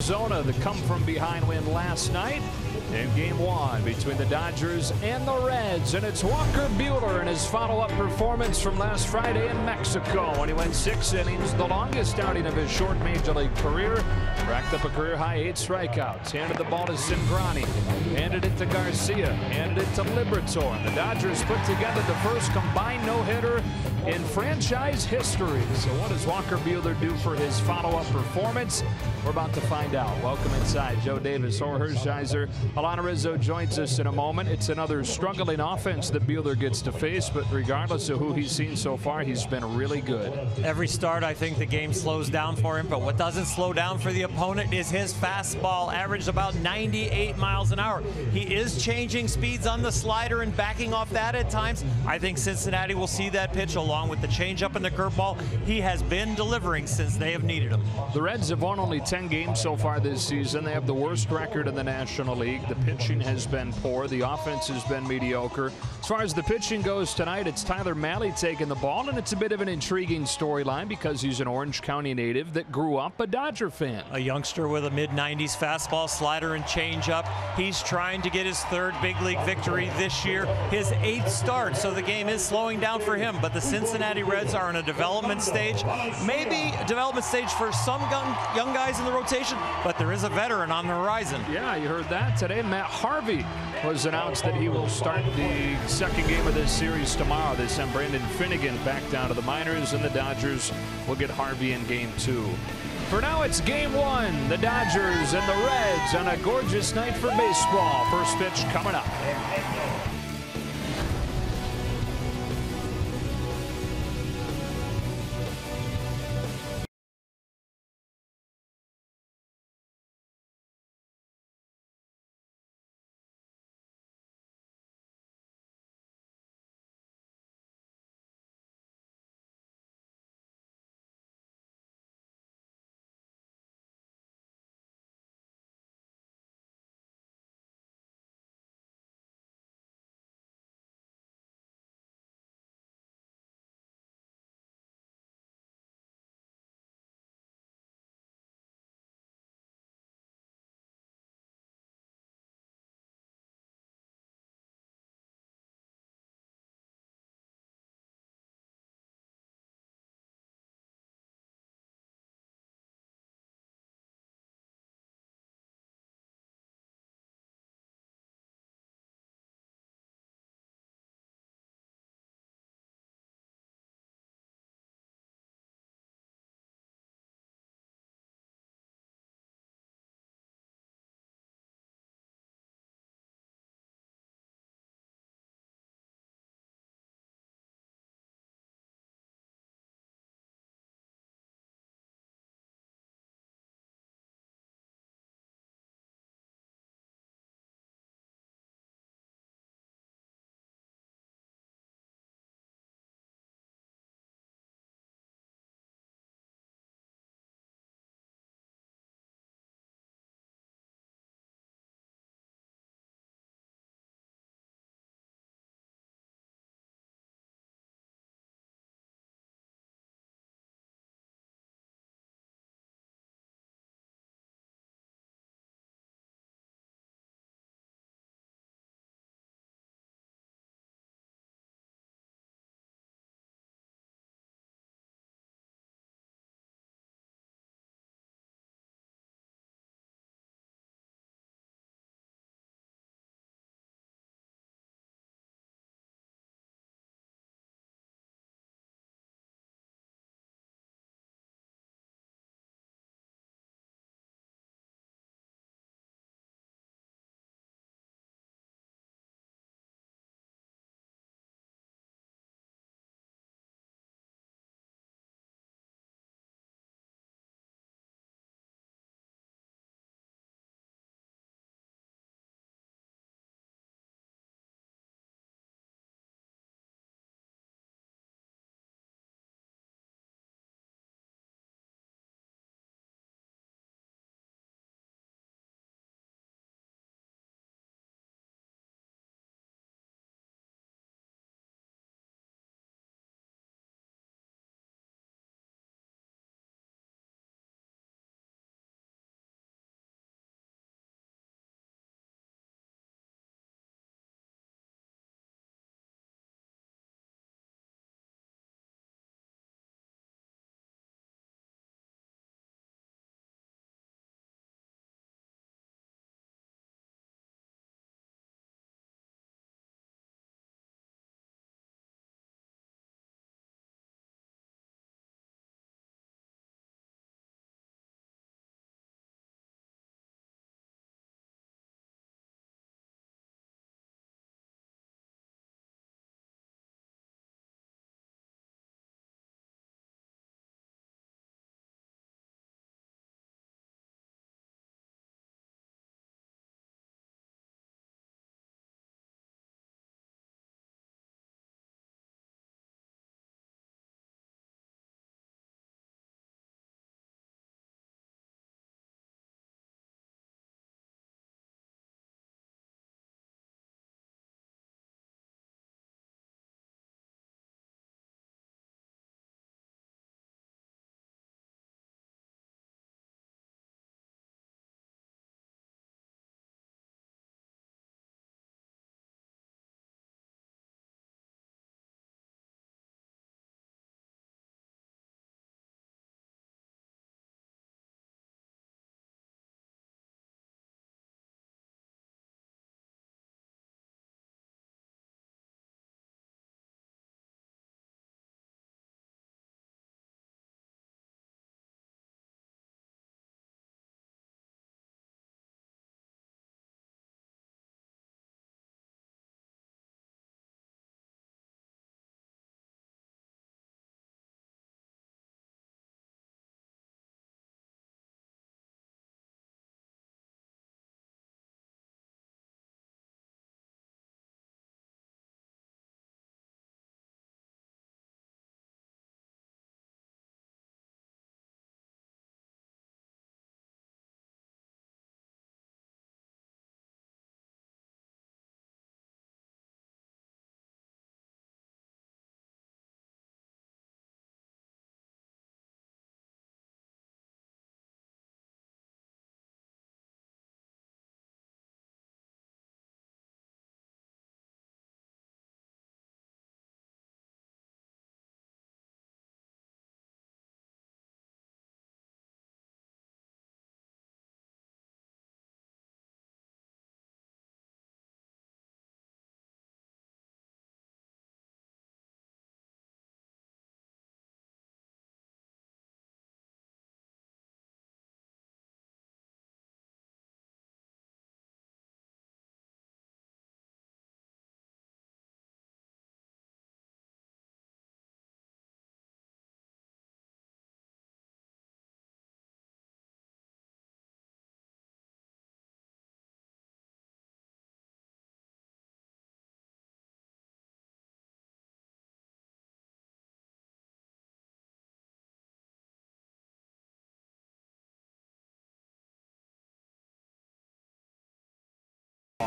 Arizona, the come-from-behind win last night in Game 1 between the Dodgers and the Reds. And it's Walker Buehler in his follow-up performance from last Friday in Mexico when he went 6 innings, the longest outing of his short major league career. Racked up a career-high 8 strikeouts. Handed the ball to Cingrani. Handed it to Garcia. Handed it to Liberatore. The Dodgers put together the first combined no-hitter in franchise history. So what does Walker Buehler do for his follow-up performance? We're about to find out. Welcome inside. Joe Davis, Or Hershiser. Alana Rizzo joins us in a moment. It's another struggling offense that Buehler gets to face, but regardless of who he's seen so far, he's been really good. Every start, I think the game slows down for him, but what doesn't slow down for the opponent is his fastball, averaged about 98 miles an hour. He is changing speeds on the slider and backing off that at times. I think Cincinnati will see that pitch along with the changeup and the curveball. He has been delivering since they have needed him. The Reds have won only 10 games so far this season. They have the worst record in the National League. The pitching has been poor. The offense has been mediocre. As far as the pitching goes tonight, it's Tyler Mahle taking the ball, and it's a bit of an intriguing storyline because he's an Orange County native that grew up a Dodger fan. A youngster with a mid-90s fastball, slider, and changeup. He's trying to get his 3rd big league victory this year, his 8th start, so the game is slowing down for him. But the Cincinnati Reds are in a development stage, maybe a development stage for some young guys in the rotation, but there is a veteran on the horizon. Yeah, you heard that today. Matt Harvey was announced that he will start the 2nd game of this series tomorrow. They sent Brandon Finnegan back down to the minors, and the Dodgers will get Harvey in Game 2. For now, it's Game 1. The Dodgers and the Reds on a gorgeous night for baseball. First pitch coming up.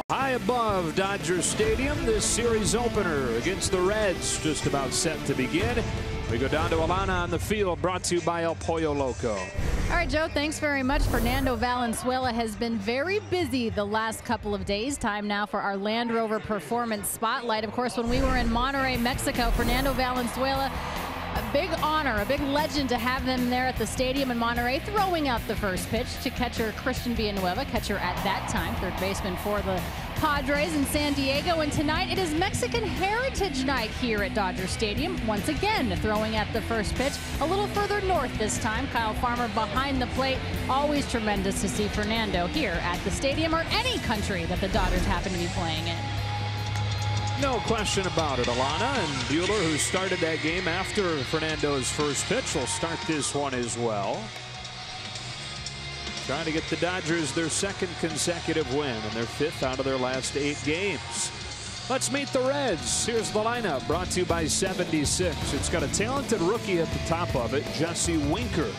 High above Dodger Stadium, this series opener against the Reds just about set to begin. We go down to Alana on the field, brought to you by El Pollo Loco. All right, Joe, thanks very much. Fernando Valenzuela has been very busy the last couple of days. Time now for our Land Rover Performance Spotlight. Of course, when we were in Monterrey, Mexico, Fernando Valenzuela, a big honor, a big legend to have them there at the stadium in Monterrey, throwing out the first pitch to catcher Christian Villanueva, catcher at that time, third baseman for the Padres in San Diego. And tonight it is Mexican Heritage Night here at Dodger Stadium. Once again, throwing at the first pitch, a little further north this time. Kyle Farmer behind the plate. Always tremendous to see Fernando here at the stadium, or any country that the Dodgers happen to be playing in. No question about it. Alana and Buehler, who started that game after Fernando's first pitch, will start this one as well. Trying to get the Dodgers their second consecutive win and their fifth out of their last 8 games. Let's meet the Reds. Here's the lineup, brought to you by 76. It's got a talented rookie at the top of it, Jesse Winker.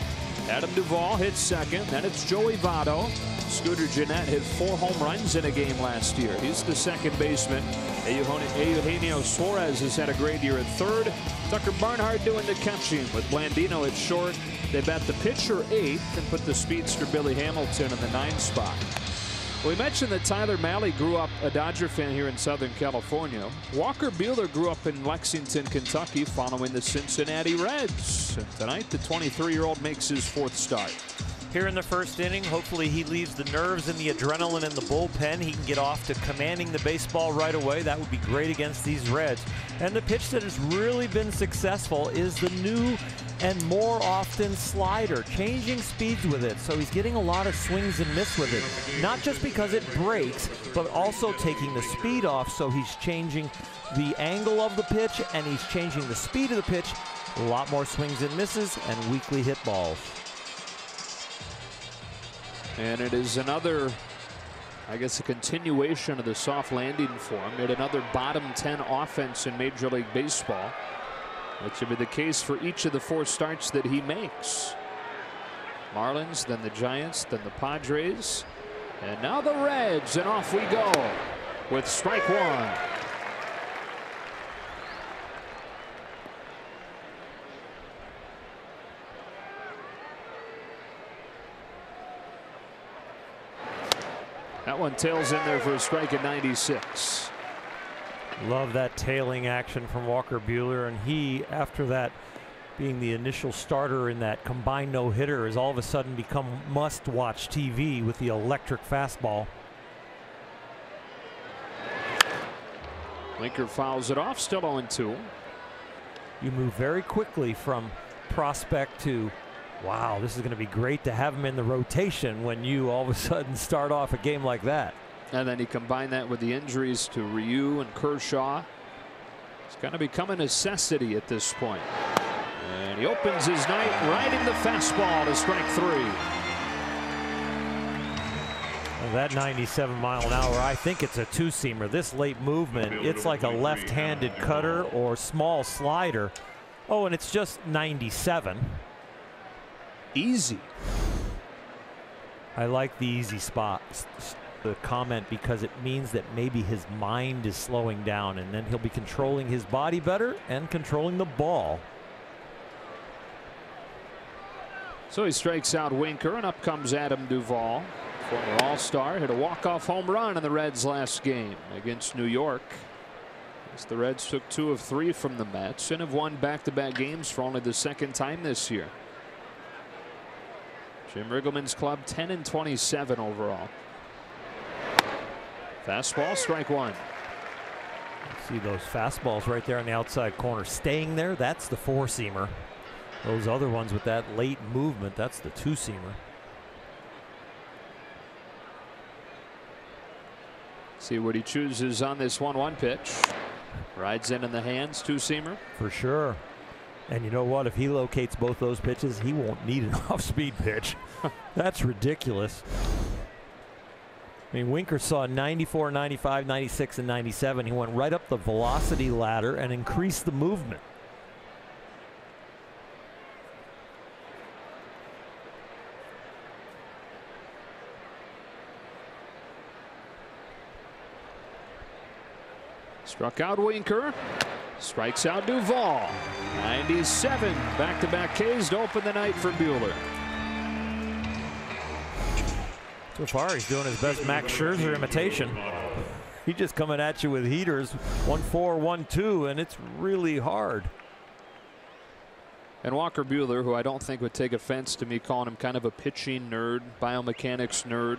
Adam Duvall hits second. Then it's Joey Votto. Scooter Gennett hit 4 home runs in a game last year. He's the second baseman. Eugenio Suarez has had a great year at third. Tucker Barnhart doing the catching with Blandino at short. They bat the pitcher 8th and put the speedster Billy Hamilton in the 9th spot. We mentioned that Tyler Mahle grew up a Dodger fan here in Southern California. Walker Buehler grew up in Lexington, Kentucky, following the Cincinnati Reds. And tonight, the 23-year-old makes his 4th start. Here in the first inning, hopefully he leaves the nerves and the adrenaline in the bullpen. He can get off to commanding the baseball right away. That would be great against these Reds. And the pitch that has really been successful is the new and more often slider, changing speeds with it. So he's getting a lot of swings and miss with it. Not just because it breaks, but also taking the speed off. So he's changing the angle of the pitch and he's changing the speed of the pitch. A lot more swings and misses and weakly hit balls. And it is another, I guess, a continuation of the soft landing form. Made another bottom 10 offense in Major League Baseball. That should be the case for each of the 4 starts that he makes. Marlins, then the Giants, then the Padres, and now the Reds, and off we go with strike 1. That one tails in there for a strike at 96. Love that tailing action from Walker Buehler, and he, after that being the initial starter in that combined no-hitter, has all of a sudden become must-watch TV with the electric fastball. Winker fouls it off, still 0-2. You move very quickly from prospect to, wow, this is going to be great to have him in the rotation when you all of a sudden start off a game like that. And then you combine that with the injuries to Ryu and Kershaw. It's going to become a necessity at this point. And he opens his night riding the fastball to strike 3. Well, that 97-mile-an-hour, I think it's a 2-seamer. This late movement, it's like a left-handed cutter or small slider. Oh, and it's just 97. Easy. I like the easy spot, the comment, because it means that maybe his mind is slowing down and then he'll be controlling his body better and controlling the ball. So he strikes out Winker, and up comes Adam Duvall, former All-Star, hit a walk-off home run in the Reds' last game against New York. As the Reds took 2 of 3 from the Mets and have won back-to-back games for only the 2nd time this year. Jim Riggleman's club 10-27 overall. Fastball, strike 1. See those fastballs right there on the outside corner staying there. That's the 4-seamer. Those other ones with that late movement, that's the 2-seamer. See what he chooses on this 1-1 pitch. Rides in the hands, 2-seamer. For sure. And you know what? If he locates both those pitches, he won't need an off-speed pitch. That's ridiculous. I mean, Winker saw 94, 95, 96, and 97. He went right up the velocity ladder and increased the movement. Struck out Winker. Strikes out Duvall. 97 back-to-back Ks to open the night for Buehler. So far, he's doing his best Max Scherzer imitation. He's just coming at you with heaters, 1-4, 1-2, and it's really hard. And Walker Buehler, who I don't think would take offense to me calling him kind of a pitching nerd, biomechanics nerd,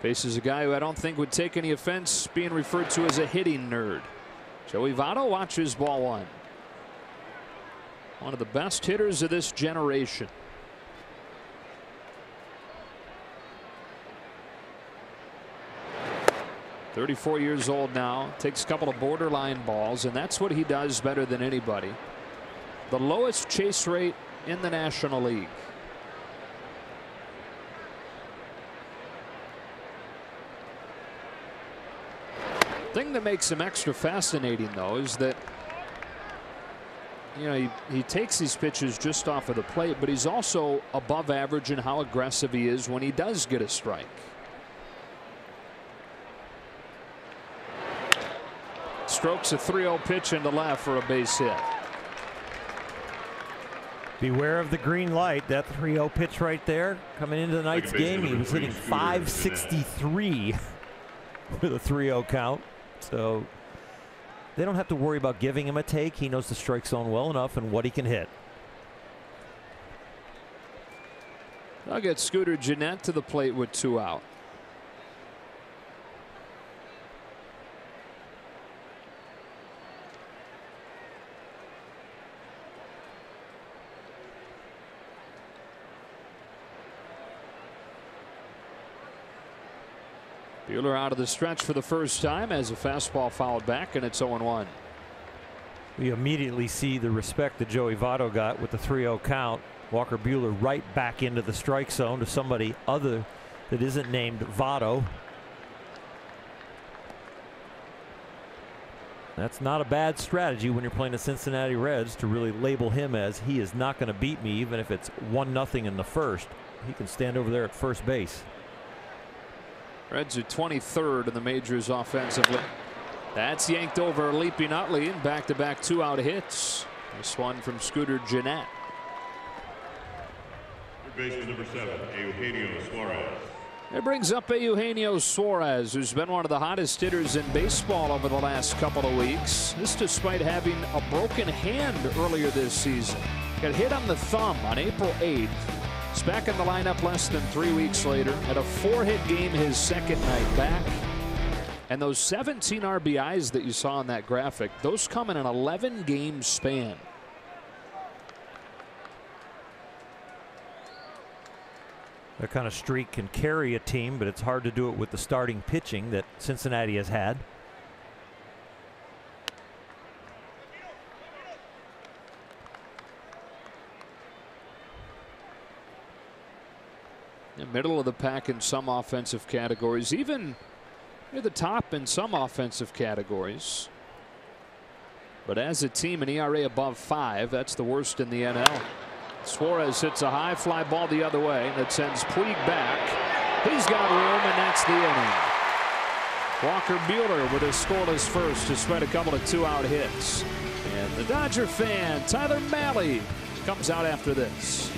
faces a guy who I don't think would take any offense being referred to as a hitting nerd. Joey Votto watches ball one. One of the best hitters of this generation. "34 years old now, takes a couple of borderline balls, and that's what he does better than anybody. The lowest chase rate in the National League. Thing that makes him extra fascinating, though, is that, you know, he takes these pitches just off of the plate, but he's also above average in how aggressive he is when he does get a strike. Strokes a 3-0 pitch into left for a base hit. Beware of the green light. That 3-0 pitch right there coming into tonight's game. He was hitting .563 with a 3-0 count. So they don't have to worry about giving him a take. He knows the strike zone well enough and what he can hit. I'll get Scooter Gennett to the plate with 2 out. Buehler out of the stretch for the first time as a fastball fouled back, and it's 0-1. We immediately see the respect that Joey Votto got with the 3-0 count. Walker Buehler right back into the strike zone to somebody other that isn't named Votto. That's not a bad strategy when you're playing the Cincinnati Reds, to really label him as he is not going to beat me even if it's 1-0 in the first. He can stand over there at first base. Reds are 23rd in the majors offensively. That's yanked over Leaping Utley, and back-to-back 2-out hits. This one from Scooter Gennett. Baseman number 7, Eugenio Suarez. It brings up Eugenio Suarez, who's been one of the hottest hitters in baseball over the last couple of weeks. This despite having a broken hand earlier this season. Got hit on the thumb on April 8th. He's back in the lineup less than 3 weeks later. Had a 4-hit game his second night back. And those 17 RBIs that you saw on that graphic, those come in an 11-game span. That kind of streak can carry a team, but it's hard to do it with the starting pitching that Cincinnati has had. Middle of the pack in some offensive categories, even near the top in some offensive categories. But as a team, an ERA above 5, that's the worst in the NL. Suarez hits a high fly ball the other way that sends Puig back. He's got room, and that's the inning. Walker Buehler with a scoreless first despite a couple of 2-out hits. And the Dodger fan, Tyler Mahle, comes out after this.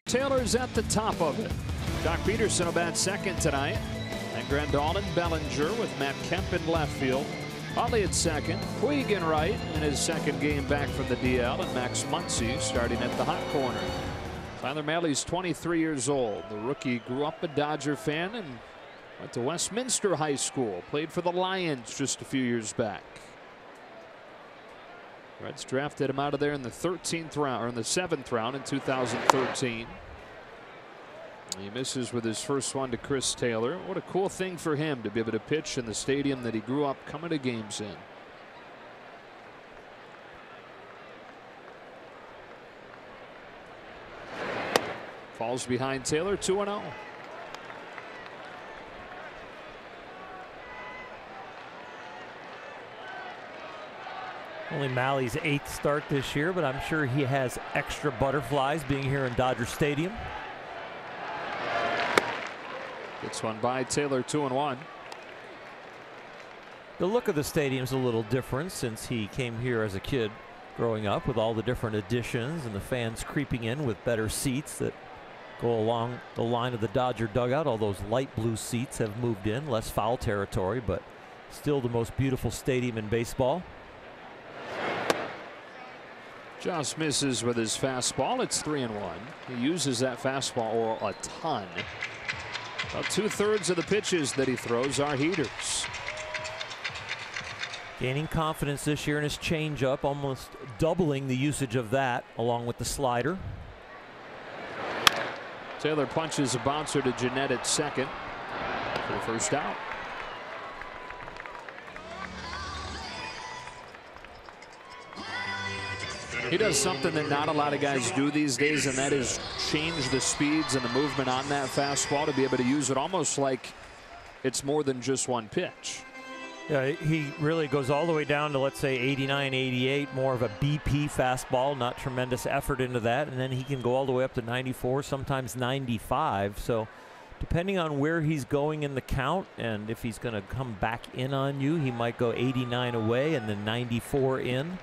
Taylor's at the top of it. Jock Peterson will bat second tonight. And Grandal and Bellinger with Matt Kemp in left field. Utley at second. Puig in right in his second game back from the DL. And Max Muncy starting at the hot corner. Tyler Mahle's 23 years old. The rookie grew up a Dodger fan and went to Westminster High School. Played for the Lions just a few years back. Reds drafted him out of there in the 13th round, or in the 7th round in 2013. He misses with his first one to Chris Taylor. What a cool thing for him to be able to pitch in the stadium that he grew up coming to games in. Falls behind Taylor, 2-0. Only Mahle's 8th start this year, but I'm sure he has extra butterflies being here in Dodger Stadium. Gets one by Taylor, 2-1. The look of the stadium's a little different since he came here as a kid growing up, with all the different additions and the fans creeping in with better seats that go along the line of the Dodger dugout. All those light blue seats have moved in, less foul territory, but still the most beautiful stadium in baseball. Just misses with his fastball. It's 3-1. He uses that fastball a ton. About 2/3 of the pitches that he throws are heaters. Gaining confidence this year in his changeup, almost doubling the usage of that along with the slider. Taylor punches a bouncer to Jeanette at second for the first out. He does something that not a lot of guys do these days, and that is change the speeds and the movement on that fastball to be able to use it almost like it's more than just one pitch. Yeah, he really goes all the way down to, let's say, 89, 88, more of a BP fastball, not tremendous effort into that. And then he can go all the way up to 94, sometimes 95. So depending on where he's going in the count and if he's going to come back in on you, he might go 89 away and then 94 in.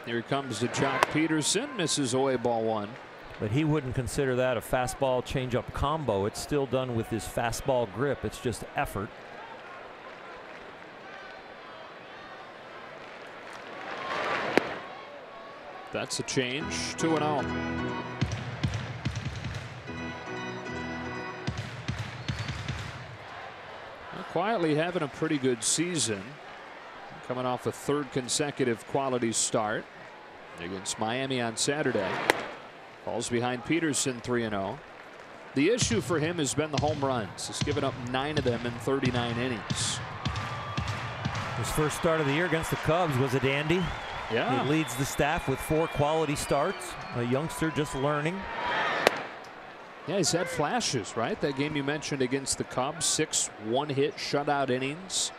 Here comes to Jock Peterson, misses away, ball one. But he wouldn't consider that a fastball changeup combo. It's still done with his fastball grip. It's just effort. That's a change. 2-0. Quietly having a pretty good season. Coming off a 3rd consecutive quality start against Miami on Saturday. Falls behind Peterson, 3-0. The issue for him has been the home runs. He's given up 9 of them in 39 innings. His first start of the year against the Cubs was a dandy. Yeah. He leads the staff with 4 quality starts. A youngster just learning. Yeah, he's had flashes, right? That game you mentioned against the Cubs, 6 one-hit shutout innings.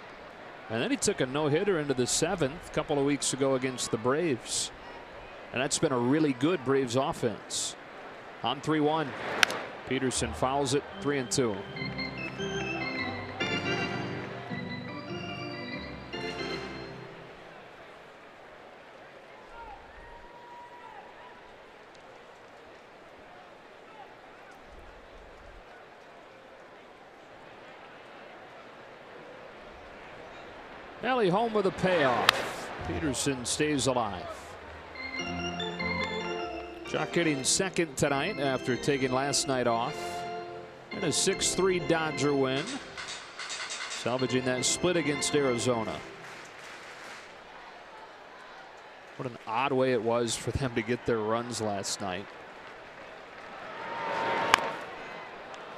And then he took a no-hitter into the 7th a couple of weeks ago against the Braves. And that's been a really good Braves offense. On 3-1. Peterson fouls it, 3-2. Mahle home with a payoff. Peterson stays alive. Jock hitting second tonight after taking last night off. And a 6-3 Dodger win. Salvaging that split against Arizona. What an odd way it was for them to get their runs last night.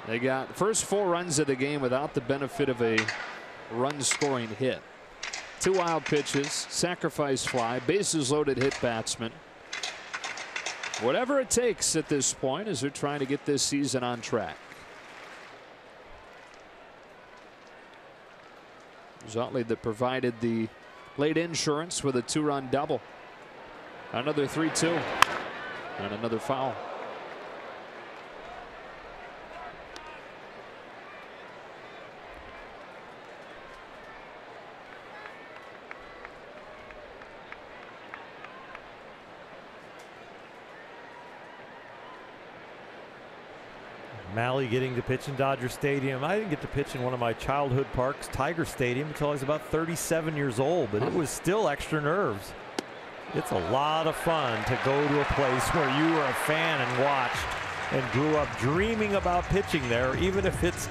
They got first 4 runs of the game without the benefit of a run-scoring hit. 2 wild pitches, sacrifice fly, bases loaded hit batsman. Whatever it takes at this point as they're trying to get this season on track. It was Utley that provided the late insurance with a 2-run double. Another 3-2 and another foul. Malley getting to pitch in Dodger Stadium. I didn't get to pitch in one of my childhood parks, Tiger Stadium, until I was about 37 years old, but it was still extra nerves. It's a lot of fun to go to a place where you were a fan and watched and grew up dreaming about pitching there, even if it's,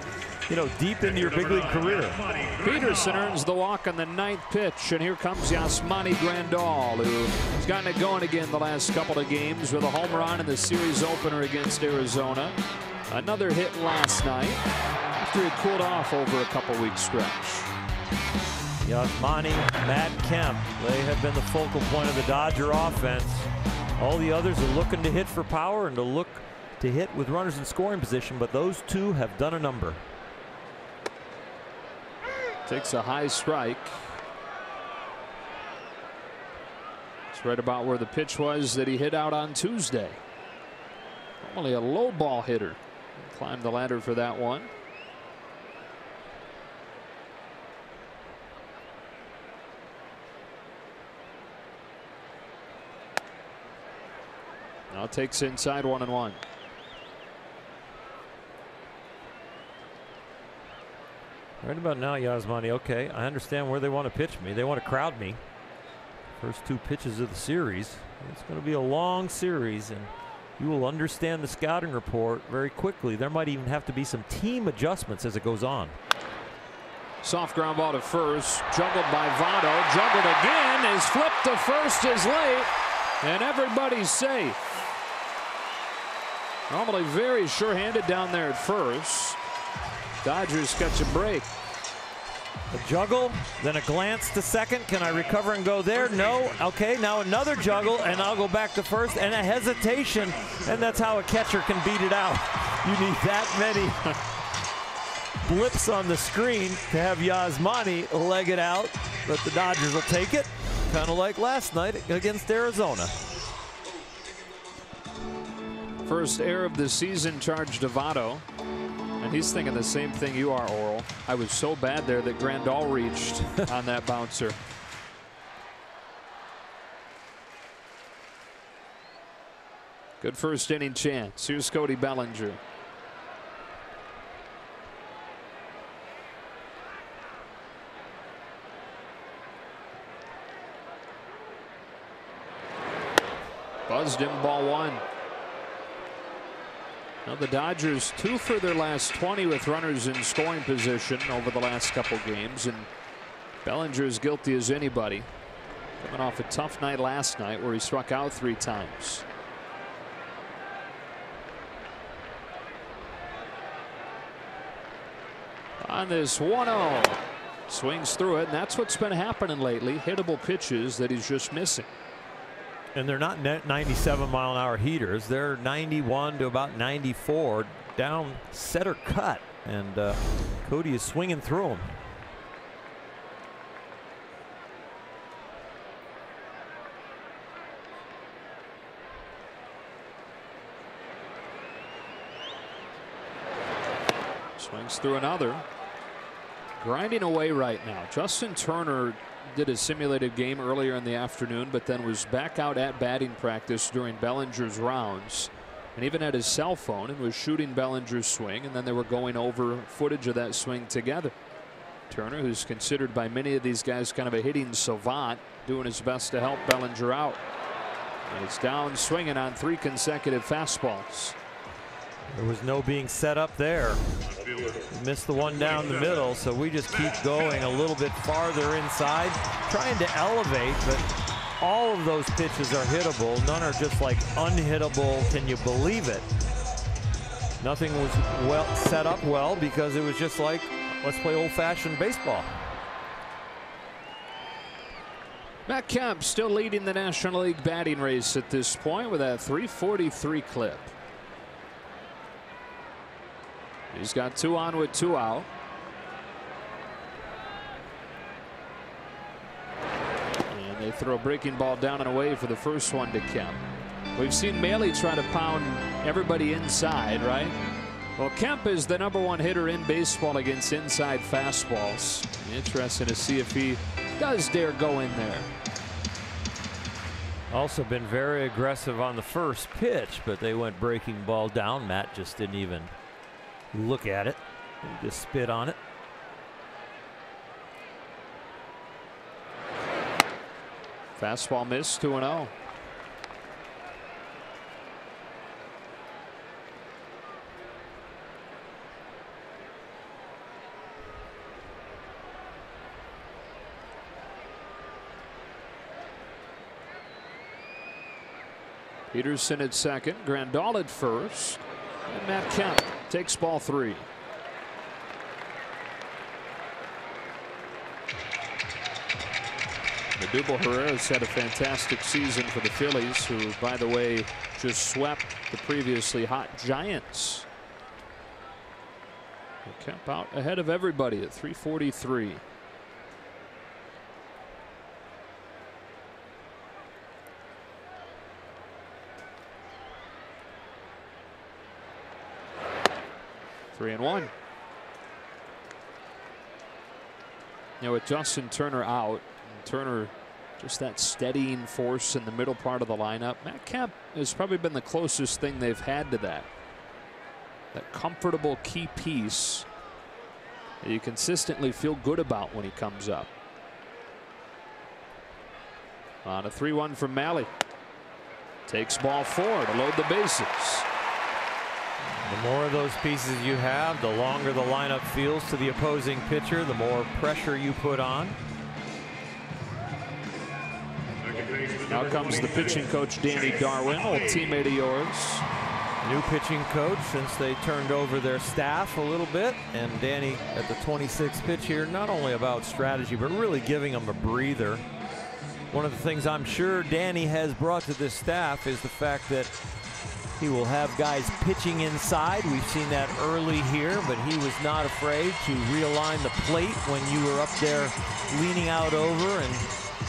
you know, deep into your big league career. Peterson earns the walk on the 9th pitch, and here comes Yasmani Grandal, who's gotten it going again the last couple of games with a home run in the series opener against Arizona. Another hit last night after he cooled off over a couple weeks stretch. Yasmani, Matt Kemp, they have been the focal point of the Dodger offense. All the others are looking to hit for power and to look to hit with runners in scoring position, but those two have done a number. Takes a high strike. It's right about where the pitch was that he hit out on Tuesday. Normally a low ball hitter. Climbed the ladder for that one. Now takes inside 1-1. Right about now, Yasmani, okay, I understand where they want to pitch me. They want to crowd me. First 2 pitches of the series. It's going to be a long series, and you will understand the scouting report very quickly. There might even have to be some team adjustments as it goes on. Soft ground ball to first, juggled by Votto, juggled again, is flipped to first, is late, and everybody's safe. Normally very sure-handed down there at first. Dodgers catch a break. A juggle, then a glance to second. Can I recover and go there? No. Okay, now another juggle, and I'll go back to first, and a hesitation, and that's how a catcher can beat it out. You need that many blips on the screen to have Yasmani leg it out, but the Dodgers will take it, kind of like last night against Arizona. First error of the season charged to Votto. And he's thinking the same thing you are, Oral. I was so bad there that Grandal reached on that bouncer. Good first inning chance. Here's Cody Bellinger. Buzzed him, ball 1. Now the Dodgers 2 for their last 20 with runners in scoring position over the last couple games, and Bellinger is guilty as anybody, coming off a tough night last night where he struck out 3 times. On this 1-0, swings through it, and that's what's been happening lately. Hittable pitches that he's just missing. And they're not 97-mile-an-hour heaters. They're 91 to about 94 down center cut, and Cody is swinging through them. Swings through another. Grinding away right now. Justin Turner did a simulated game earlier in the afternoon, but then was back out at batting practice during Bellinger's rounds, and even had his cell phone and was shooting Bellinger's swing, and then they were going over footage of that swing together. Turner, who's considered by many of these guys kind of a hitting savant, doing his best to help Bellinger out. And it's down swinging on 3 consecutive fastballs. There was no being set up there. Missed the one down the middle, so we just keep going a little bit farther inside, trying to elevate, but all of those pitches are hittable. None are just like unhittable. Can you believe it? Nothing was well set up well, because it was just like, let's play old-fashioned baseball. Matt Kemp still leading the National League batting race at this point with a .343 clip. He's got 2 on with 2 out. And they throw a breaking ball down and away for the first one to Kemp. We've seen Maley try to pound everybody inside, right? Well, Kemp is the #1 hitter in baseball against inside fastballs. Interesting to see if he does dare go in there. Also been very aggressive on the first pitch, but they went breaking ball down. Matt just didn't even look at it and just spit on it. Fastball missed, 2-0. Peterson at second, Grandal at first, and Matt Kemp takes ball 3. Odubel Herrera's had a fantastic season for the Phillies, who, by the way, just swept the previously hot Giants. Kemp out ahead of everybody at 343. Three and one. You know, with Justin Turner out, and Turner just that steadying force in the middle part of the lineup, Matt Kemp has probably been the closest thing they've had to that. That comfortable key piece that you consistently feel good about when he comes up. On a 3-1 from Malley. Takes ball 4 to load the bases. The more of those pieces you have, the longer the lineup feels to the opposing pitcher, the more pressure you put on. Now comes the pitching coach, Danny Darwin, old teammate of yours. New pitching coach since they turned over their staff a little bit. And Danny at the 26th pitch here, not only about strategy, but really giving them a breather. One of the things I'm sure Danny has brought to this staff is the fact that he will have guys pitching inside. We've seen that early here, but he was not afraid to realign the plate when you were up there leaning out over and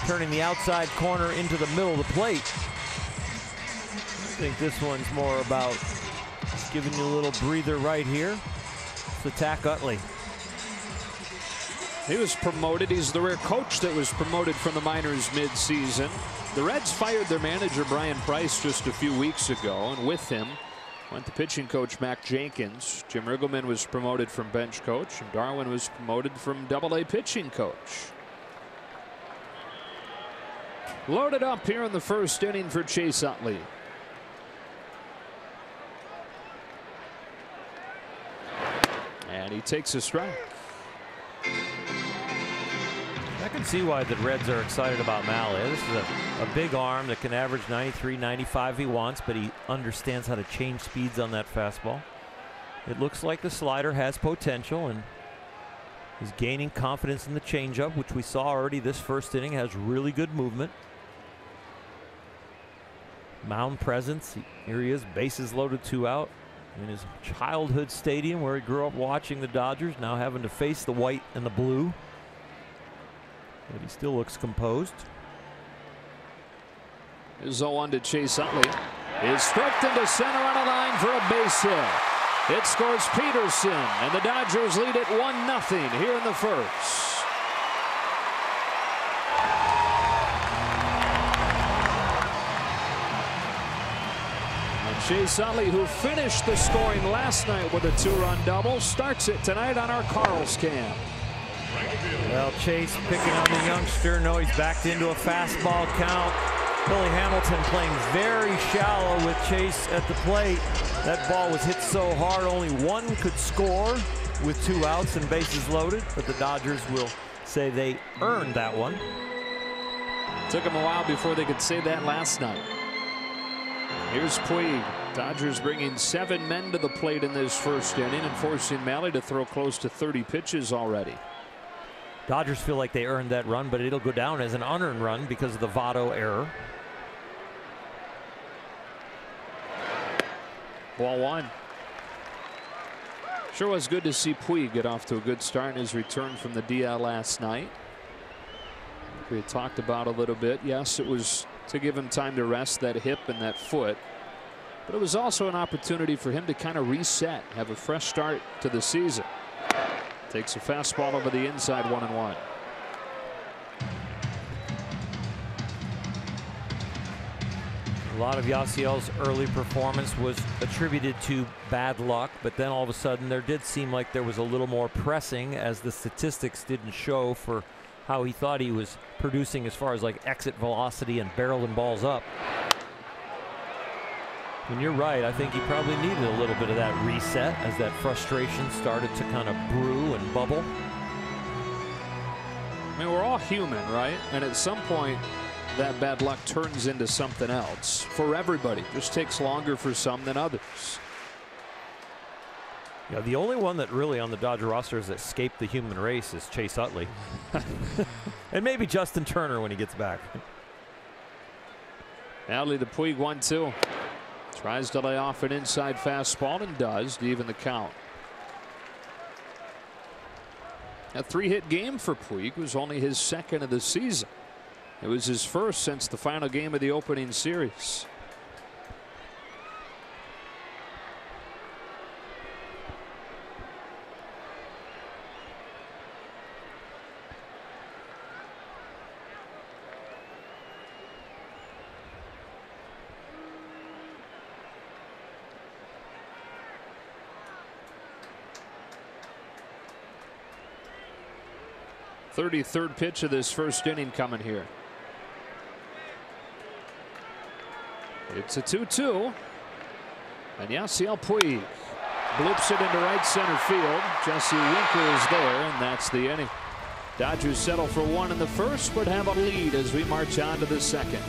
turning the outside corner into the middle of the plate. I think this one's more about just giving you a little breather right here. Let's attack Utley. He was promoted. He's the rare coach that was promoted from the minors mid-season. The Reds fired their manager Brian Price just a few weeks ago, and with him went the pitching coach Mac Jenkins. Jim Riggleman was promoted from bench coach, and Darwin was promoted from Double-A pitching coach. Loaded up here in the first inning for Chase Utley. And he takes a strike. I can see why the Reds are excited about Malley. This is a big arm that can average 93, 95 if he wants, but he understands how to change speeds on that fastball. It looks like the slider has potential, and he's gaining confidence in the changeup, which we saw already this first inning, has really good movement. Mound presence. Here he is, bases loaded, 2 out. In his childhood stadium where he grew up watching the Dodgers, now having to face the white and the blue. But he still looks composed. Is 0-1 to Chase Utley. Is stroked into center on a line for a base hit. It scores Peterson, and the Dodgers lead it 1-0 here in the first. Chase Utley, who finished the scoring last night with a 2-run double, starts it tonight on our Carl's Cam. Well, Chase picking on the youngster. No, he's backed into a fastball count. Billy Hamilton playing very shallow with Chase at the plate. That ball was hit so hard, only one could score with 2 outs and bases loaded, but the Dodgers will say they earned that one. Took them a while before they could say that last night. Here's Puig. Dodgers bringing 7 men to the plate in this first inning and forcing Malley to throw close to 30 pitches already. Dodgers feel like they earned that run, but it'll go down as an unearned run because of the Votto error. Ball 1. Sure was good to see Puig get off to a good start in his return from the DL last night. We had talked about a little bit. Yes, it was to give him time to rest that hip and that foot, but it was also an opportunity for him to kind of reset, have a fresh start to the season. Takes a fastball over the inside, 1-1. lot of Yasiel's early performance was attributed to bad luck, but then all of a sudden there did seem like there was a little more pressing, as the statistics didn't show for how he thought he was producing as far as like exit velocity and barreling balls up. And you're right, I think he probably needed a little bit of that reset as that frustration started to kind of brew and bubble. I mean, we're all human, right? And at some point, that bad luck turns into something else for everybody. Just takes longer for some than others. Yeah, the only one that really on the Dodger roster has escaped the human race is Chase Utley. And maybe Justin Turner when he gets back. Adley to Puig, 1-2. Tries to lay off an inside fastball and does to even the count. A 3-hit game for Puig was only his second of the season. It was his first since the final game of the opening series. Third pitch of this first inning coming here. It's a 2-2. And Yasiel Puig bloops it into right center field. Jesse Winker is there, and that's the inning. Dodgers settle for one in the first, but have a lead as we march on to the second.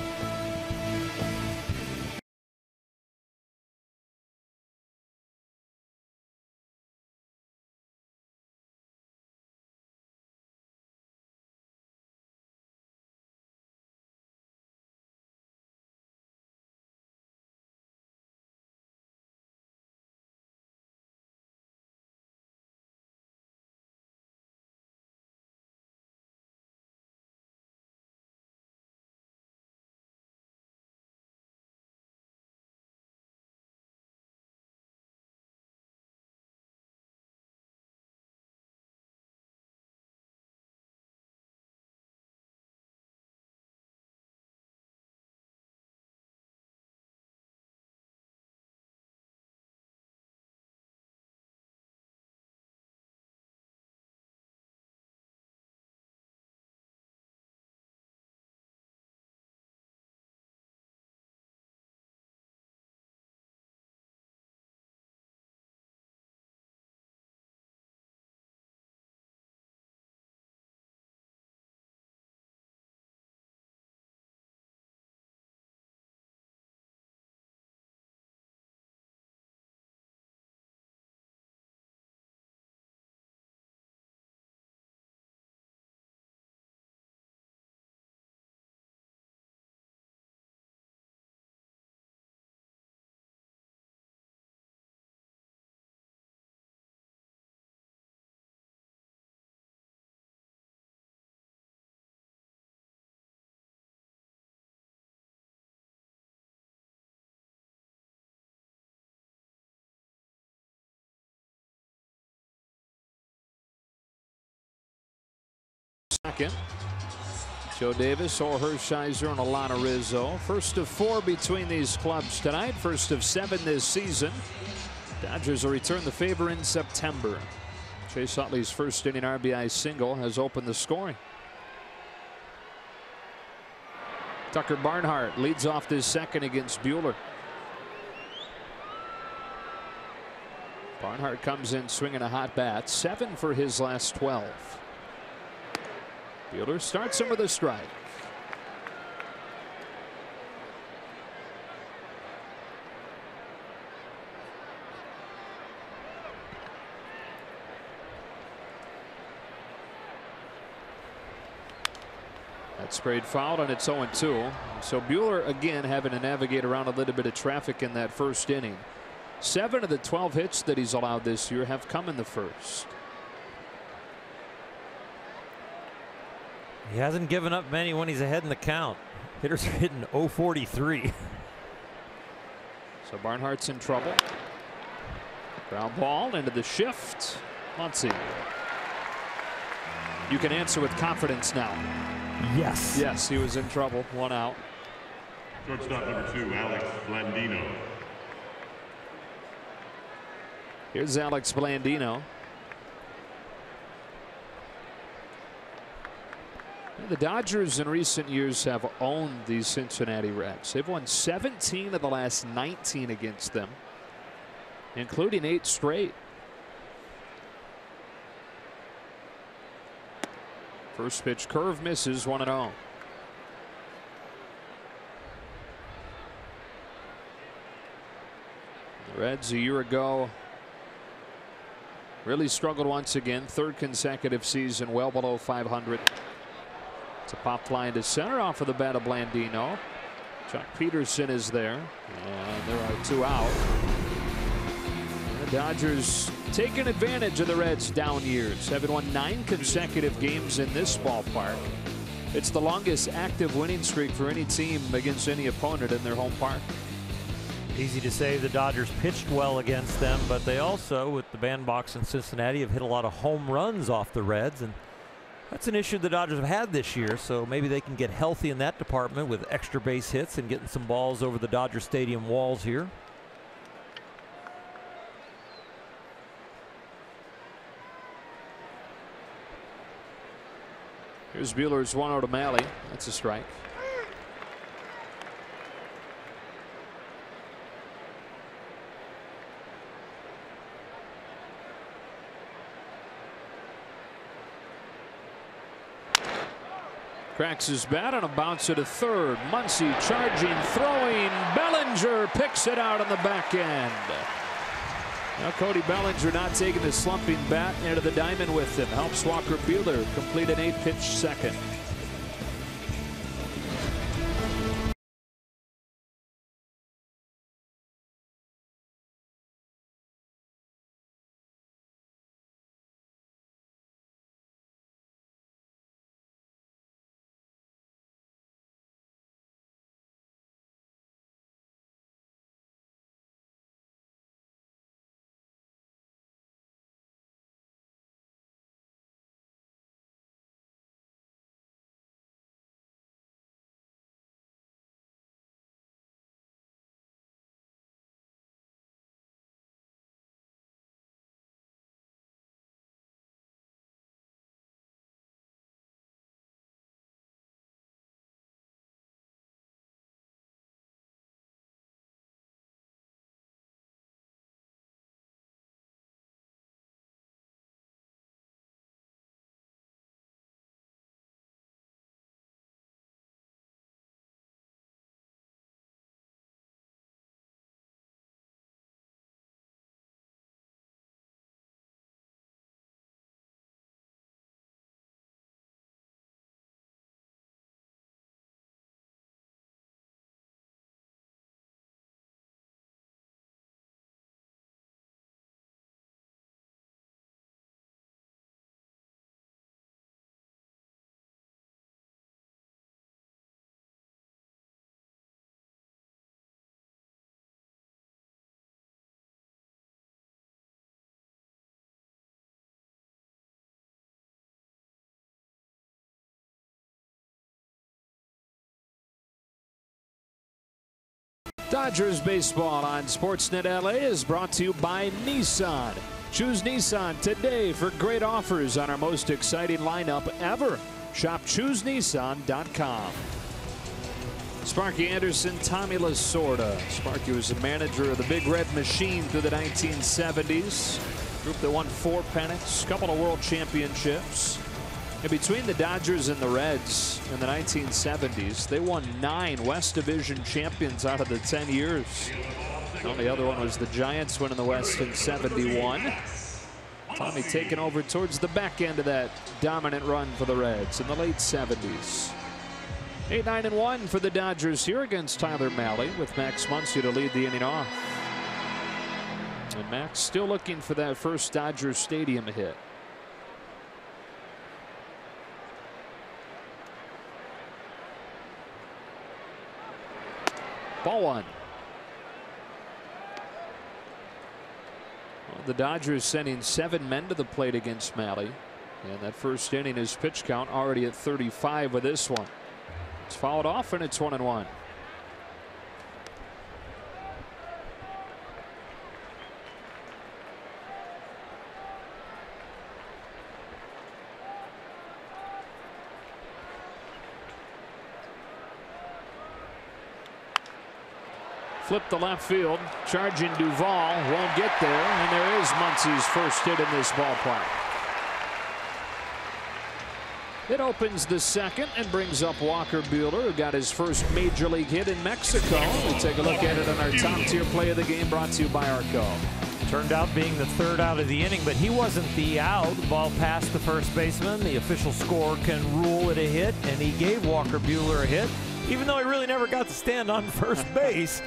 Second, Joe Davis or Hershiser and Alana Rizzo. First of 4 between these clubs tonight. First of 7 this season. Dodgers will return the favor in September. Chase Utley's first inning RBI single has opened the scoring. Tucker Barnhart leads off this second against Buehler. Barnhart comes in swinging a hot bat. 7 for his last 12. Buehler starts him with a strike. That sprayed foul, and it's 0-2. So Buehler again having to navigate around a little bit of traffic in that first inning. 7 of the 12 hits that he's allowed this year have come in the first. He hasn't given up many when he's ahead in the count. Hitters are hitting .043. So Barnhart's in trouble. Ground ball into the shift. Muncy. You can answer with confidence now. Yes. Yes, he was in trouble. 1 out. Shortstop number 2, Alex Blandino. Here's Alex Blandino. The Dodgers in recent years have owned the Cincinnati Reds. They've won 17 of the last 19 against them, including 8 straight. First pitch curve misses, 1-0. The Reds a year ago really struggled once again. 3rd consecutive season well below 500. It's a pop line to center off of the bat of Blandino. Chuck Peterson is there, and there are 2 out. And the Dodgers taking advantage of the Reds' down years, having won 9 consecutive games in this ballpark. It's the longest active winning streak for any team against any opponent in their home park. Easy to say the Dodgers pitched well against them, but they also, with the bandbox in Cincinnati, have hit a lot of home runs off the Reds, and that's an issue the Dodgers have had this year, so maybe they can get healthy in that department with extra base hits and getting some balls over the Dodger Stadium walls here. Here's Buehler's 1-0 to Malley. That's a strike. Cracks his bat on a bounce to third. Muncy charging, throwing. Bellinger picks it out on the back end. Now Cody Bellinger not taking the slumping bat into the diamond with him. Helps Walker Buehler complete an 8-pitch second. Dodgers baseball on Sportsnet LA is brought to you by Nissan. Choose Nissan today for great offers on our most exciting lineup ever. Shop ChooseNissan.com. Sparky Anderson, Tommy Lasorda. Sparky was a manager of the Big Red Machine through the 1970s. Group that won 4 pennants, couple of world championships. And between the Dodgers and the Reds in the 1970s, they won 9 West Division champions out of the 10 years. The only other one was the Giants winning the West in '71. Tommy taking over towards the back end of that dominant run for the Reds in the late 70s. 8-9-1 for the Dodgers here against Tyler Malley, with Max Muncy to lead the inning off. And Max still looking for that first Dodger Stadium hit. Ball 1. Well, the Dodgers sending 7 men to the plate against Malley. And that first inning, his pitch count already at 35 with this one. It's fouled off, and it's 1-1. Flip the left field. Charging Duvall. Won't get there. And there is Muncie's first hit in this ballpark. It opens the second and brings up Walker Buehler, who got his first major league hit in Mexico. We take a look at it on our top tier play of the game, brought to you by Arco. Turned out being the third out of the inning, but he wasn't the out. The ball passed the first baseman. The official score can rule it a hit, and he gave Walker Buehler a hit, even though he really never got to stand on first base.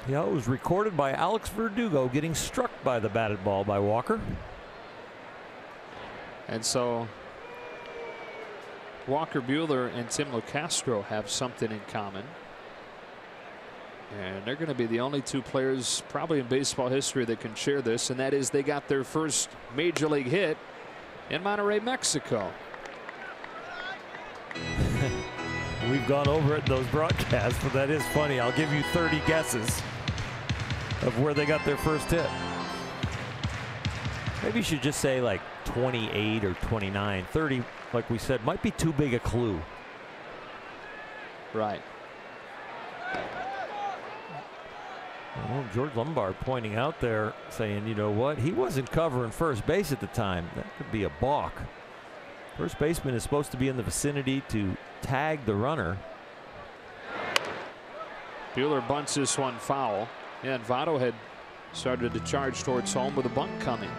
Yeah, it was recorded by Alex Verdugo getting struck by the batted ball by Walker. And so Walker Buehler and Tim LeCastro have something in common. And they're going to be the only two players probably in baseball history that can share this, and that is they got their first major league hit in Monterrey, Mexico. We've gone over it in those broadcasts, but that is funny. I'll give you 30 guesses of where they got their first hit. Maybe you should just say like 28 or 29. 30, like we said, might be too big a clue. Right. Well, George Lombard pointing out there, saying, you know what, he wasn't covering first base at the time. That could be a balk. First baseman is supposed to be in the vicinity to tag the runner. Buehler bunts this one foul. And Votto had started to charge towards home with a bunt coming.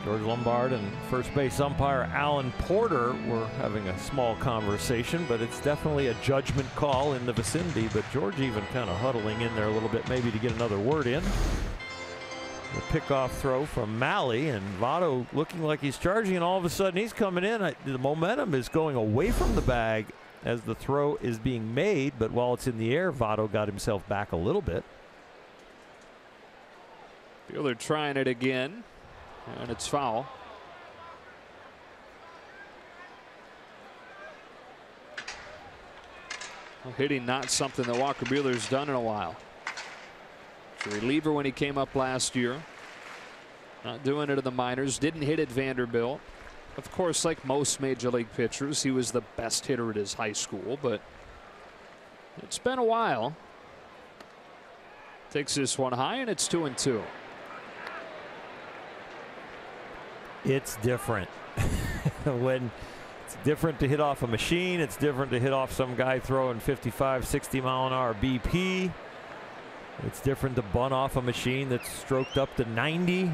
George Lombard and first base umpire Alan Porter were having a small conversation, but it's definitely a judgment call in the vicinity. But George even kind of huddling in there a little bit, maybe to get another word in. The pickoff throw from Malley, and Votto looking like he's charging, and all of a sudden he's coming in. The momentum is going away from the bag as the throw is being made, but while it's in the air, Votto got himself back a little bit. Buehler trying it again. And it's foul. Well, hitting not something that Walker Buehler's done in a while. He's a reliever when he came up last year. Not doing it in the minors. Didn't hit at Vanderbilt. Of course, like most major league pitchers, he was the best hitter at his high school, but it's been a while. Takes this one high, and it's 2-2. It's different. When it's different to hit off a machine, it's different to hit off some guy throwing 55, 60 mile an hour BP. It's different to bunt off a machine that's stroked up to 90.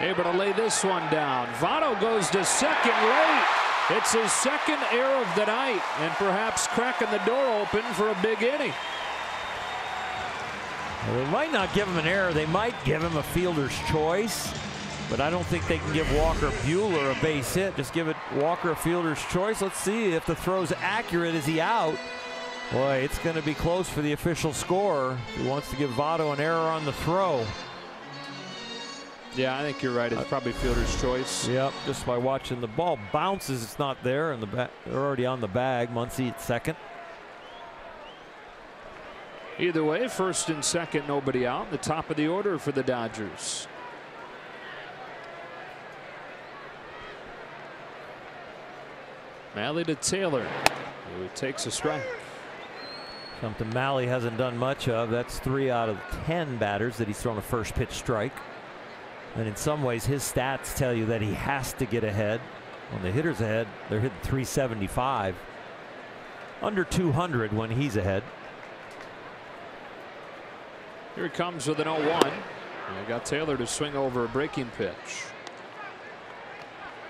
Able to lay this one down. Votto goes to second late. It's his second error of the night, and perhaps cracking the door open for a big inning. Well, they might not give him an error. They might give him a fielder's choice, but I don't think they can give Walker Buehler a base hit. Just give it Walker a fielder's choice. Let's see if the throw's accurate. Is he out? Boy, it's going to be close for the official score. He wants to give Votto an error on the throw. Yeah, I think you're right. It's probably fielder's choice. Yep, just by watching the ball bounces, it's not there, and they're already on the bag. Muncie at second. Either way, first and second, nobody out. The top of the order for the Dodgers. Malley to Taylor, who takes a strike. Something Malley hasn't done much of. That's 3 out of 10 batters that he's thrown a first pitch strike. And in some ways, his stats tell you that he has to get ahead. When the hitter's ahead, they're hitting 375. Under 200 when he's ahead. Here he comes with an 0-1. And got Taylor to swing over a breaking pitch.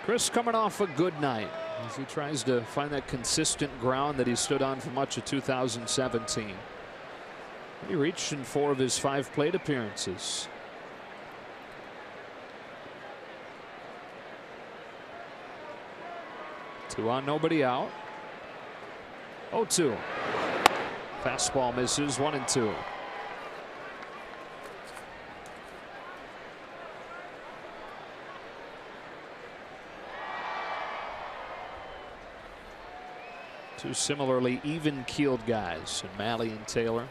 Chris coming off a good night as he tries to find that consistent ground that he stood on for much of 2017. He reached in 4 of his 5 plate appearances. Two on, nobody out. 0-2. Fastball misses, 1-2. Two similarly even-keeled guys, and Malley and Taylor.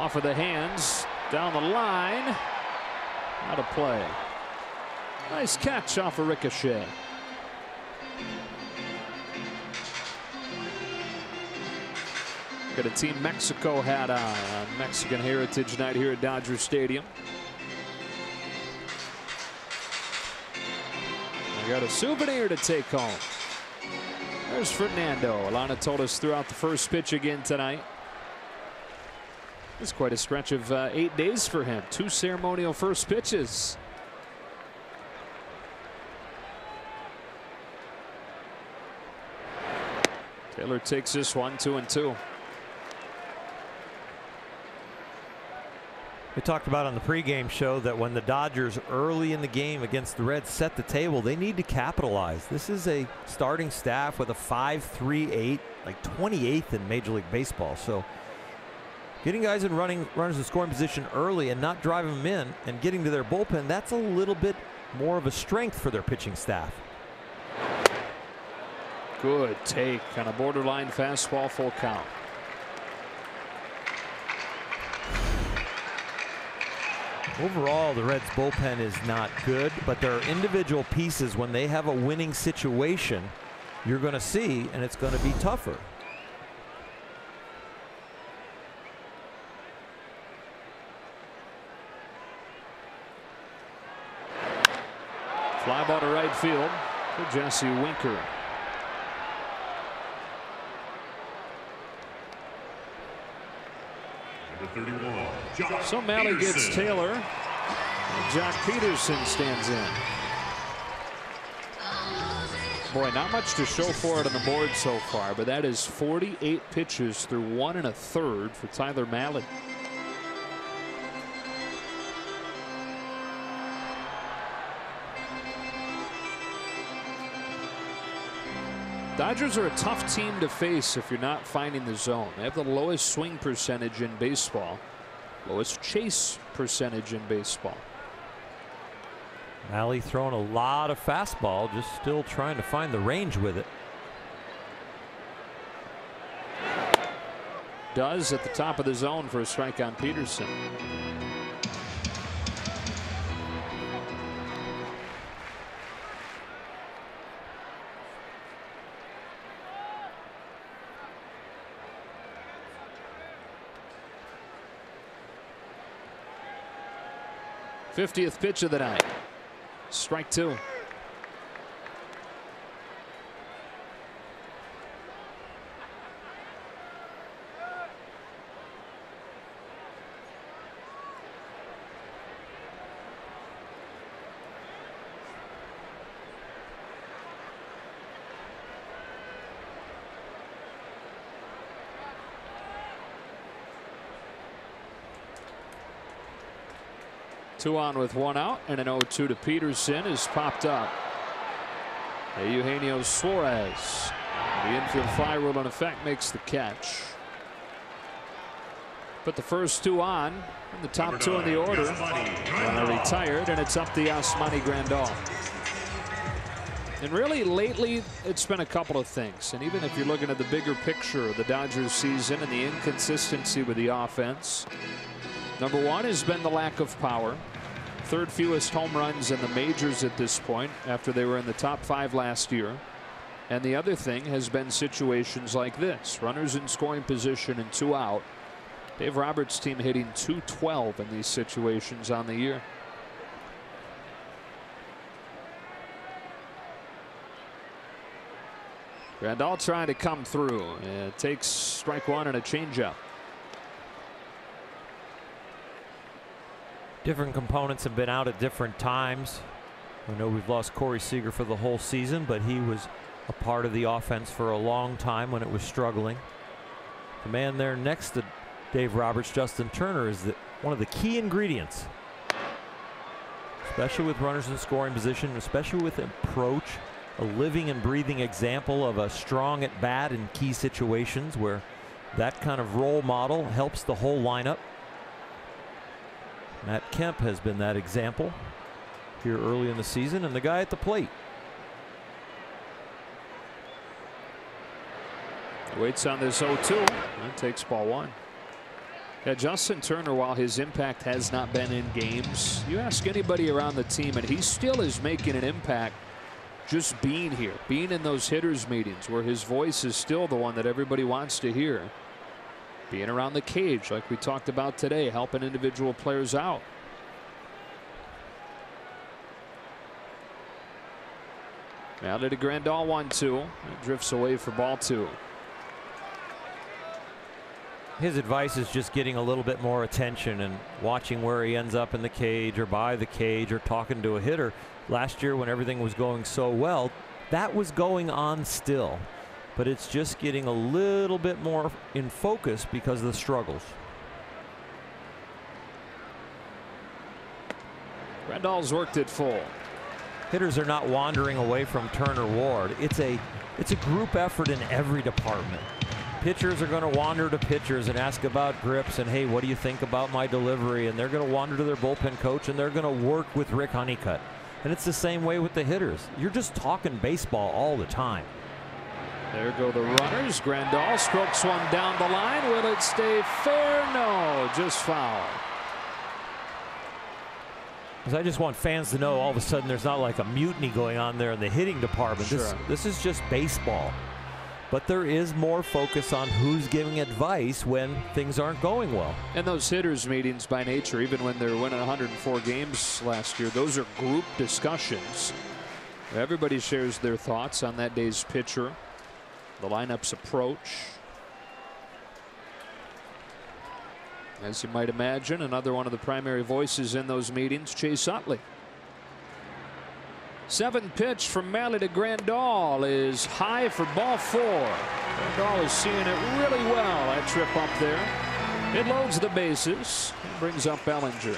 off of the hands. Down the line. Out of play. Nice catch off a ricochet. Got a Team Mexico hat on Mexican Heritage Night here at Dodger Stadium. I got a souvenir to take home. There's Fernando. Alana told us throughout the first pitch again tonight. It's quite a stretch of 8 days for him. 2 ceremonial first pitches. Taylor takes this one 2-2. We talked about on the pregame show that when the Dodgers early in the game against the Reds set the table, they need to capitalize. This is a starting staff with a 5.38, like 28th in Major League Baseball. So getting guys in runners in scoring position early and not driving them in and getting to their bullpen, that's a little bit more of a strength for their pitching staff. Good take on a borderline fastball, full count. Overall, the Reds bullpen is not good, but there are individual pieces when they have a winning situation you're going to see, and it's going to be tougher. Fly ball to right field for Jesse Winker. So Malley gets Taylor, and Jock Peterson stands in. Boy, not much to show for it on the board so far, but that is 48 pitches through 1 1/3 for Tyler Malley. Dodgers are a tough team to face if you're not finding the zone. They have the lowest swing percentage in baseball, lowest chase percentage in baseball. Malley throwing a lot of fastball, just still trying to find the range with it. Does at the top of the zone for a strike on Peterson. '50th pitch of the night. Strike 2. Two on with 1 out, and an 0-2 to Peterson is popped up. Eugenio Suarez. The infield fly rule in effect makes the catch. Put the first 2 on, and the top 2 in the order are retired, and it's up to Yasmani Grandal. And really lately it's been a couple of things, and even if you're looking at the bigger picture of the Dodgers season and the inconsistency with the offense, number 1 has been the lack of power. 3rd fewest home runs in the majors at this point after they were in the top 5 last year. And the other thing has been situations like this. Runners in scoring position and 2 out. Dave Roberts' team hitting .212 in these situations on the year. Grandal trying to come through. It takes strike 1 and a changeup. Different components have been out at different times. I know we've lost Corey Seager for the whole season, but he was a part of the offense for a long time when it was struggling. The man there next to Dave Roberts, Justin Turner, is one of the key ingredients, especially with runners in scoring position, especially with approach, a living and breathing example of a strong at bat in key situations where that kind of role model helps the whole lineup. Matt Kemp has been that example here early in the season, and the guy at the plate. Waits on this 0-2 and takes ball 1. Yeah, Justin Turner, while his impact has not been in games, you ask anybody around the team and he still is making an impact just being here, being in those hitters meetings where his voice is still the one that everybody wants to hear. Being around the cage like we talked about today, helping individual players out. Now to Grandal 1-2. It drifts away for ball 2. His advice is just getting a little bit more attention and watching where he ends up in the cage or by the cage or talking to a hitter. Last year when everything was going so well, that was going on still. But it's just getting a little bit more in focus because of the struggles. Grandal's worked it full. Hitters are not wandering away from Turner Ward. It's a group effort in every department. Pitchers are going to wander to pitchers and ask about grips and, hey, what do you think about my delivery? And they're going to wander to their bullpen coach and they're going to work with Rick Honeycutt. And it's the same way with the hitters. You're just talking baseball all the time. There go the runners. Grandal strokes one down the line. Will it stay fair? No, just foul. Because I just want fans to know all of a sudden there's not like a mutiny going on there in the hitting department. Sure. This is just baseball. But there is more focus on who's giving advice when things aren't going well. And those hitters meetings by nature, even when they're winning 104 games last year, those are group discussions. Everybody shares their thoughts on that day's pitcher, the lineup's approach. As you might imagine, another one of the primary voices in those meetings, Chase Utley. 7th pitch from Malley to Grandal is high for ball 4. Grandal is seeing it really well. That trip up there. It loads the bases and brings up Bellinger.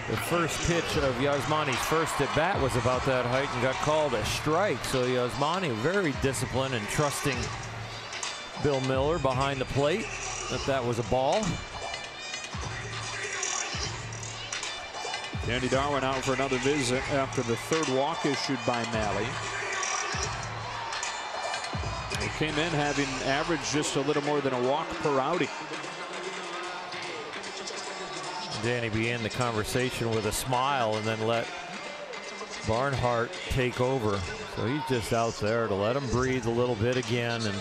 The first pitch of Yasmani's first at bat was about that height and got called a strike. So Yasmani very disciplined and trusting Bill Miller behind the plate that was a ball. Danny Darwin out for another visit after the 3rd walk issued by Malley. He came in having averaged just a little more than a walk per outing. Danny began the conversation with a smile and then let Barnhart take over. So he's just out there to let him breathe a little bit again. And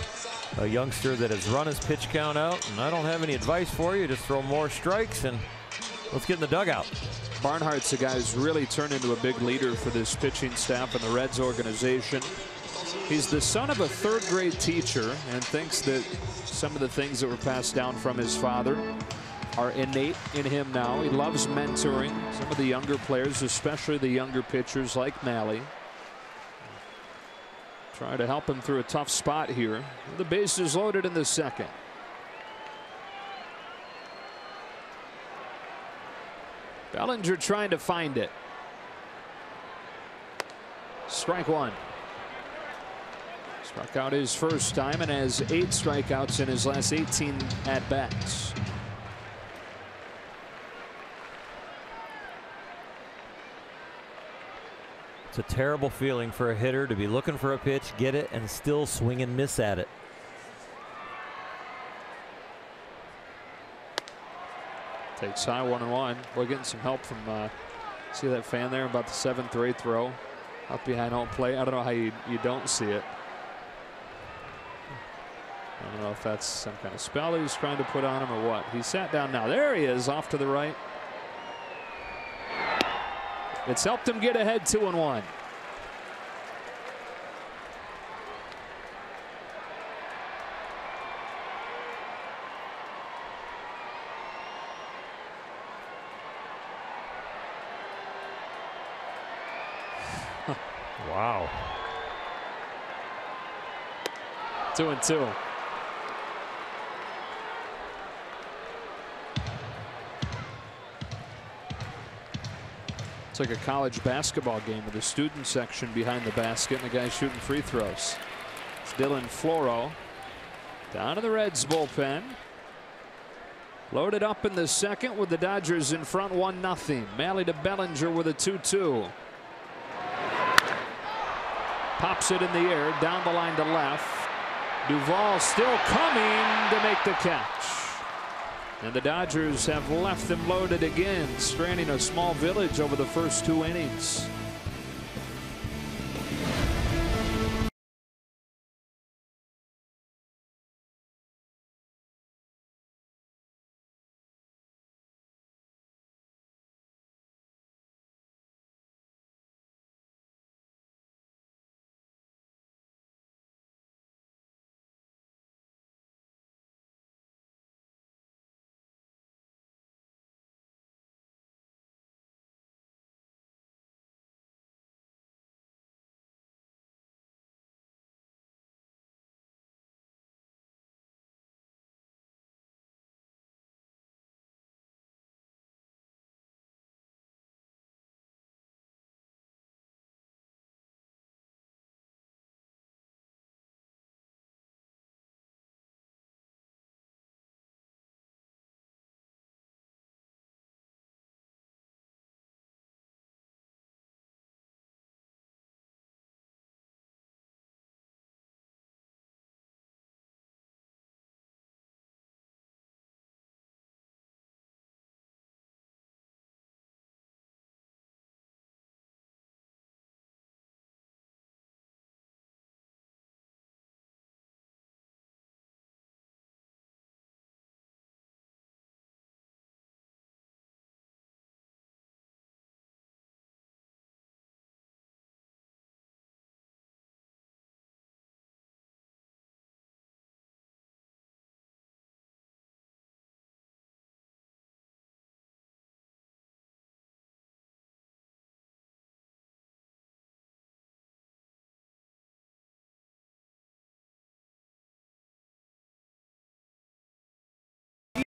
a youngster that has run his pitch count out. And I don't have any advice for you. Just throw more strikes and let's get in the dugout. Barnhart's a guy who's really turned into a big leader for this pitching staff and the Reds organization. He's the son of a 3rd grade teacher and thinks that some of the things that were passed down from his father are innate in him now. He loves mentoring some of the younger players, especially the younger pitchers like Malley. Try to help him through a tough spot here. The bases loaded in the 2nd. Bellinger trying to find it. Strike 1. Struck out his first time and has 8 strikeouts in his last 18 at-bats. It's a terrible feeling for a hitter to be looking for a pitch, get it, and still swing and miss at it. Takes high 1-1. We're getting some help from see that fan there about the 7th or 8th row up behind home plate. I don't know how you don't see it. I don't know if that's some kind of spell he's trying to put on him or what. He sat down now. There he is off to the right. It's helped him get ahead 2-1. Wow. 2-2. It's like a college basketball game with the student section behind the basket and the guy shooting free throws. It's Dylan Floro down to the Reds bullpen. Loaded up in the 2nd with the Dodgers in front 1-0. Malley to Bellinger with a 2-2. Pops it in the air down the line to left. Duvall still coming to make the catch. And the Dodgers have left them loaded again, stranding a small village over the first 2 innings.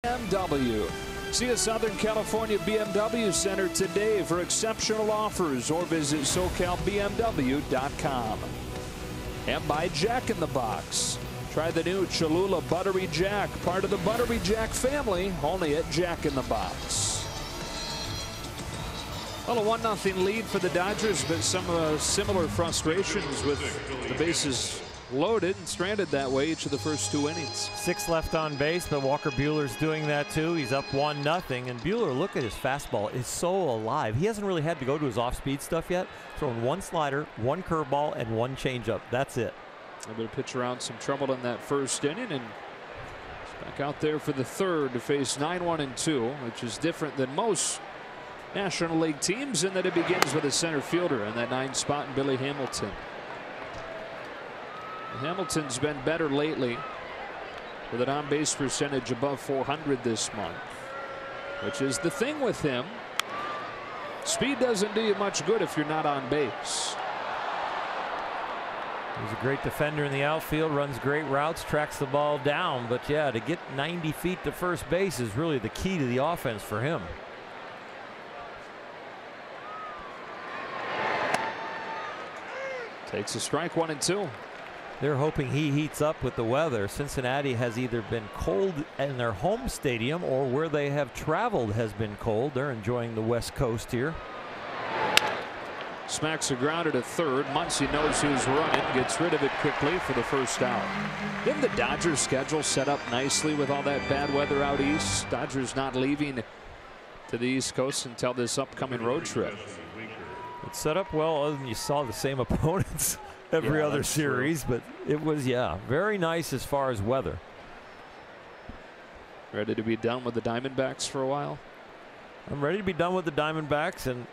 BMW. See a Southern California BMW Center today for exceptional offers, or visit SoCalBMW.com. And by Jack in the Box. Try the new Cholula Buttery Jack, part of the Buttery Jack family, only at Jack in the Box. Well, a 1-0 lead for the Dodgers, but some similar frustrations with the bases loaded and stranded that way each of the first 2 innings. 6 left on base, but Walker Buehler's doing that too. He's up 1-0, and Buehler, look at his fastball, is so alive. He hasn't really had to go to his off-speed stuff yet. Throwing 1 slider, 1 curveball, and 1 changeup. That's it. A bit of pitch around some trouble in that first inning, and he's back out there for the third to face 9-1-2, which is different than most National League teams in that it begins with a center fielder in that 9th spot in Billy Hamilton. Hamilton's been better lately with an on-base percentage above 400 this month, which is the thing with him. Speed doesn't do you much good if you're not on base. He's a great defender in the outfield, runs great routes, tracks the ball down, but yeah, to get 90 feet to first base is really the key to the offense for him. Takes a strike, 1-2. They're hoping he heats up with the weather. Cincinnati has either been cold in their home stadium or where they have traveled has been cold. They're enjoying the West Coast here. Smacks a grounder to third. Muncy knows who's running, gets rid of it quickly for the first out. Didn't the Dodgers schedule set up nicely with all that bad weather out east? Dodgers not leaving to the East Coast until this upcoming road trip. It's set up well, other than you saw the same opponents every other series, but it was, yeah, very nice as far as weather. Ready to be done with the Diamondbacks for a while? I'm ready to be done with the Diamondbacks, and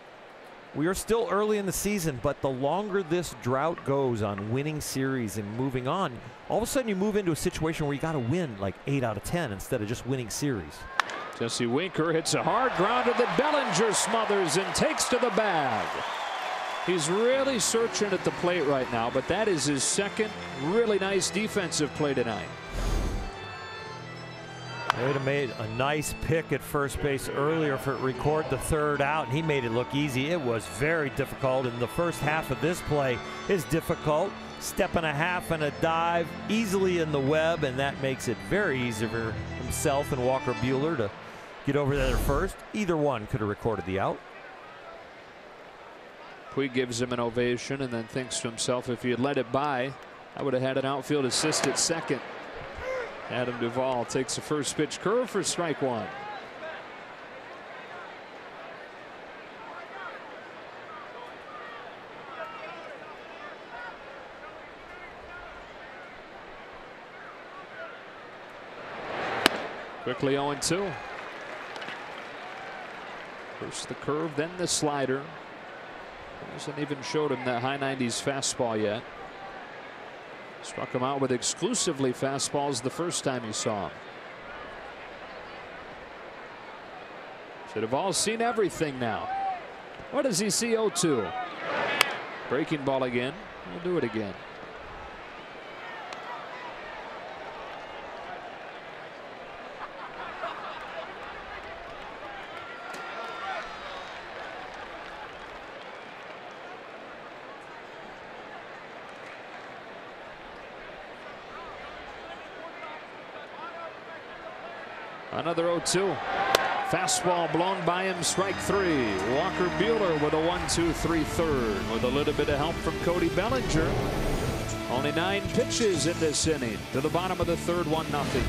we are still early in the season, but the longer this drought goes on winning series and moving on, all of a sudden you move into a situation where you got to win like 8 out of 10 instead of just winning series. Jesse Winker hits a hard grounder that Bellinger smothers and takes to the bag. He's really searching at the plate right now, but that is his second really nice defensive play tonight. They'd have made a nice pick at first base earlier for record the third out, and he made it look easy. It was very difficult, and the first half of this play is difficult. Step and a half and a dive easily in the web, and that makes it very easy for himself and Walker Buehler to get over there first. Either one could have recorded the out. Puig gives him an ovation and then thinks to himself, if he had let it by, I would have had an outfield assist at second. Adam Duvall takes the first pitch curve for strike one. Quickly 0-2. First the curve, then the slider. Hasn't even showed him that high 90s fastball yet. Struck him out with exclusively fastballs the first time he saw him. Should have all seen everything now. What does he see? 0-2. Breaking ball again. We'll do it again. Another 0-2. Fastball blown by him, strike three. Walker Buehler with a 1-2-3 third with a little bit of help from Cody Bellinger. Only 9 pitches in this inning. To the bottom of the third, 1-0.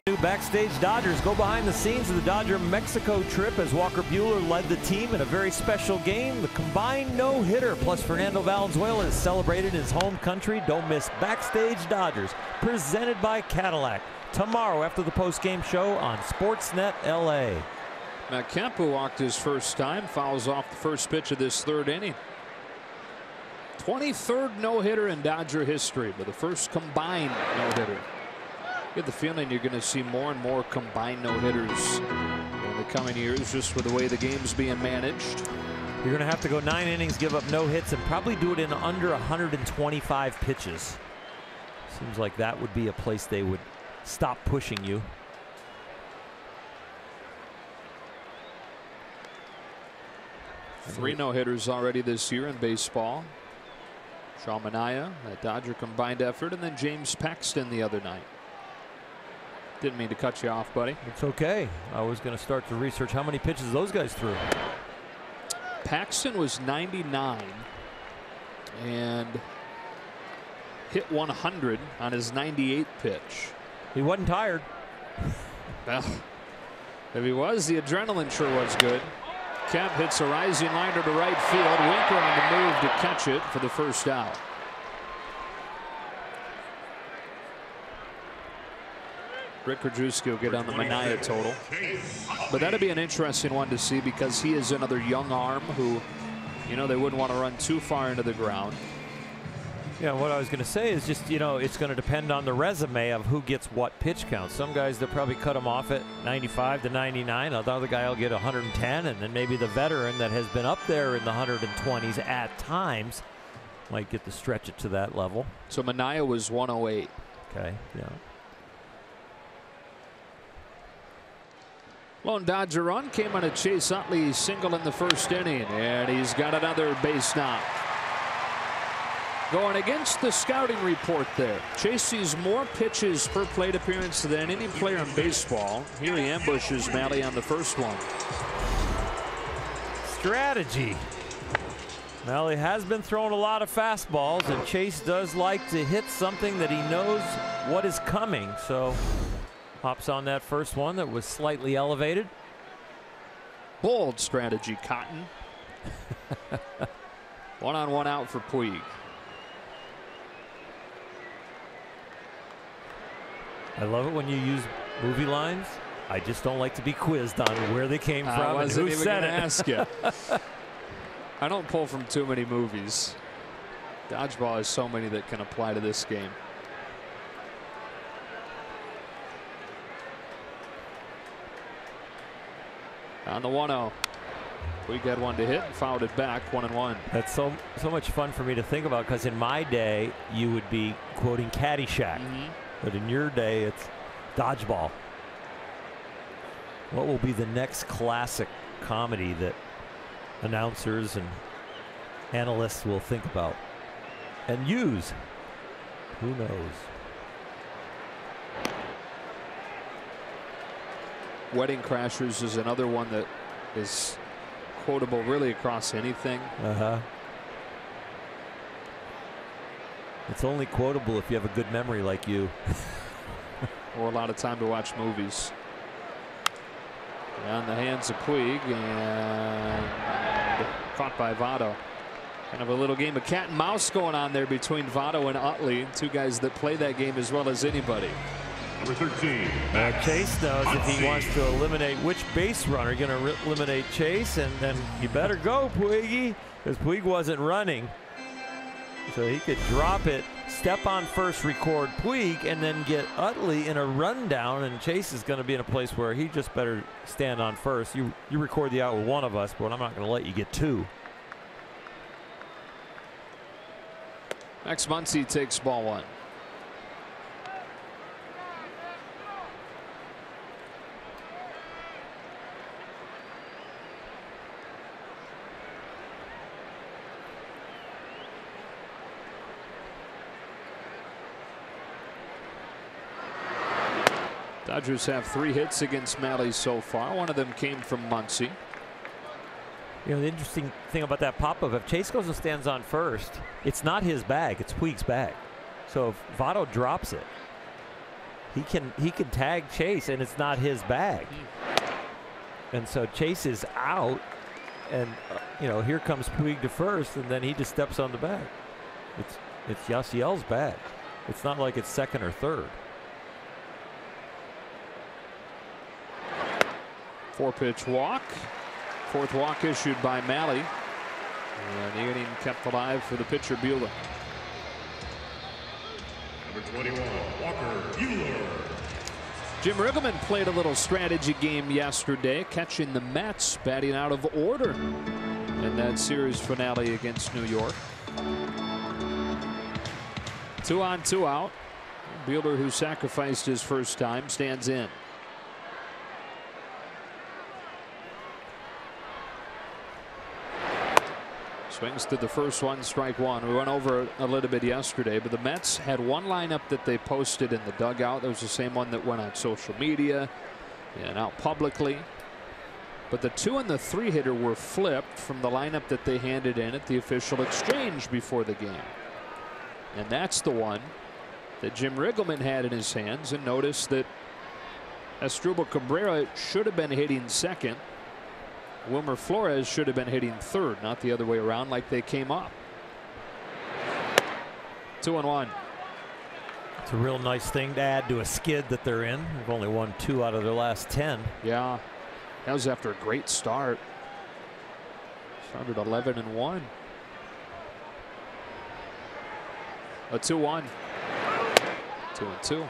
New backstage Dodgers go behind the scenes of the Dodger Mexico trip as Walker Buehler led the team in a very special game. The combined no-hitter plus Fernando Valenzuela is celebrated in his home country. Don't miss Backstage Dodgers presented by Cadillac tomorrow after the post-game show on Sportsnet LA. Matt Kemp, walked his first time, fouls off the first pitch of this third inning. 23rd no-hitter in Dodger history, but the first combined no-hitter. I get the feeling you're going to see more and more combined no-hitters in the coming years, just with the way the game's being managed. You're going to have to go 9 innings, give up no hits, and probably do it in under 125 pitches. Seems like that would be a place they would stop pushing you. Three no-hitters already this year in baseball. Sean Manaea, that Dodger combined effort, and then James Paxton the other night. Didn't mean to cut you off, buddy. It's okay. I was going to start to research how many pitches those guys threw. Paxton was 99 and hit 100 on his 98th pitch. He wasn't tired. Well, if he was, the adrenaline sure was good. Kemp hits a rising liner to right field. Winker on the move to catch it for the first out. Rick Krajewski will get on the Manaea total. But that'd be an interesting one to see because he is another young arm who, you know, they wouldn't want to run too far into the ground. Yeah, what I was going to say is just, you know, it's going to depend on the resume of who gets what pitch count. Some guys, they'll probably cut them off at 95 to 99. Another guy will get 110, and then maybe the veteran that has been up there in the 120s at times might get to stretch it to that level. So Manaea was 108. Okay, yeah. Lone Dodger run came on a Chase Utley single in the first inning, and he's got another base knock. Going against the scouting report there. Chase sees more pitches per plate appearance than any player in baseball. Here he ambushes Malley on the first one. Strategy. Malley has been throwing a lot of fastballs, and Chase does like to hit something that he knows what is coming. So hops on that first one that was slightly elevated. Bold strategy, Cotton. 1-on-1 out for Puig. I love it when you use movie lines. I just don't like to be quizzed on where they came from and who said it. Ask you. I don't pull from too many movies. Dodgeball has so many that can apply to this game. On the 1-0. We got one to hit, fouled it back, 1-1. That's so much fun for me to think about, because in my day you would be quoting Caddyshack. But in your day, it's Dodgeball. What will be the next classic comedy that announcers and analysts will think about and use? Who knows? Wedding Crashers is another one that is quotable really across anything. It's only quotable if you have a good memory like you. Or a lot of time to watch movies. On the hands of Puig, and caught by Votto. Kind of a little game of cat and mouse going on there between Votto and Utley. Two guys that play that game as well as anybody. Number 13. Chase knows if he wants to eliminate which base runner, you're going to eliminate Chase, and then you better go, Puigy, because Puig wasn't running. So he could drop it, step on first, record Puig, and then get Utley in a rundown, and Chase is going to be in a place where he just better stand on first. You record the out with one of us, but I'm not going to let you get two. Max Muncy takes ball one. Dodgers have 3 hits against Malley so far. One of them came from Muncy. You know, the interesting thing about that pop-up, if Chase goes and stands on first, it's not his bag, it's Puig's bag. So if Votto drops it, he can tag Chase, and it's not his bag. And so Chase is out, and you know, here comes Puig to first, and then he just steps on the bag. It's Yasiel's bag. It's not like it's second or third. 4-pitch walk. 4th walk issued by Malley. And the inning kept alive for the pitcher Buehler. Number 21, Walker Buehler. Jim Riggleman played a little strategy game yesterday, catching the Mets batting out of order in that series finale against New York. 2 on, 2 out. Buehler, who sacrificed his first time, stands in. Swings to the first one, strike one. We went over it a little bit yesterday, but the Mets had one lineup that they posted in the dugout. That was the same one that went on social media and out publicly. But the 2 and the 3 hitter were flipped from the lineup that they handed in at the official exchange before the game. And that's the one that Jim Riggleman had in his hands, and noticed that Asdrubal Cabrera should have been hitting second. Wilmer Flores should have been hitting third, not the other way around like they came up. 2-1. It's a real nice thing to add to a skid that they're in. They've only won 2 out of their last 10. Yeah, that was after a great start. Started 11-1. A 2-1. 2-2.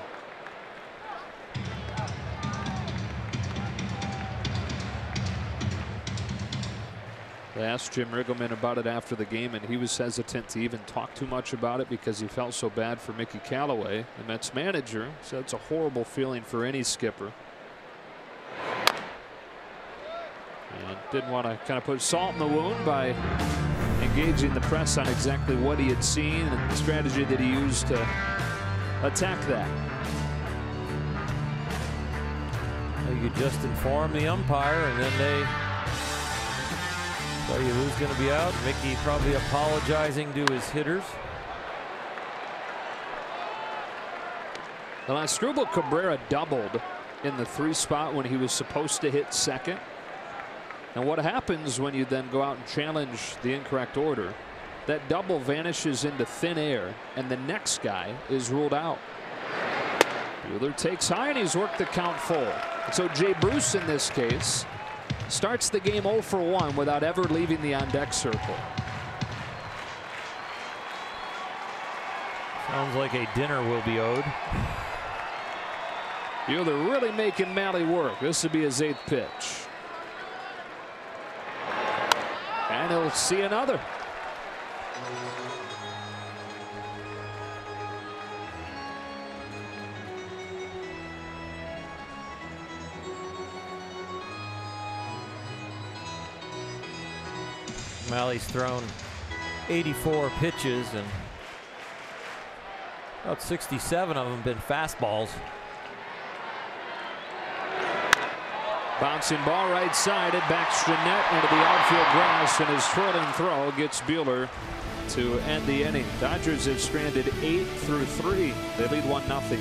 They asked Jim Riggleman about it after the game, and he was hesitant to even talk too much about it because he felt so bad for Mickey Callaway. The Mets manager said it's a horrible feeling for any skipper. And didn't want to kind of put salt in the wound by engaging the press on exactly what he had seen and the strategy that he used to attack that. You just inform the umpire, and then they tell you who's going to be out. Mickey probably apologizing to his hitters. Well, Asdrubal Cabrera doubled in the 3 spot when he was supposed to hit second. And what happens when you then go out and challenge the incorrect order? That double vanishes into thin air, and the next guy is ruled out. Buehler takes high, and he's worked the count full. And so Jay Bruce in this case starts the game 0 for 1 without ever leaving the on-deck circle. Sounds like a dinner will be owed. Buehler really making Malley work. This would be his 8th pitch. And he'll see another. Malley's thrown 84 pitches, and about 67 of them been fastballs. Bouncing ball right side, it backs Jeanette into the outfield grass, and his twirling throw gets Buehler to end the inning. Dodgers have stranded 8 through 3. They lead 1-0.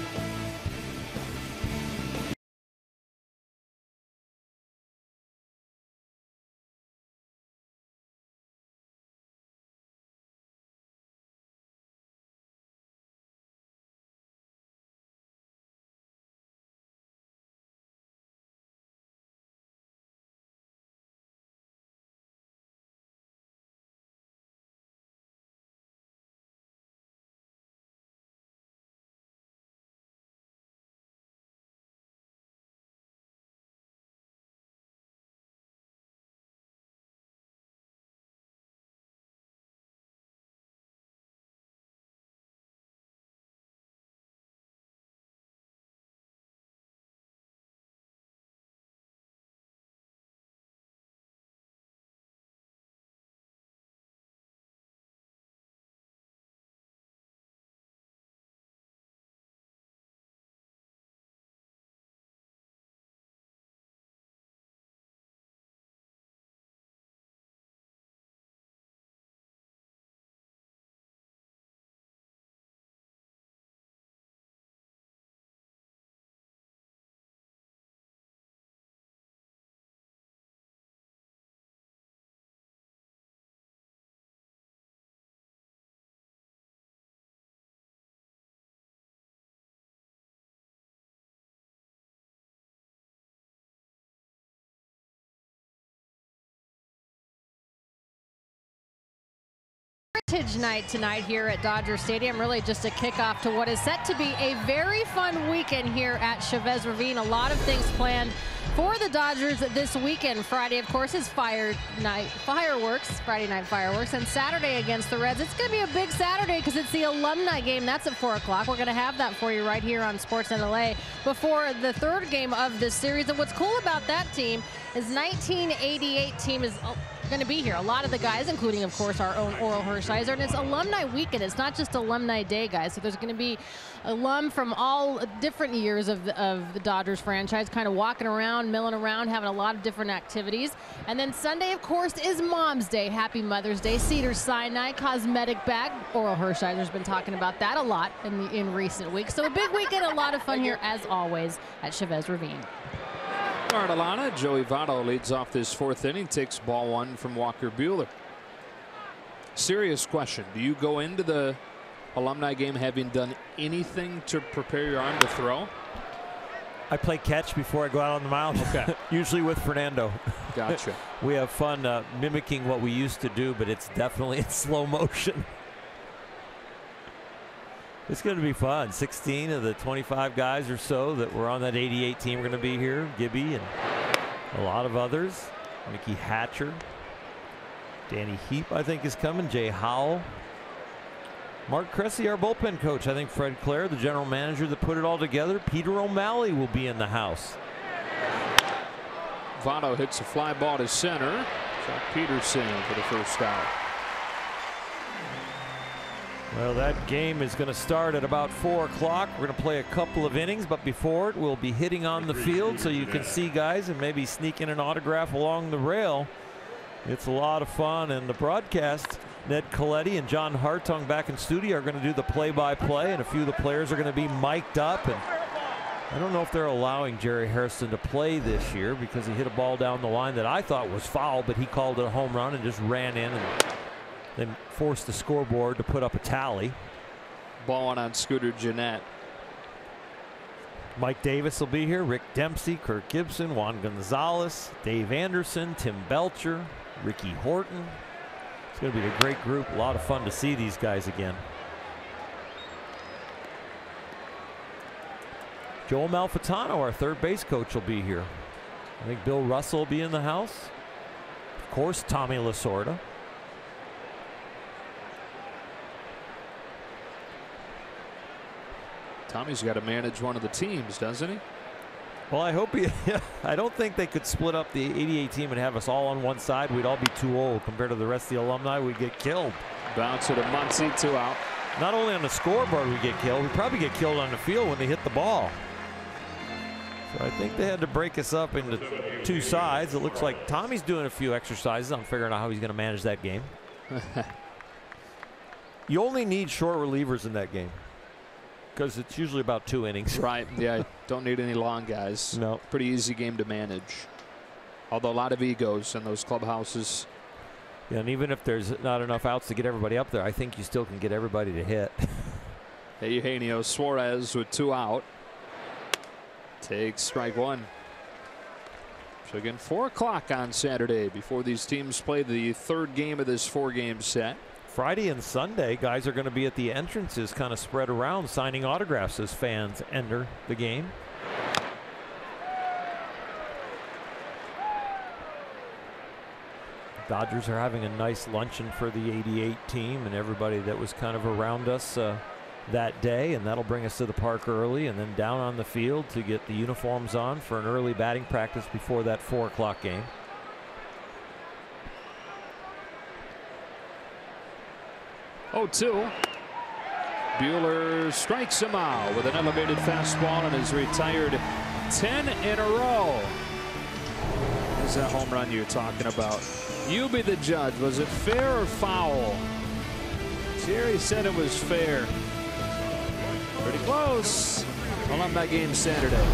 Heritage night tonight here at Dodger Stadium, really just a kickoff to what is set to be a very fun weekend here at Chavez Ravine. A lot of things planned for the Dodgers this weekend. Friday, of course, is Friday night fireworks, and Saturday against the Reds. It's going to be a big Saturday because it's the alumni game. That's at 4 o'clock. We're going to have that for you right here on Sportsnet LA before the 3rd game of this series. And what's cool about that team is 1988 team is going to be here. A lot of the guys, including, of course, our own Oral Hershiser. And it's alumni weekend. It's not just alumni day, guys. So there's going to be alum from all different years of the Dodgers franchise kind of walking around, milling around, having a lot of different activities. And then Sunday, of course, is Mom's Day. Happy Mother's Day. Cedar Sinai cosmetic bag. Oral Hershiser's been talking about that a lot in recent weeks. So a big weekend, a lot of fun here, as always, at Chavez Ravine. Bartolana, Joey Votto leads off this 4th inning, takes ball 1 from Walker Buehler. Serious question. Do you go into the alumni game having done anything to prepare your arm to throw? I play catch before I go out on the mound. Okay. Usually with Fernando. Gotcha. We have fun mimicking what we used to do, but it's definitely in slow motion. It's going to be fun. 16 of the 25 guys or so that were on that 88 team are going to be here. Gibby and a lot of others. Mickey Hatcher. Danny Heap, I think, is coming. Jay Howell. Mark Cressy, our bullpen coach. I think Fred Clare, the general manager that put it all together. Peter O'Malley will be in the house. Votto hits a fly ball to center. Chuck Peterson for the first out. Well, that game is going to start at about 4 o'clock. We're going to play a couple of innings, but before it, we'll be hitting on the field so you can see guys and maybe sneak in an autograph along the rail. It's a lot of fun, and the broadcast, Ned Coletti and John Hartung back in studio are going to do the play-by-play, and a few of the players are going to be mic'd up. And I don't know if they're allowing Jerry Harrison to play this year because he hit a ball down the line that I thought was foul, but he called it a home run and just ran in and then forced the scoreboard to put up a tally. Ball on Scooter Jeanette. Mike Davis will be here. Rick Dempsey, Kirk Gibson, Juan Gonzalez, Dave Anderson, Tim Belcher, Ricky Horton. It's going to be a great group. A lot of fun to see these guys again. Joel Malfitano, our third base coach, will be here. I think Bill Russell will be in the house. Of course, Tommy Lasorda. Tommy's got to manage one of the teams, doesn't he? Well, I hope he. I don't think they could split up the 88 team and have us all on one side. We'd all be too old compared to the rest of the alumni. We'd get killed. Bounce to Muncie, 2 out. Not only on the scoreboard we get killed, we'd probably get killed on the field when they hit the ball. So I think they had to break us up into 2 sides. It looks like Tommy's doing a few exercises on figuring out how he's going to manage that game. You only need short relievers in that game, because it's usually about 2 innings. Right, yeah, don't need any long guys. No. Pretty easy game to manage. Although a lot of egos in those clubhouses. Yeah, and even if there's not enough outs to get everybody up there, I think you still can get everybody to hit. Eugenio Suarez with 2 out. Takes strike 1. So again, 4 o'clock on Saturday before these teams play the 3rd game of this 4-game set. Friday and Sunday, guys are going to be at the entrances kind of spread around signing autographs as fans enter the game. Dodgers are having a nice luncheon for the 88 team and everybody that was kind of around us that day, and that'll bring us to the park early and then down on the field to get the uniforms on for an early batting practice before that 4 o'clock game. Oh, 2. Buehler strikes him out with an elevated fastball and has retired 10 in a row. Is that home run you're talking about? You be the judge. Was it fair or foul? Jerry said it was fair. Pretty close. Alumni game Saturday.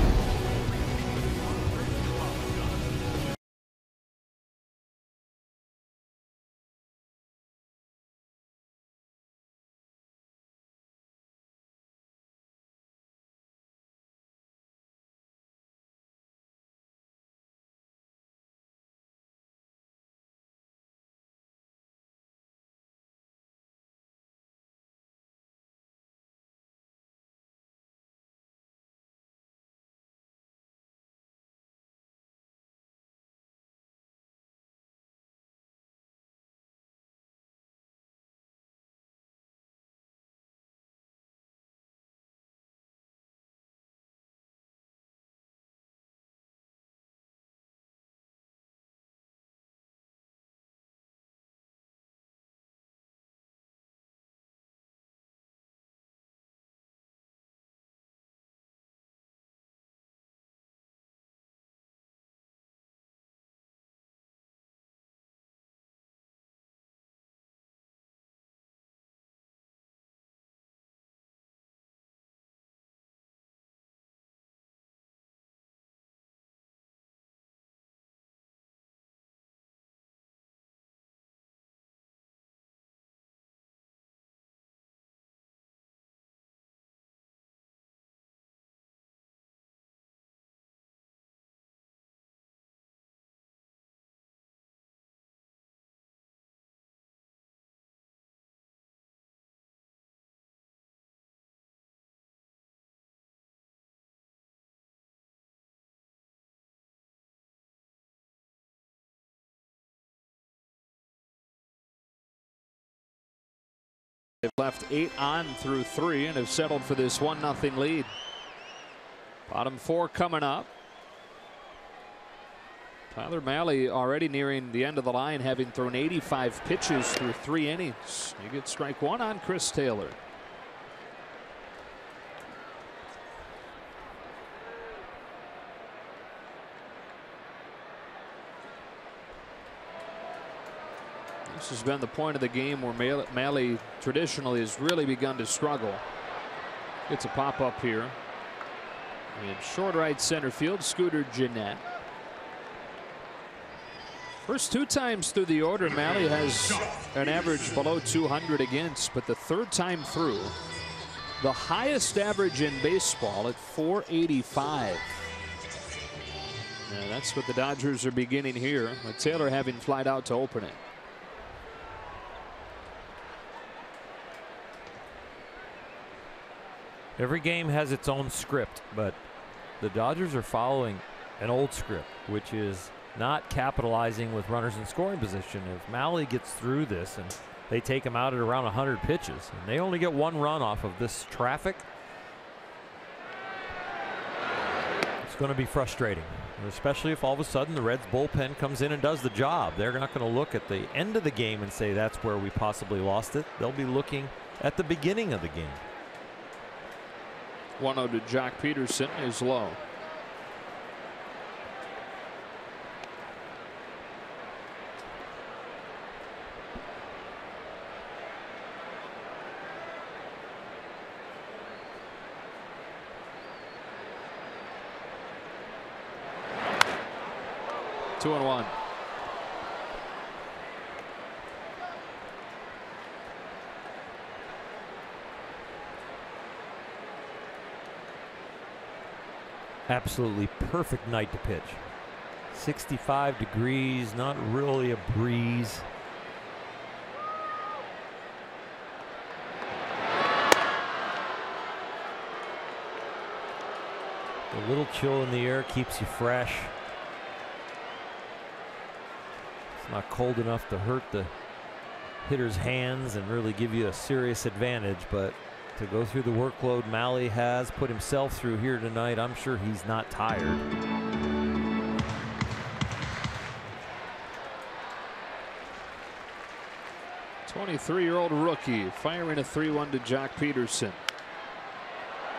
They've left 8 on through 3 and have settled for this 1-0 lead. Bottom 4 coming up. Tyler Mahle already nearing the end of the line, having thrown 85 pitches through 3 innings. He gets strike 1 on Chris Taylor. This has been the point of the game where Mahle traditionally has really begun to struggle. Gets a pop up here. In short right center field, Scooter Gennett. First 2 times through the order, Mahle has an average below 200 against, but the 3rd time through, the highest average in baseball at 485. Now that's what the Dodgers are beginning here, with Taylor having flied out to open it. Every game has its own script, but the Dodgers are following an old script, which is not capitalizing with runners in scoring position. If Mahle gets through this and they take him out at around 100 pitches and they only get 1 run off of this traffic, it's going to be frustrating, especially if all of a sudden the Reds bullpen comes in and does the job. They're not going to look at the end of the game and say that's where we possibly lost it. They'll be looking at the beginning of the game. 1-0 to Jock Peterson is low. Two and 1. Absolutely perfect night to pitch. 65 degrees, not really a breeze. A little chill in the air keeps you fresh. It's not cold enough to hurt the hitter's hands and really give you a serious advantage, but to go through the workload Mahle has put himself through here tonight, I'm sure he's not tired. '23-year-old rookie firing a 3-1 to Jock Peterson.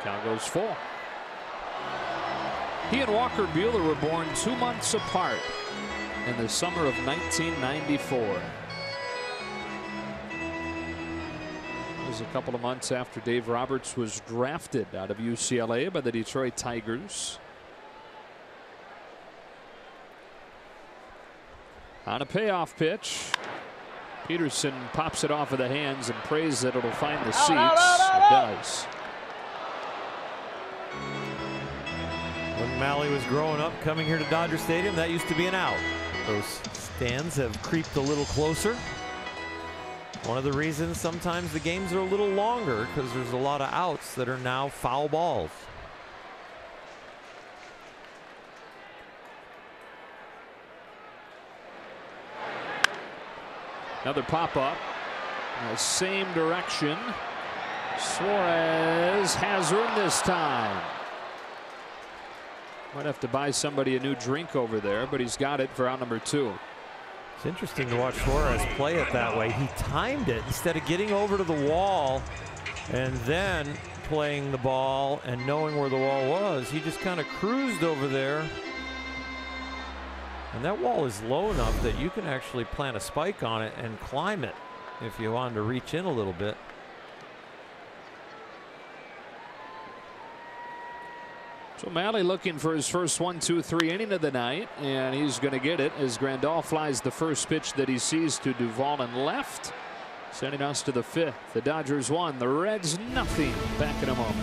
Count goes full. He and Walker Buehler were born 2 months apart in the summer of 1994. A couple of months after Dave Roberts was drafted out of UCLA by the Detroit Tigers. On a payoff pitch, Peterson pops it off of the hands and prays that it'll find the seats. It does. When Mahle was growing up coming here to Dodger Stadium, that used to be an out. Those stands have creeped a little closer. One of the reasons sometimes the games are a little longer because there's a lot of outs that are now foul balls. Another pop up. Same direction. Suarez has room this time. Might have to buy somebody a new drink over there, but he's got it for out number 2. It's interesting to watch Suarez play it that way. He timed it instead of getting over to the wall and then playing the ball and knowing where the wall was. He just kind of cruised over there. And that wall is low enough that you can actually plant a spike on it and climb it if you wanted to reach in a little bit. So Mahle looking for his first 1-2-3 inning of the night, and he's going to get it as Grandal flies the first pitch that he sees to Duvall in left, sending us to the 5th. The Dodgers 1, the Reds nothing. Back in a moment.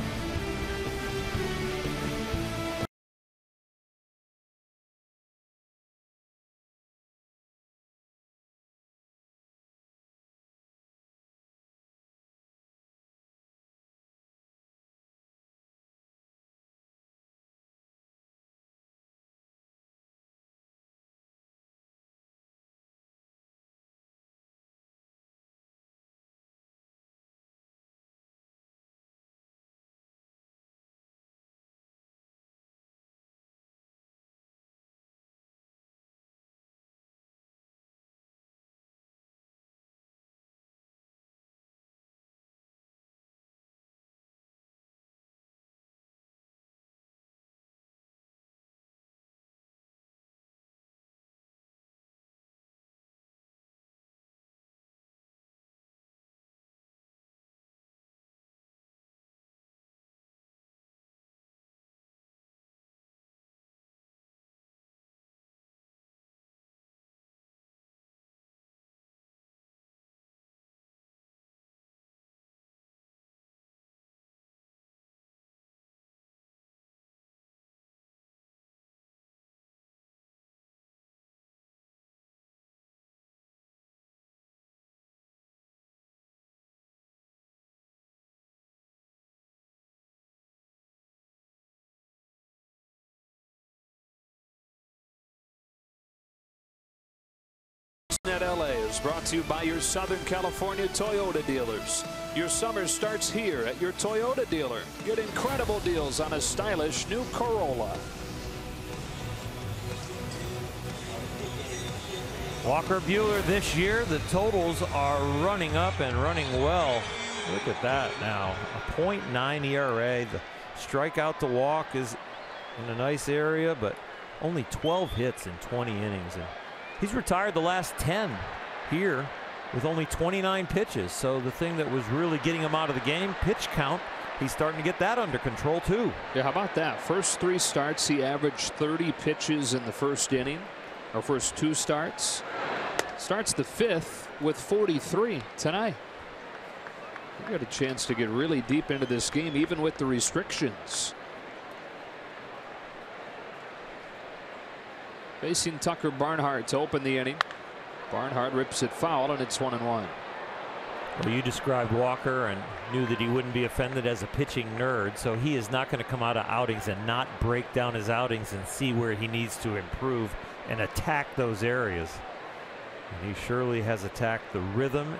At LA is brought to you by your Southern California Toyota dealers. Your summer starts here at your Toyota dealer. Get incredible deals on a stylish new Corolla. Walker Buehler this year, the totals are running up and running well. Look at that now. A .9 ERA. The strikeout to walk is in a nice area, but only 12 hits in 20 innings. And he's retired the last 10 here with only 29 pitches. So the thing that was really getting him out of the game, pitch count, he's starting to get that under control too. Yeah, how about that? First 3 starts, he averaged 30 pitches in the first inning. Our first 2 starts. Starts the 5th with 43 tonight. We got a chance to get really deep into this game, even with the restrictions. Facing Tucker Barnhart to open the inning. Barnhart rips it foul, and it's 1-1. Well, you described Walker and knew that he wouldn't be offended as a pitching nerd, so he is not going to come out of outings and not break down his outings and see where he needs to improve and attack those areas. And he surely has attacked the rhythm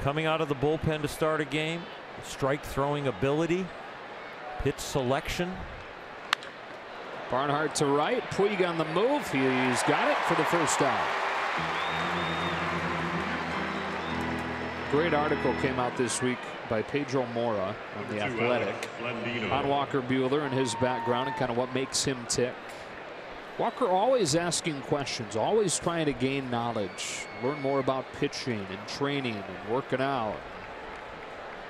coming out of the bullpen to start a game, strike throwing ability, pitch selection. Barnhart to right, Puig on the move. He's got it for the first out. Great article came out this week by Pedro Mora on The Athletic on Walker Buehler and his background and kind of what makes him tick. Walker always asking questions, always trying to gain knowledge, learn more about pitching and training and working out.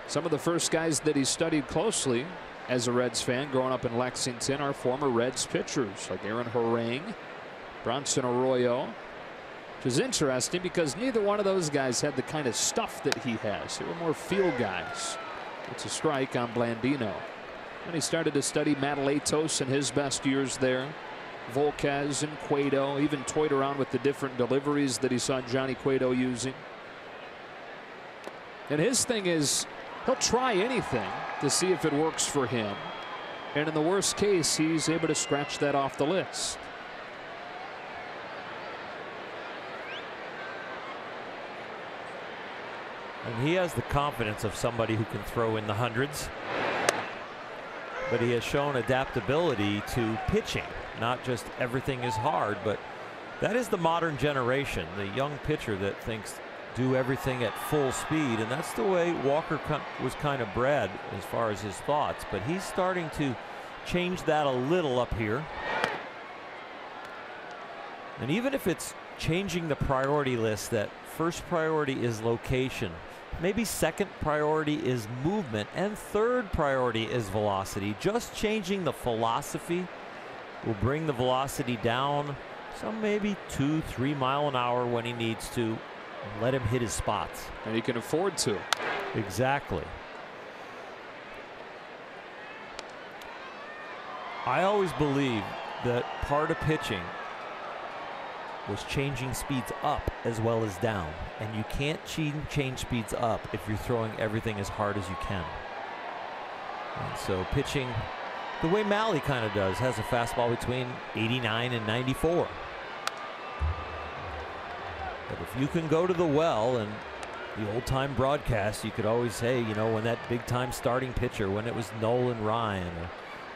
Some of the first guys that he studied closely as a Reds fan growing up in Lexington are former Reds pitchers like Aaron Harang, Bronson Arroyo, which is interesting because neither one of those guys had the kind of stuff that he has. They were more field guys. It's a strike on Blandino. And he started to study Matt Latos in his best years there. Volquez and Cueto, even toyed around with the different deliveries that he saw Johnny Cueto using. And his thing is he'll try anything to see if it works for him. And in the worst case, he's able to scratch that off the list. And he has the confidence of somebody who can throw in the hundreds. But he has shown adaptability to pitching. Not just everything is hard, but that is the modern generation, the young pitcher that thinks do everything at full speed, and that's the way Walker was kind of bred as far as his thoughts. But he's starting to change that a little up here. And even if it's changing the priority list, that first priority is location, maybe second priority is movement, and third priority is velocity. Just changing the philosophy will bring the velocity down some maybe 2-3 mile an hour when he needs to, and let him hit his spots. And he can afford to. Exactly. I always believe that part of pitching was changing speeds up as well as down, and you can't change speeds up if you're throwing everything as hard as you can. And so pitching the way Malley kind of does, has a fastball between 89 and 94. But if you can go to the well, and the old time broadcast, you could always say, you know, when that big time starting pitcher, when it was Nolan Ryan or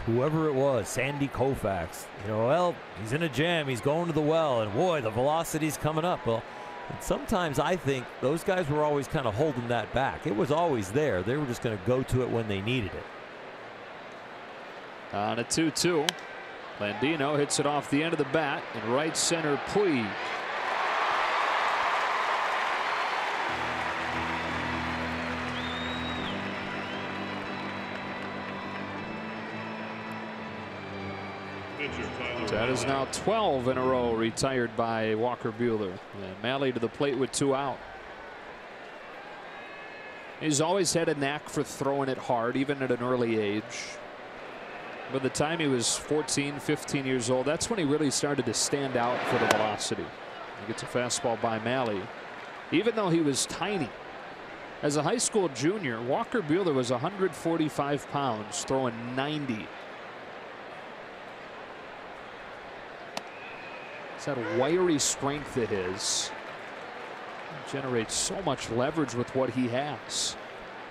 whoever it was, Sandy Koufax, you know, well, he's in a jam, he's going to the well, and boy, the velocity's coming up. Well, and sometimes I think those guys were always kind of holding that back. It was always there. They were just going to go to it when they needed it. On a 2-2. Blandino hits it off the end of the bat in right center. Puig. That is now 12 in a row retired by Walker Buehler. And Malley to the plate with 2 out. He's always had a knack for throwing it hard, even at an early age. By the time he was 14, 15 years old, that's when he really started to stand out for the velocity. He gets a fastball by Malley. Even though he was tiny. As a high school junior, Walker Buehler was 145 pounds, throwing 90. It's that wiry strength of his. Generates so much leverage with what he has.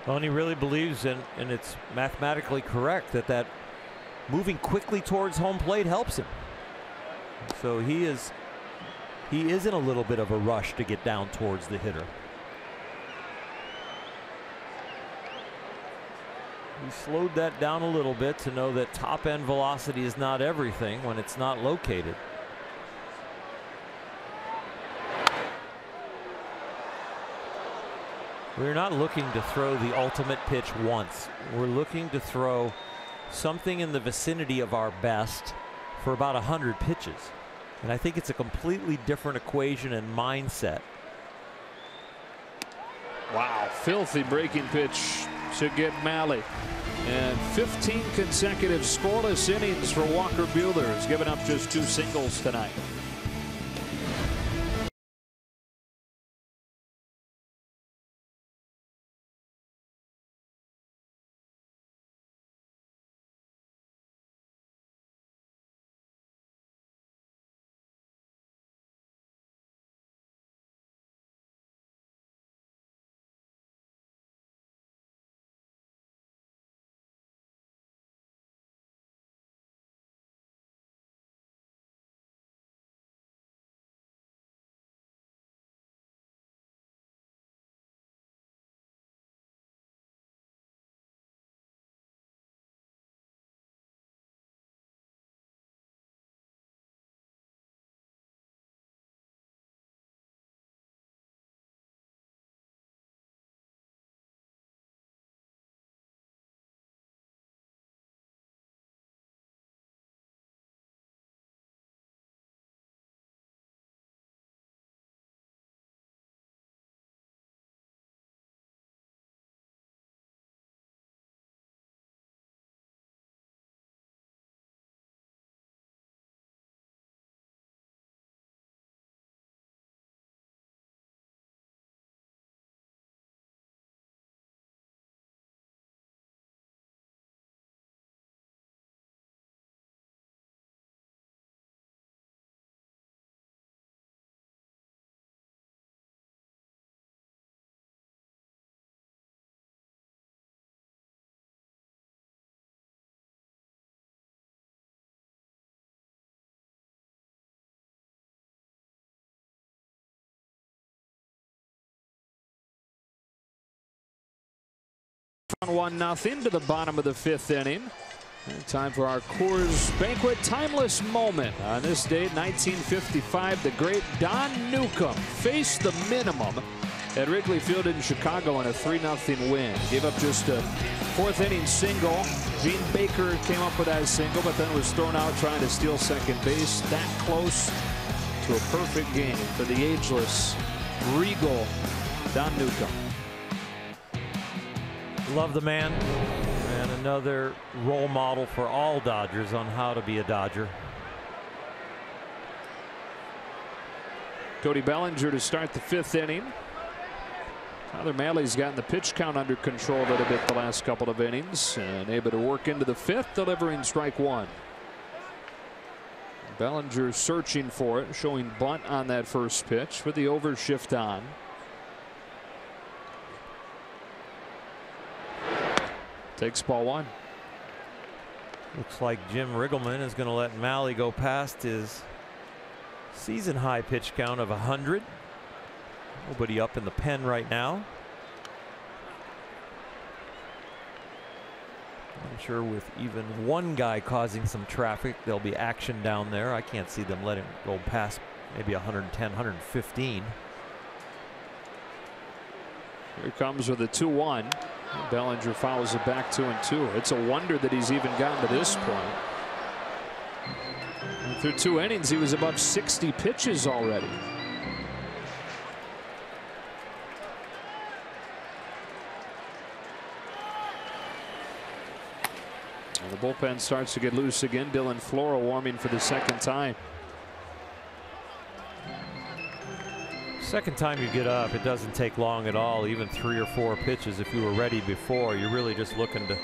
Well, and he really believes in, and it's mathematically correct, that moving quickly towards home plate helps him. So he is in a little bit of a rush to get down towards the hitter. He slowed that down a little bit to know that top end velocity is not everything when it's not located. We're not looking to throw the ultimate pitch once. We're looking to throw something in the vicinity of our best for about 100 pitches. And I think it's a completely different equation and mindset. Wow, filthy breaking pitch to get Malley. And 15 consecutive scoreless innings for Walker Buehler. He's given up just 2 singles tonight. Down 1-0 to the bottom of the 5th inning. And time for our Coors Banquet timeless moment. On this date, 1955, the great Don Newcombe faced the minimum at Wrigley Field in Chicago in a 3-0 win. Gave up just a 4th inning single. Gene Baker came up with that single, but then was thrown out trying to steal second base. That close to a perfect game for the ageless, regal Don Newcombe. Love the man, and another role model for all Dodgers on how to be a Dodger. Cody Bellinger to start the 5th inning. Tyler Mahle's gotten the pitch count under control a little bit the last couple of innings and able to work into the 5th, delivering strike 1. Bellinger searching for it, showing bunt on that first pitch with the overshift on. Takes ball 1. Looks like Jim Riggleman is going to let Mahle go past his season high pitch count of 100. Nobody up in the pen right now. I'm sure with even one guy causing some traffic, there'll be action down there. I can't see them letting it go past maybe 110, 115. Here comes with a 2-1. Bellinger fouls it back 2-2. It's a wonder that he's even gotten to this point. And through 2 innings, he was above 60 pitches already. And the bullpen starts to get loose again. Dylan Flora warming for the 2nd time. Second time you get up, it doesn't take long at all, even 3 or 4 pitches. If you were ready before, you're really just looking to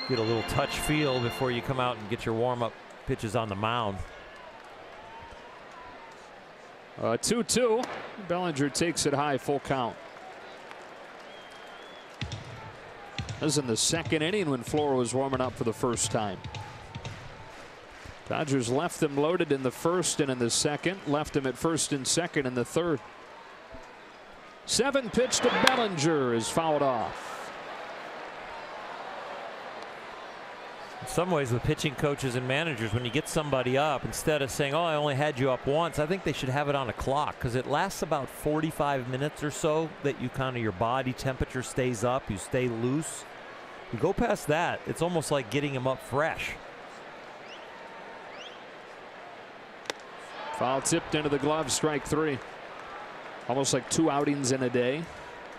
get a little touch feel before you come out and get your warm-up pitches on the mound. 2-2. Bellinger takes it high, full count. This was in the second inning when Flora was warming up for the first time. Dodgers left them loaded in the first and in the second. Left them at first and second in the third. 7-pitch to Bellinger is fouled off. In some ways, with pitching coaches and managers, when you get somebody up, instead of saying, oh, I only had you up once, I think they should have it on a clock, because it lasts about 45 minutes or so that you kind of, your body temperature stays up, you stay loose. You go past that, it's almost like getting him up fresh. Foul tipped into the glove, strike 3. Almost like 2 outings in a day.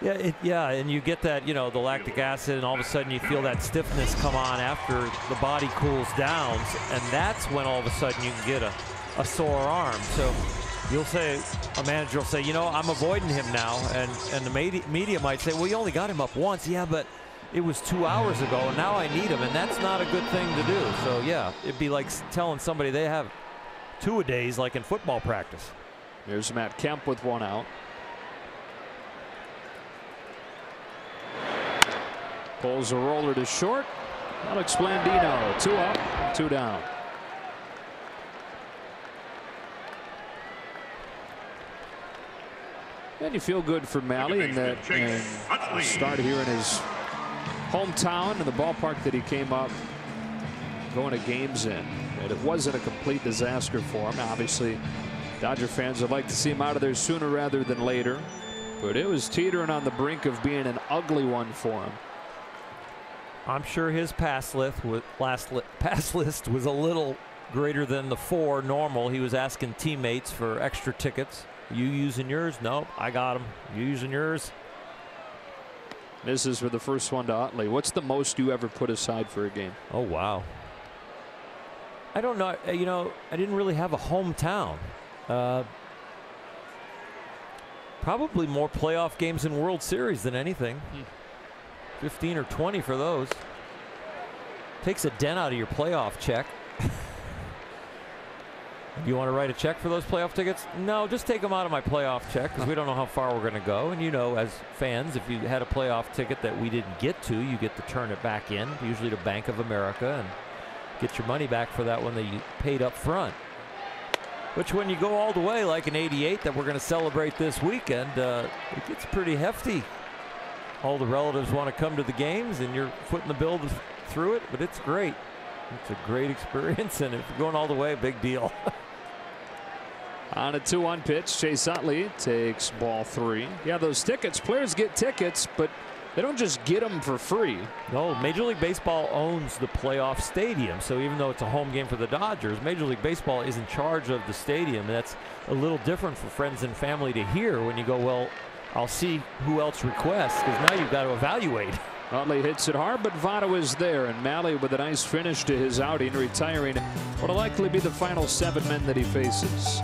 Yeah, and you get that, you know, the lactic acid, and all of a sudden you feel that stiffness come on after the body cools down, and that's when all of a sudden you can get a sore arm. So you'll say, a manager will say, you know, I'm avoiding him now, and the media might say, well, you only got him up once. Yeah, but it was 2 hours ago, and now I need him, and that's not a good thing to do. So yeah, it'd be like telling somebody they have 2-a-days like in football practice. Here's Matt Kemp with 1 out. Pulls a roller to short. Alex Blandino, 2 up, 2 down. And you feel good for Malley in that start here in his hometown and the ballpark that he came up going to games in. And it wasn't a complete disaster for him. Obviously, Dodger fans would like to see him out of there sooner rather than later. But it was teetering on the brink of being an ugly one for him. I'm sure his pass list was a little greater than the 4 normal. He was asking teammates for extra tickets. You using yours? Nope, I got them. You using yours? Misses for the first one to Utley. What's the most you ever put aside for a game? Oh, wow. I don't know. You know, I didn't really have a hometown. Probably more playoff games in World Series than anything. 15 or 20 for those. Takes a dent out of your playoff check. You want to write a check for those playoff tickets? No, just take them out of my playoff check, because we don't know how far we're going to go. And you know, as fans, if you had a playoff ticket that we didn't get to, you get to turn it back in, usually to Bank of America, and get your money back for that one that you paid up front. Which, when you go all the way, like an 88 that we're going to celebrate this weekend, it gets pretty hefty. All the relatives want to come to the games, and you're footing the bill through it, but it's great. It's a great experience, and if you're going all the way, big deal. On a 2-1 pitch, Chase Utley takes ball 3. Yeah, those tickets, players get tickets, but they don't just get them for free. No, Major League Baseball owns the playoff stadium, so even though it's a home game for the Dodgers, Major League Baseball is in charge of the stadium, and that's a little different for friends and family to hear when you go, well, I'll see who else requests, because now you've got to evaluate. Utley hits it hard, but Votto is there, and Malley with a nice finish to his outing, retiring what will likely be the final 7 men that he faces.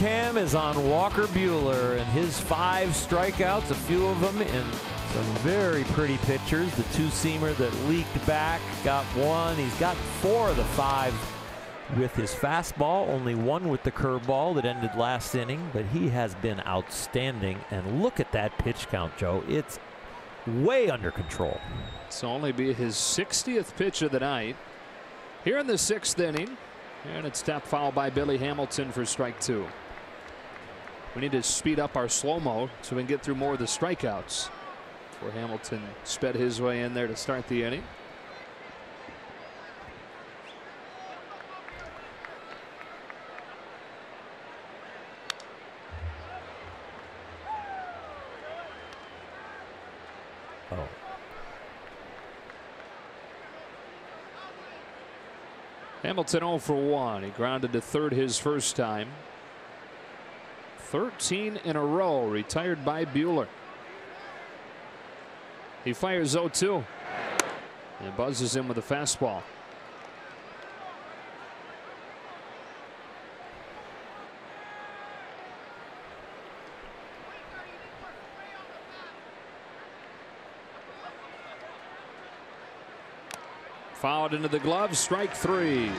cam is on Walker Buehler and his 5 strikeouts, a few of them in some very pretty pitchers. The two-seamer that leaked back got 1. He's got 4 of the 5 with his fastball, only 1 with the curveball that ended last inning, but he has been outstanding. And look at that pitch count, Joe. It's way under control. It's only be his 60th pitch of the night here in the 6th inning. And it's tapped foul by Billy Hamilton for strike 2. We need to speed up our slow-mo so we can get through more of the strikeouts before Hamilton sped his way in there to start the inning. Oh. Hamilton 0 for 1. He grounded to third his first time. 13 in a row, retired by Buehler. He fires 0-2 and buzzes in with a fastball. Fouled into the glove, strike 3.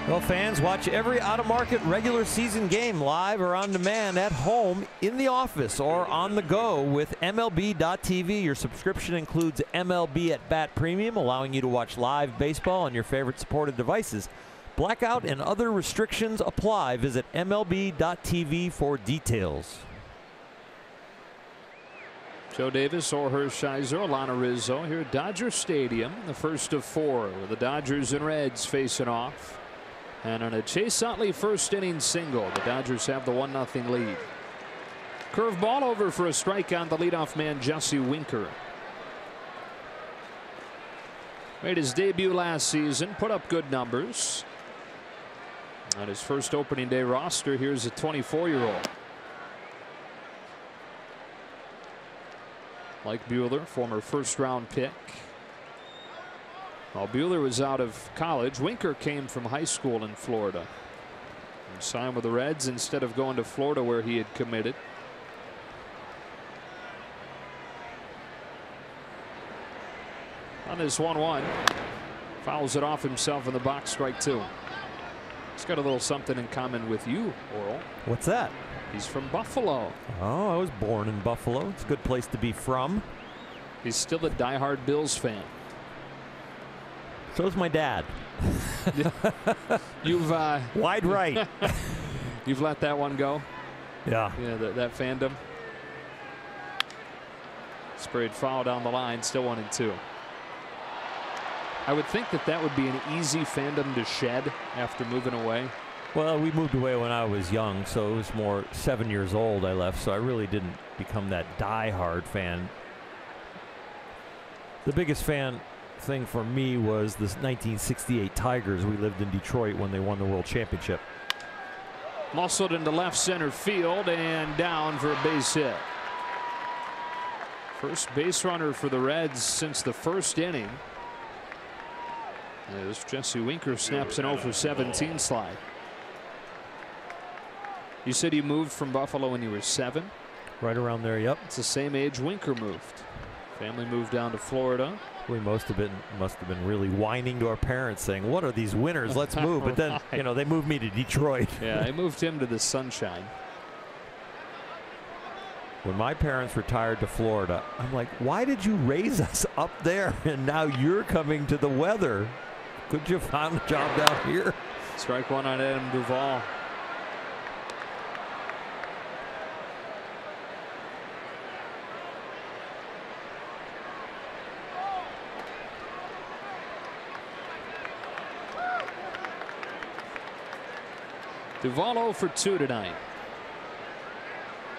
Well, fans, watch every out-of-market regular season game live or on demand at home, in the office, or on the go with MLB.tv. Your subscription includes MLB at Bat Premium, allowing you to watch live baseball on your favorite supported devices. Blackout and other restrictions apply. Visit MLB.tv for details. Joe Davis, Or Hershiser, Alana Rizzo here at Dodger Stadium. The first of 4 with the Dodgers and Reds facing off. And on a Chase Utley first inning single, the Dodgers have the 1-0 lead. Curveball over for a strike on the leadoff man, Jesse Winker. Made his debut last season, put up good numbers. On his first opening day roster, here's a 24-year-old. Like Buehler, former first-round pick. While Buehler was out of college, Winker came from high school in Florida and signed with the Reds instead of going to Florida where he had committed. On this 1-1, fouls it off himself in the box, strike 2. He's got a little something in common with you, Oral. What's that? He's from Buffalo. Oh, I was born in Buffalo. It's a good place to be from. He's still a diehard Bills fan. So's my dad. You've wide right. You've let that one go. Yeah. Yeah, that fandom. Sprayed foul down the line, still 1-2. I would think that would be an easy fandom to shed after moving away. Well, we moved away when I was young, so it was more 7 years old I left, so I really didn't become that die-hard fan. The biggest fan thing for me was this 1968 Tigers. We lived in Detroit when they won the World Championship. Muscled into left center field and down for a base hit. First base runner for the Reds since the first inning. As Jesse Winker snaps an 0 for 17 slide. You said you moved from Buffalo when you were 7? Right around there, yep. It's the same age Winker moved. Family moved down to Florida. We must have been really whining to our parents saying, what are these winters? Let's move. But then, you know, they moved me to Detroit. Yeah, they moved him to the sunshine. When my parents retired to Florida, I'm like, why did you raise us up there and now you're coming to the weather? Could you find a job down here? Strike 1 on Adam Duvall. Duvall 0 for 2 tonight.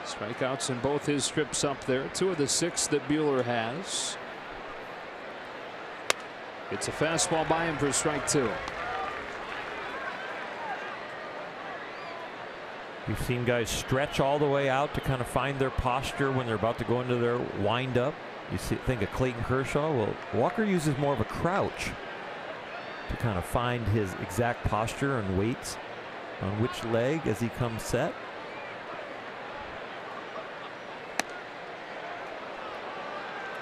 Strikeouts in both his trips up there. 2 of the 6 that Buehler has. It's a fastball by him for strike 2. We've seen guys stretch all the way out to kind of find their posture when they're about to go into their windup. You think of Clayton Kershaw. Well, Walker uses more of a crouch to kind of find his exact posture and weights. on which leg as he comes set.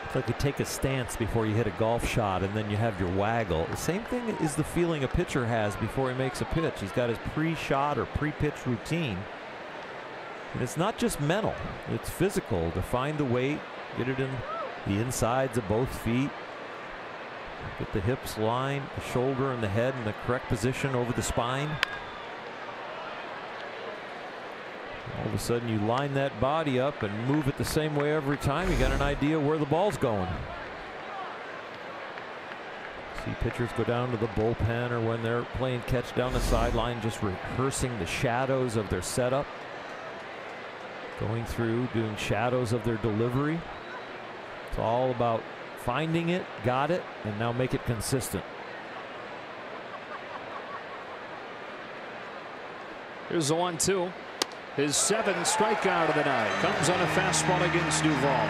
It's like you take a stance before you hit a golf shot and then you have your waggle. The same thing is the feeling a pitcher has before he makes a pitch. He's got his pre-shot or pre-pitch routine. And it's not just mental, it's physical to find the weight, get it in the insides of both feet, get the hips lined, the shoulder and the head in the correct position over the spine. All of a sudden you line that body up and move it the same way every time. You got an idea where the ball's going. See pitchers go down to the bullpen or when they're playing catch down the sideline, just rehearsing the shadows of their setup. Going through, doing shadows of their delivery. It's all about finding it, got it, and now make it consistent. Here's the 1-2. His 7th strikeout of the night comes on a fastball against Duvall.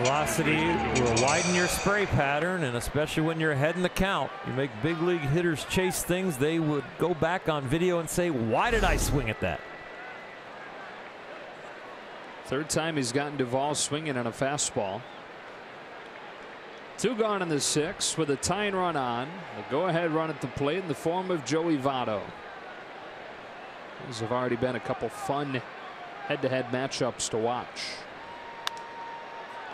Velocity will widen your spray pattern, and especially when you're ahead in the count, you make big league hitters chase things. They would go back on video and say, why did I swing at that? Third time he's gotten Duvall swinging on a fastball. 2 gone in the 6th with a tying run on. The go-ahead run at the plate in the form of Joey Votto. These have already been a couple fun head-to-head matchups to watch.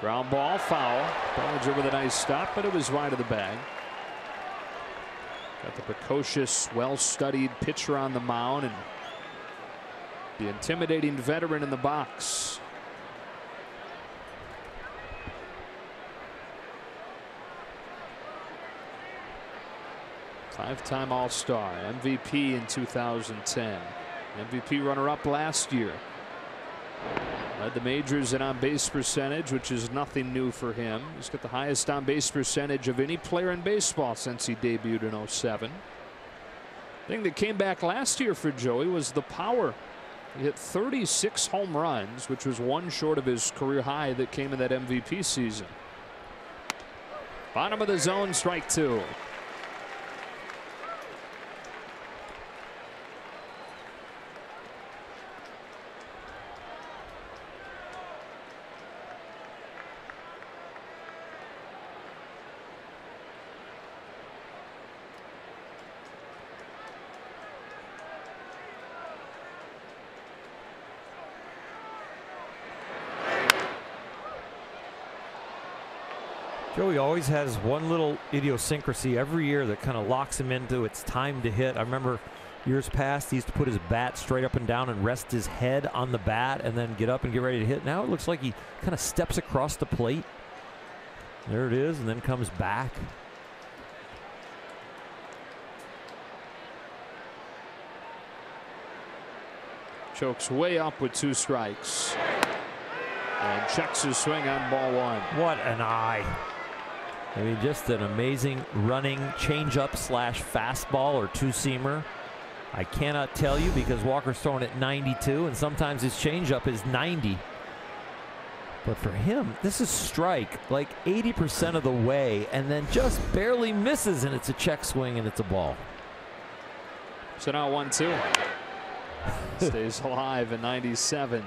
Ground ball, foul. Bellinger with a nice stop, but it was wide of the bag. Got the precocious, well-studied pitcher on the mound and the intimidating veteran in the box. Five-time All-Star, MVP in 2010, MVP runner-up last year. Led the majors in on-base percentage, which is nothing new for him. He's got the highest on-base percentage of any player in baseball since he debuted in '07. The thing that came back last year for Joey was the power. He hit 36 home runs, which was 1 short of his career high that came in that MVP season. Bottom of the zone, strike 2. Joey always has one little idiosyncrasy every year that kind of locks him into it's time to hit. I remember years past he used to put his bat straight up and down and rest his head on the bat and then get up and get ready to hit. Now it looks like he kind of steps across the plate. There it is, and then comes back. Chokes way up with 2 strikes and checks his swing on ball 1. What an eye. I mean, just an amazing running changeup slash fastball or 2-seamer. I cannot tell you because Walker's throwing at 92 and sometimes his changeup is 90. But for him, this is strike like 80% of the way and then just barely misses, and it's a check swing and it's a ball. So now 1-2. Stays alive at 97.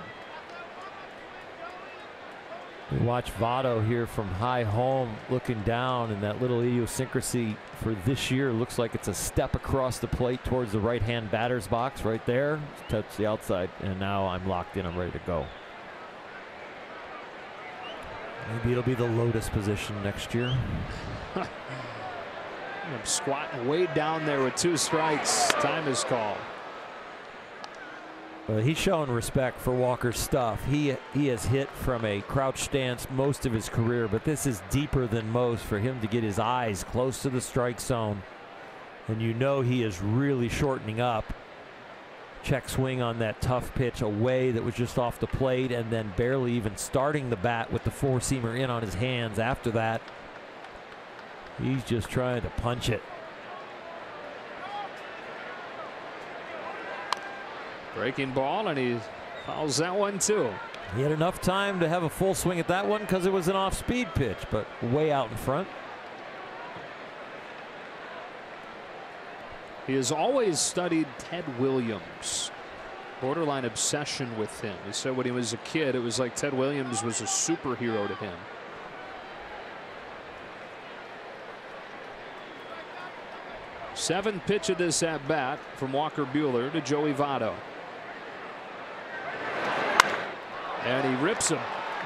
We watch Votto here from high home looking down, and that little idiosyncrasy for this year looks like it's a step across the plate towards the right-hand batter's box right there. Touch the outside, and now I'm locked in. I'm ready to go. Maybe it'll be the lotus position next year. I'm squatting way down there with 2 strikes. Time is called. He's showing respect for Walker's stuff. He has hit from a crouch stance most of his career, but this is deeper than most for him to get his eyes close to the strike zone. And you know he is really shortening up. Check swing on that tough pitch away that was just off the plate, and then barely even starting the bat with the 4-seamer in on his hands after that. He's just trying to punch it. Breaking ball, and he fouls that one too. He had enough time to have a full swing at that one because it was an off-speed pitch, but way out in front. He has always studied Ted Williams. Borderline obsession with him. He said when he was a kid, it was like Ted Williams was a superhero to him. Seventh pitch of this at bat from Walker Buehler to Joey Votto. And he rips a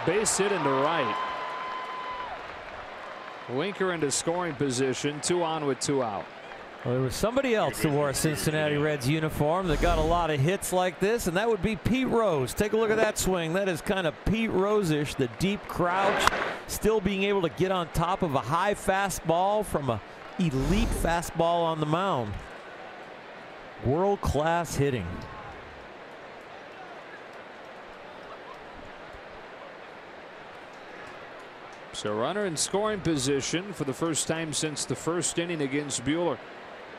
base hit into right. Winker into scoring position, 2 on with 2 out. Well, there was somebody else that wore a Cincinnati Reds uniform that got a lot of hits like this, and that would be Pete Rose. Take a look at that swing. That is kind of Pete Rose-ish, the deep crouch, still being able to get on top of a high fastball from a elite fastball on the mound. World-class hitting. So runner in scoring position for the first time since the first inning against Buehler.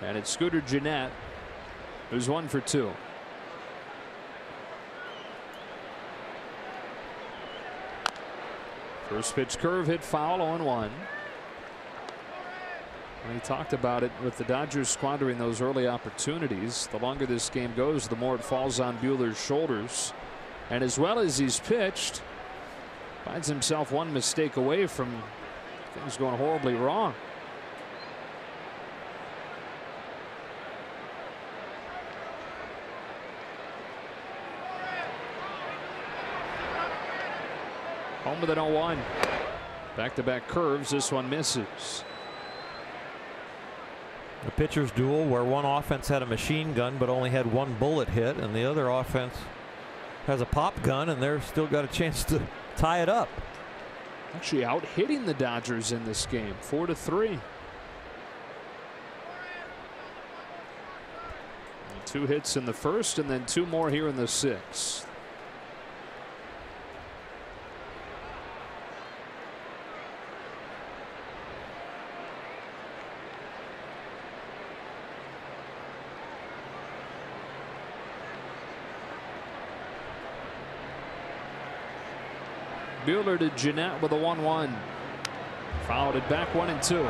And it's Scooter Gennett, who's 1 for 2. First pitch curve hit foul, 0-1. We talked about it with the Dodgers squandering those early opportunities. The longer this game goes, the more it falls on Buehler's shoulders. And as well as he's pitched, finds himself one mistake away from things going horribly wrong. Home with an 0-1. Back-to-back curves. This one misses. The pitcher's duel where one offense had a machine gun but only had one bullet hit, and the other offense has a pop gun, and they're still got a chance to tie it up. Actually out hitting the Dodgers in this game, 4-3. 2 hits in the first and then 2 more here in the 6th. Buehler to Gennett with a 1-1. Fouled it back, 1-2.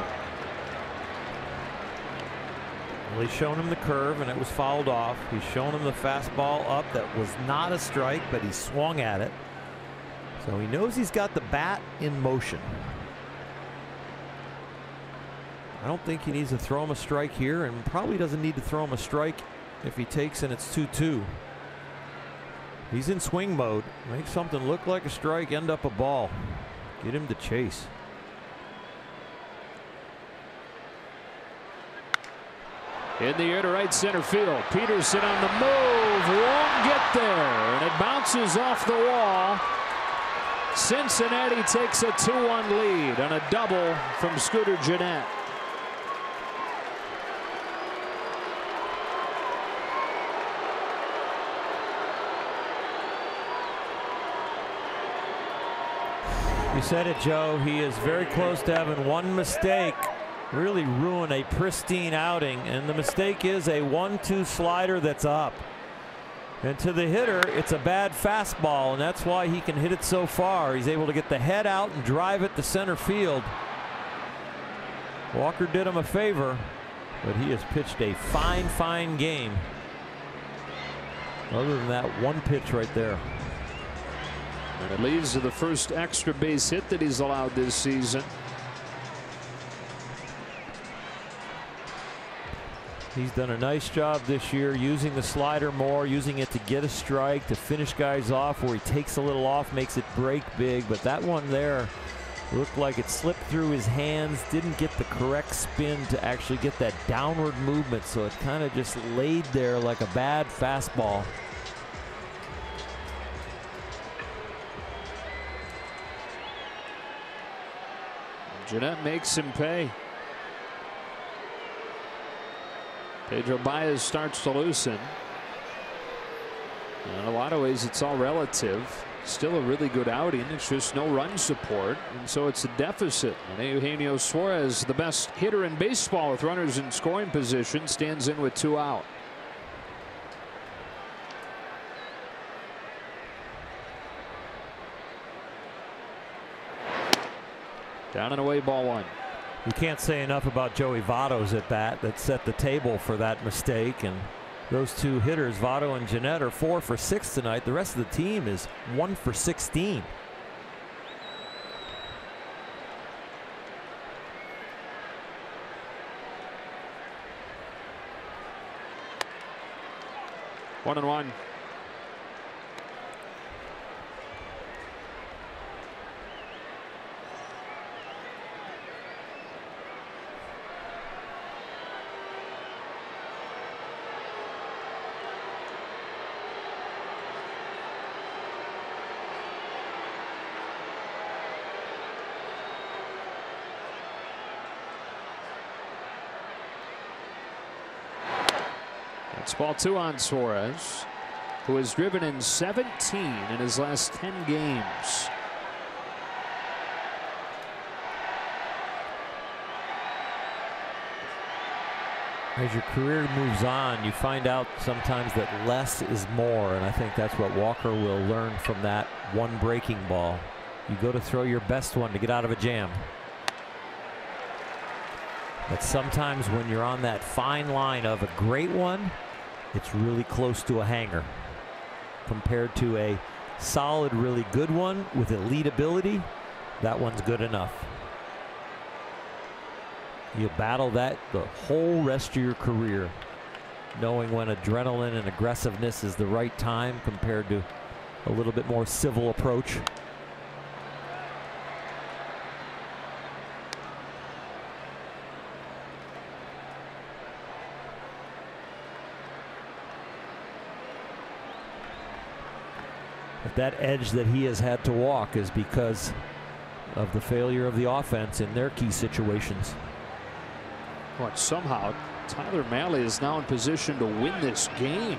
Well, he's shown him the curve and it was fouled off. He's shown him the fastball up that was not a strike, but he swung at it. So he knows he's got the bat in motion. I don't think he needs to throw him a strike here, and probably doesn't need to throw him a strike if he takes and it's 2-2. He's in swing mode. Make something look like a strike, end up a ball. Get him to chase. In the air to right center field. Peterson on the move. Won't get there. And it bounces off the wall. Cincinnati takes a 2-1 lead on a double from Scooter Gennett. You said it, Joe. He is very close to having one mistake really ruin a pristine outing, and the mistake is a 1-2 slider that's up. And to the hitter, it's a bad fastball, and that's why he can hit it so far. He's able to get the head out and drive it to center field. Walker did him a favor, but he has pitched a fine game. Other than that one pitch right there. And it leads to the first extra base hit that he's allowed this season. He's done a nice job this year using the slider more, using it to get a strike, to finish guys off where he takes a little off, makes it break big. But that one there looked like it slipped through his hands, didn't get the correct spin to actually get that downward movement. So it kind of just laid there like a bad fastball. Gennett makes him pay. Pedro Baez starts to loosen. In a lot of ways, it's all relative. Still a really good outing. It's just no run support, and so it's a deficit. And Eugenio Suarez, the best hitter in baseball with runners in scoring position, stands in with 2 out. Down and away, ball 1. You can't say enough about Joey Votto's at bat that set the table for that mistake. And those two hitters, Votto and Jeanette, are 4 for 6 tonight. The rest of the team is 1 for 16. One and one. It's ball 2 on Suarez, who has driven in 17 in his last 10 games. As your career moves on, you find out sometimes that less is more, and I think that's what Walker will learn from that one breaking ball. You go to throw your best one to get out of a jam. But sometimes when you're on that fine line of a great one, it's really close to a hanger compared to a solid, really good one with elite ability. That one's good enough. You battle that the whole rest of your career, knowing when adrenaline and aggressiveness is the right time compared to a little bit more civil approach. But that edge that he has had to walk is because of the failure of the offense in their key situations. But somehow Tyler Mahle is now in position to win this game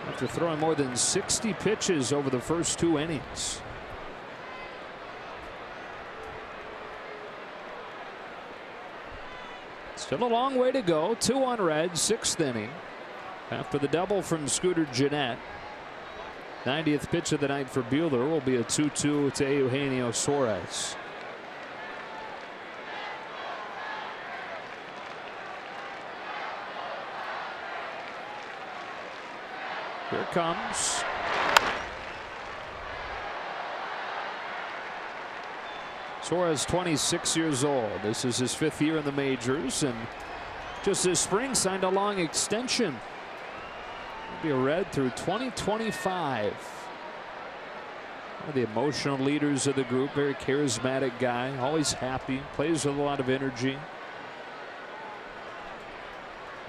after throwing more than 60 pitches over the first 2 innings. Still a long way to go. 2 on Reds, 6th inning after the double from Scooter Jeanette. 90th pitch of the night for Buehler will be a 2-2 to Eugenio Suarez. Here it comes. Suarez, 26 years old. This is his 5th year in the majors, and just this spring signed a long extension. Be a Red through 2025. One of the emotional leaders of the group, very charismatic guy, always happy, plays with a lot of energy.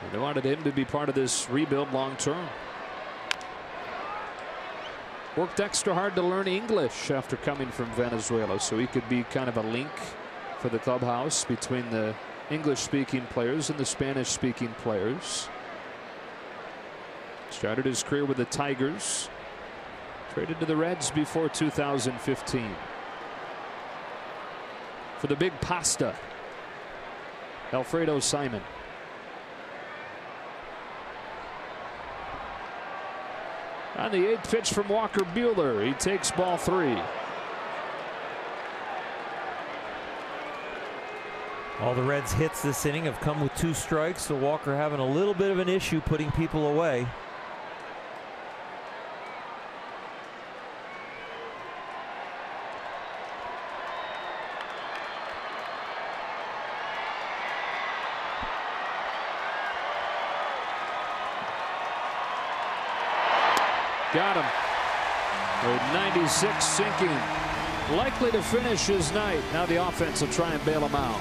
And they wanted him to be part of this rebuild long term. Worked extra hard to learn English after coming from Venezuela, so he could be kind of a link for the clubhouse between the English-speaking players and the Spanish-speaking players. Started his career with the Tigers. Traded to the Reds before 2015. For the big pasta, Alfredo Simon. On the 8th pitch from Walker Buehler, he takes ball 3. All the Reds' hits this inning have come with 2 strikes, so Walker having a little bit of an issue putting people away. Got him. With 96 sinking. Likely to finish his night. Now the offense will try and bail him out.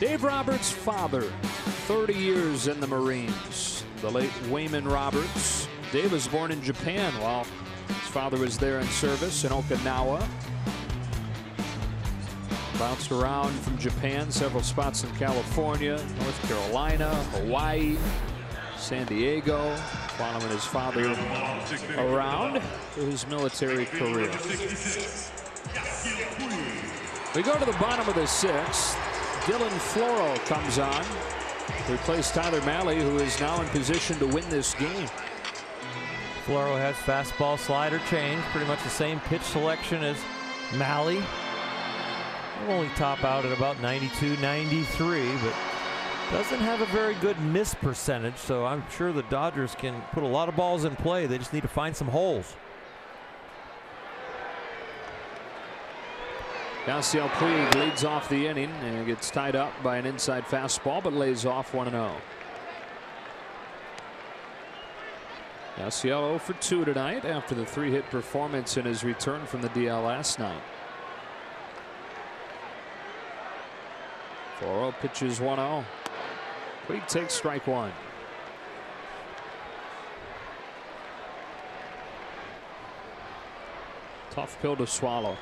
Dave Roberts' father, 30 years in the Marines, the late Wayman Roberts. Dave was born in Japan while his father was there in service in Okinawa. Bounced around from Japan, several spots in California, North Carolina, Hawaii, San Diego, following his father around for his military career. We go to the bottom of the 6th. Dylan Floro comes on to replace Tyler Malley, who is now in position to win this game. Floro has fastball slider change, pretty much the same pitch selection as Malley. He'll only top out at about 92, 93, but doesn't have a very good miss percentage, so I'm sure the Dodgers can put a lot of balls in play. They just need to find some holes. Yasiel Puig leads off the inning and gets tied up by an inside fastball, but lays off 1-0. Yasiel 0 for 2 tonight after the 3-hit performance in his return from the DL last night. Floro pitches 1-0. Puig takes strike 1. Tough pill to swallow.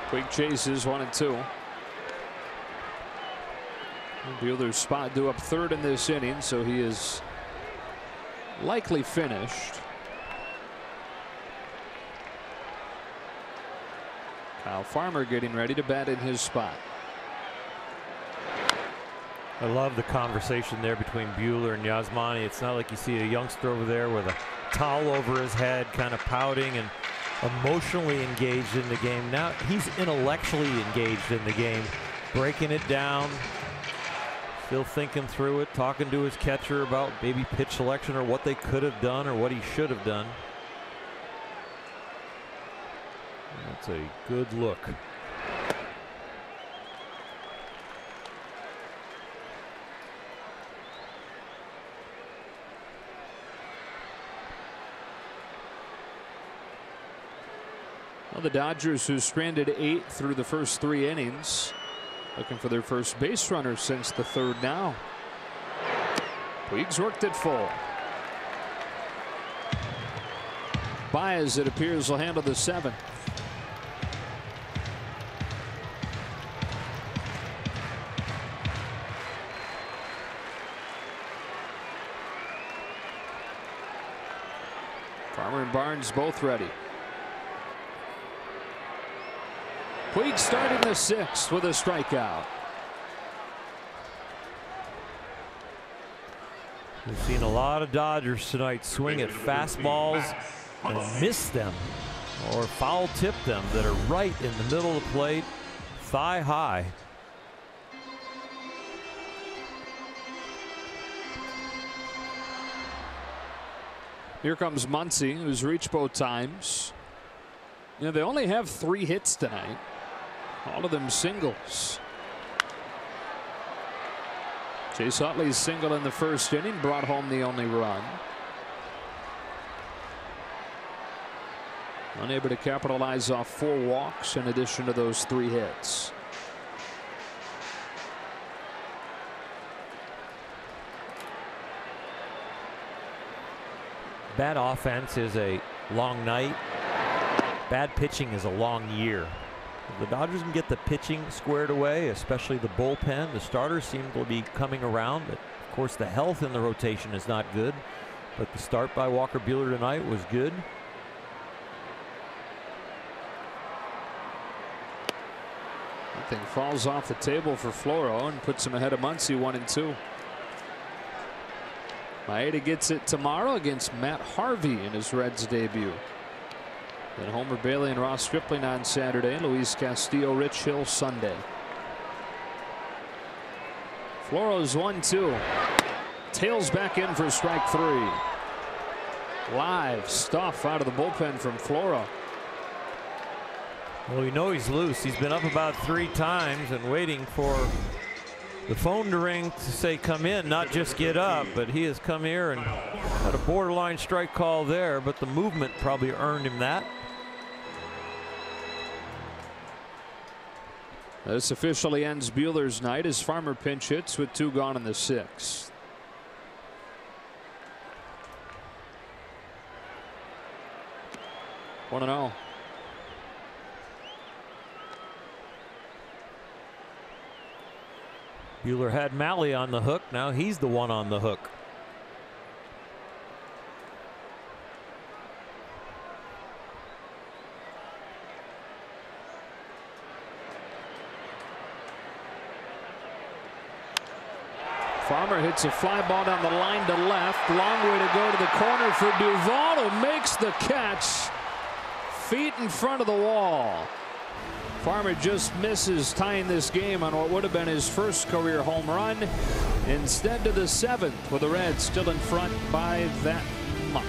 Puig chases 1-2. Buehler's spot due up 3rd in this inning, so he is likely finished. Kyle Farmer getting ready to bat in his spot. I love the conversation there between Buehler and Yasmani. It's not like you see a youngster over there with a towel over his head, kind of pouting and emotionally engaged in the game. Now he's intellectually engaged in the game, breaking it down, still thinking through it, talking to his catcher about maybe pitch selection or what they could have done or what he should have done. That's a good look. Well, the Dodgers, who stranded 8 through the first 3 innings, looking for their first base runner since the 3rd now. Puig's worked it full. Baez, it appears, will handle the 7th. Farmer and Barnes both ready. Puig starting the 6th with a strikeout. We've seen a lot of Dodgers tonight swing at fastballs and miss them or foul tip them that are right in the middle of the plate, thigh high. Here comes Muncy, who's reached both times. You know, they only have 3 hits tonight, all of them singles. Chase Utley's single in the 1st inning brought home the only run. Unable to capitalize off 4 walks in addition to those 3 hits. Bad offense is a long night. Bad pitching is a long year. If the Dodgers can get the pitching squared away, especially the bullpen, the starters seem to be coming around. But of course, the health in the rotation is not good. But the start by Walker Buehler tonight was good. Nothing falls off the table for Floro and puts him ahead of Muncy 1-2. Maeda gets it tomorrow against Matt Harvey in his Reds debut. Then Homer Bailey and Ross Stripling on Saturday. Luis Castillo, Rich Hill Sunday. Floro's 1-2. Tails back in for strike 3. Live stuff out of the bullpen from Floro. Well, we know he's loose. He's been up about 3 times and waiting for the phone to ring to say come in, not just get up, but he has come here and had a borderline strike call there, but the movement probably earned him that. This officially ends Buehler's night as Farmer pinch hits with 2 gone in the 6th. One and all. Buehler had Malley on the hook. Now he's the one on the hook. Farmer hits a fly ball down the line to left. Long way to go to the corner for Duvall, who makes the catch. Feet in front of the wall. Farmer just misses tying this game on what would have been his first career home run. Instead to the 7th, with the Reds still in front by that much.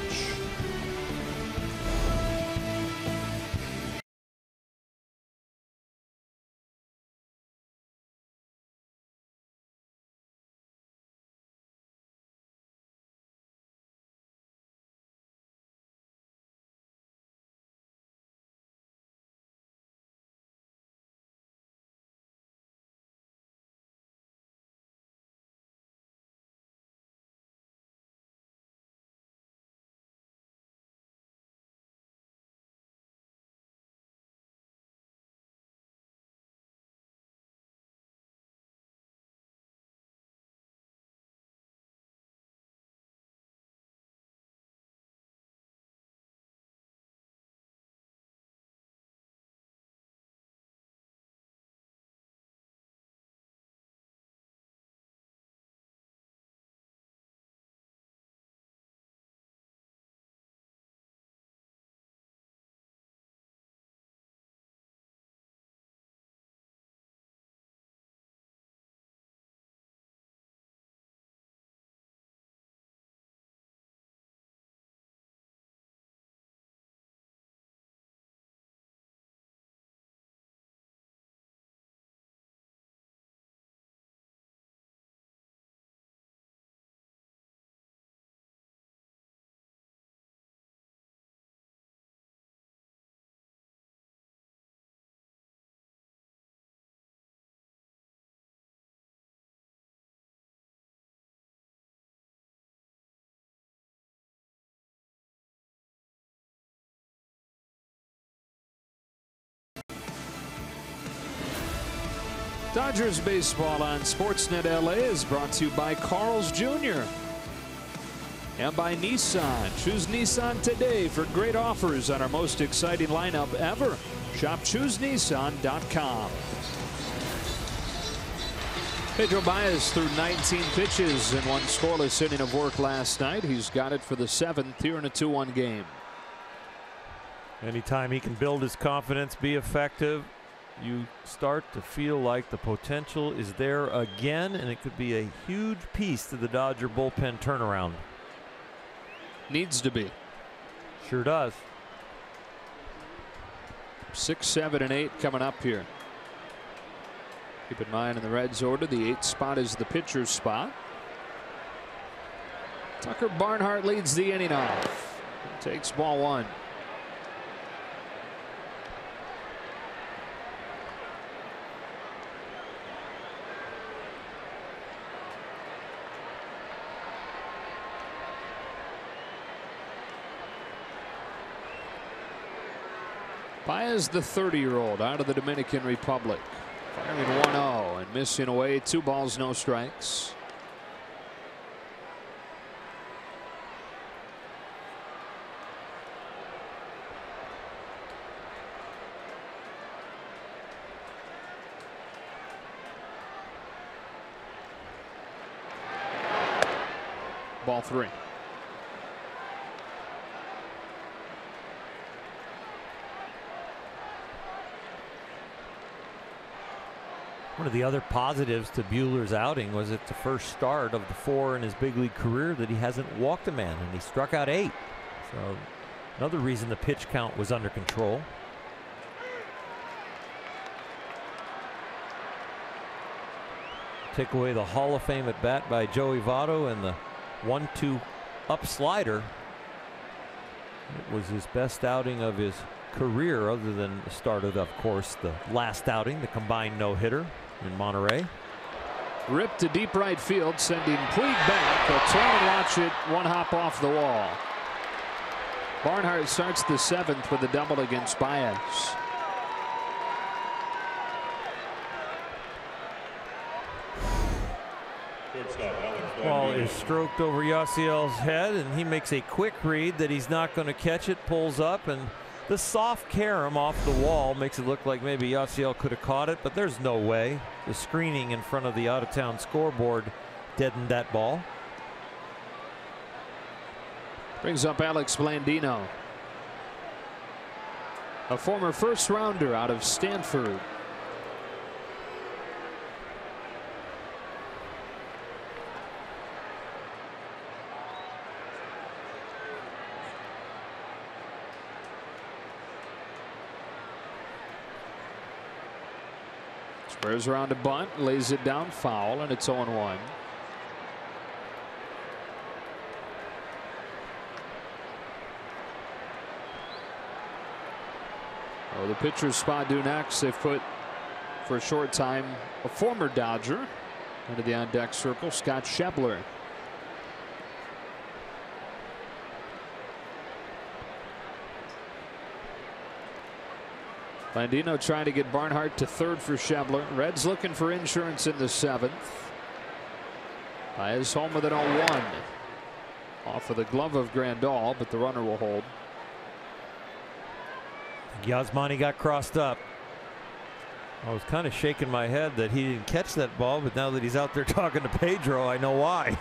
Dodgers baseball on Sportsnet LA is brought to you by Carl's Jr. and by Nissan. Choose Nissan today for great offers on our most exciting lineup ever. Shop ChooseNissan.com. Pedro Baez threw 19 pitches in one scoreless inning of work last night. He's got it for the 7th here in a 2-1 game. Anytime he can build his confidence, be effective, you start to feel like the potential is there again, and it could be a huge piece to the Dodger bullpen turnaround. Needs to be. Sure does. 6, 7, and 8 coming up here. Keep in mind in the Reds order, the 8th spot is the pitcher's spot. Tucker Barnhart leads the inning off. Takes ball 1. Baez, the 30-year-old out of the Dominican Republic, firing 1-0 and missing away 2 balls, no strikes. Ball 3. One of the other positives to Buehler's outing was it's the first start of the 4 in his big league career that he hasn't walked a man, and he struck out 8. So another reason the pitch count was under control. Take away the Hall of Fame at bat by Joey Votto and the 1-2 up slider. It was his best outing of his career, other than the start of course, the last outing, the combined no-hitter in Monterey. Ripped to deep right field, sending Puig back. He'll turn and watch it one hop off the wall. Barnhart starts the 7th with a double against Baez. Ball is stroked over Yasiel's head, and he makes a quick read that he's not going to catch it, pulls up, and the soft carom off the wall makes it look like maybe Yasiel could have caught it, but there's no way. The screening in front of the out-of-town scoreboard deadened that ball. Brings up Alex Blandino, a former first-rounder out of Stanford. Squares around a bunt, lays it down foul, and it's 0-1. Oh, the pitcher's spot due next. They've put, for a short time, a former Dodger into the on-deck circle, Scott Schebler. Blandino trying to get Barnhart to third for Schebler. Reds looking for insurance in the 7th. Baez home with an 0-1. Off of the glove of Grandal, but the runner will hold. Yasmani got crossed up. I was kind of shaking my head that he didn't catch that ball, but now that he's out there talking to Pedro, I know why.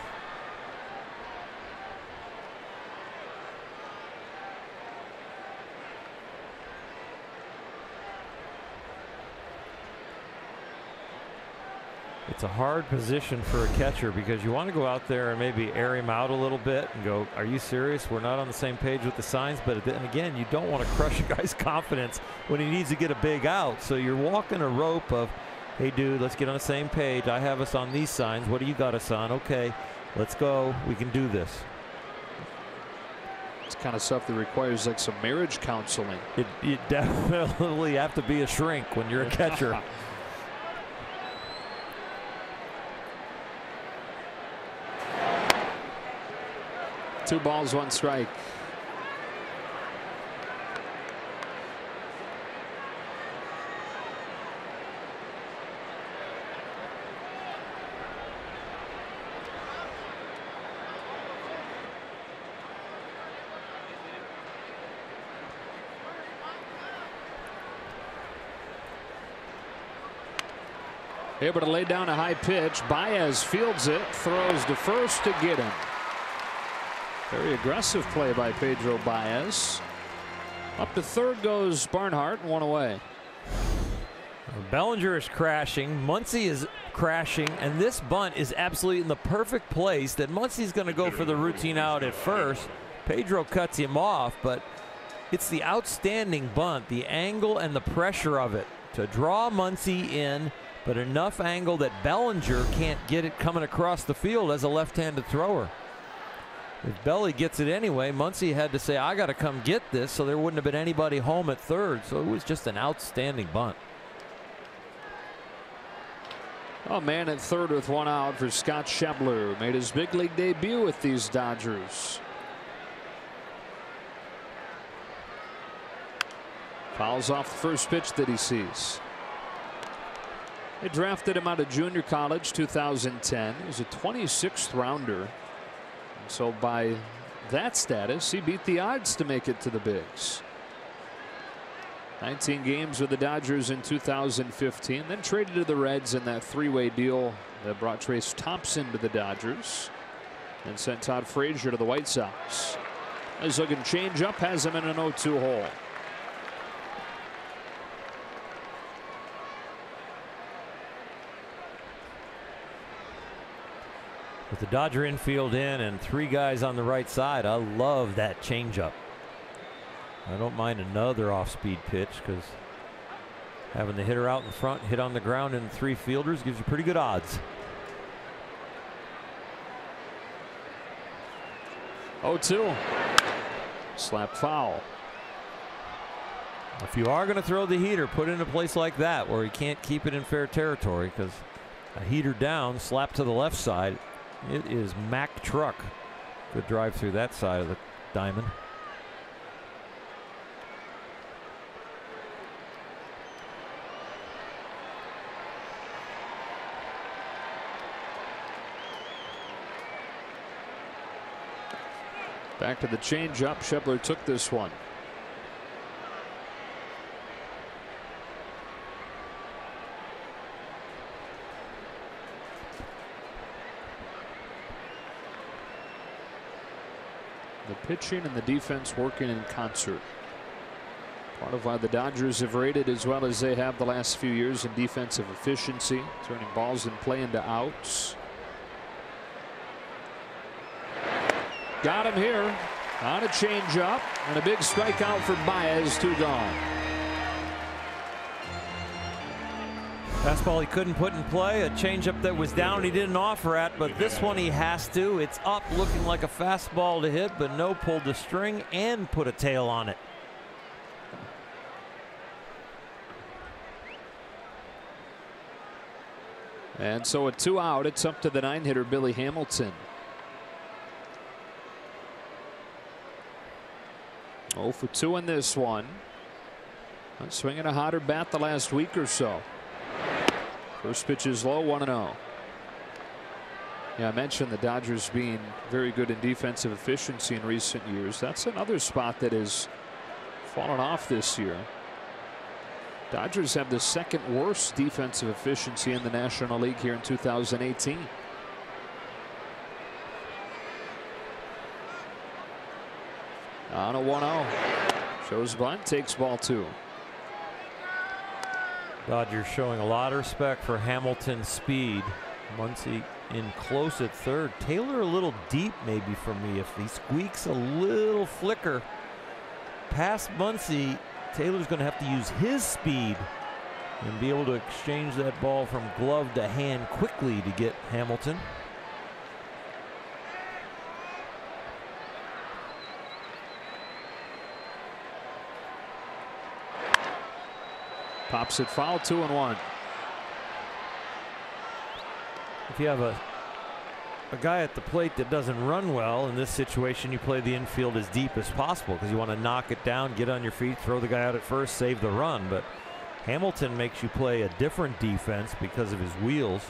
It's a hard position for a catcher because you want to go out there and maybe air him out a little bit and go, are you serious? We're not on the same page with the signs. But then again, you don't want to crush a guy's confidence when he needs to get a big out. So you're walking a rope of, hey, dude, let's get on the same page. I have us on these signs. What do you got us on? Okay, let's go. We can do this. It's kind of stuff that requires like some marriage counseling. You definitely have to be a shrink when you're a catcher. 2 balls, 1 strike. Able to lay down a high pitch. Baez fields it, throws to first to get him. Very aggressive play by Pedro Baez. Up to third goes Barnhart, 1 away. Bellinger is crashing. Muncy is crashing. And this bunt is absolutely in the perfect place that Muncy's going to go for the routine out at first. Pedro cuts him off, but it's the outstanding bunt, the angle and the pressure of it to draw Muncy in, but enough angle that Bellinger can't get it coming across the field as a left-handed thrower. If Belly gets it anyway, Muncy had to say, I got to come get this, so there wouldn't have been anybody home at third. So it was just an outstanding bunt. A man at third with 1 out for Scott Schebler, who made his big league debut with these Dodgers. Fouls off the first pitch that he sees. They drafted him out of junior college 2010. He was a 26th rounder. So by that status, he beat the odds to make it to the bigs. 19 games with the Dodgers in 2015, then traded to the Reds in that 3-way deal that brought Trace Thompson to the Dodgers and sent Todd Frazier to the White Sox. His looking change up has him in an 0-2 hole. With the Dodger infield in and 3 guys on the right side, I love that changeup. I don't mind another off-speed pitch because having the hitter out in front hit on the ground and 3 fielders gives you pretty good odds. 0-2. Slap foul. If you are going to throw the heater, put it in a place like that where he can't keep it in fair territory, because a heater down, slap to the left side, it is Mack truck. Good drive through that side of the diamond. Back to the changeup. Schebler took this one. The pitching and the defense working in concert. Part of why the Dodgers have rated as well as they have the last few years in defensive efficiency, turning balls in play into outs. Got him here on a changeup, and a big strikeout for Baez. 2 gone. Fastball he couldn't put in play, a changeup that was down he didn't offer at, but this one he has to. It's up, looking like a fastball to hit, but no, pulled the string and put a tail on it. And so at 2 out, it's up to the 9-hitter Billy Hamilton. 0 for 2 in this one. Swinging a hotter bat the last week or so. First pitch is low, 1-0. Yeah, I mentioned the Dodgers being very good in defensive efficiency in recent years. That's another spot that has fallen off this year. Dodgers have the 2nd worst defensive efficiency in the National League here in 2018. On a 1-0. Shows bunt, takes ball 2. Dodgers showing a lot of respect for Hamilton's speed. Muncy in close at third. Taylor a little deep maybe for me. If he squeaks a little flicker past Muncy, Taylor's going to have to use his speed and be able to exchange that ball from glove to hand quickly to get Hamilton. Pops it foul, 2-1. If you have a guy at the plate that doesn't run well in this situation, you play the infield as deep as possible because you want to knock it down, get on your feet, throw the guy out at first, save the run. But Hamilton makes you play a different defense because of his wheels.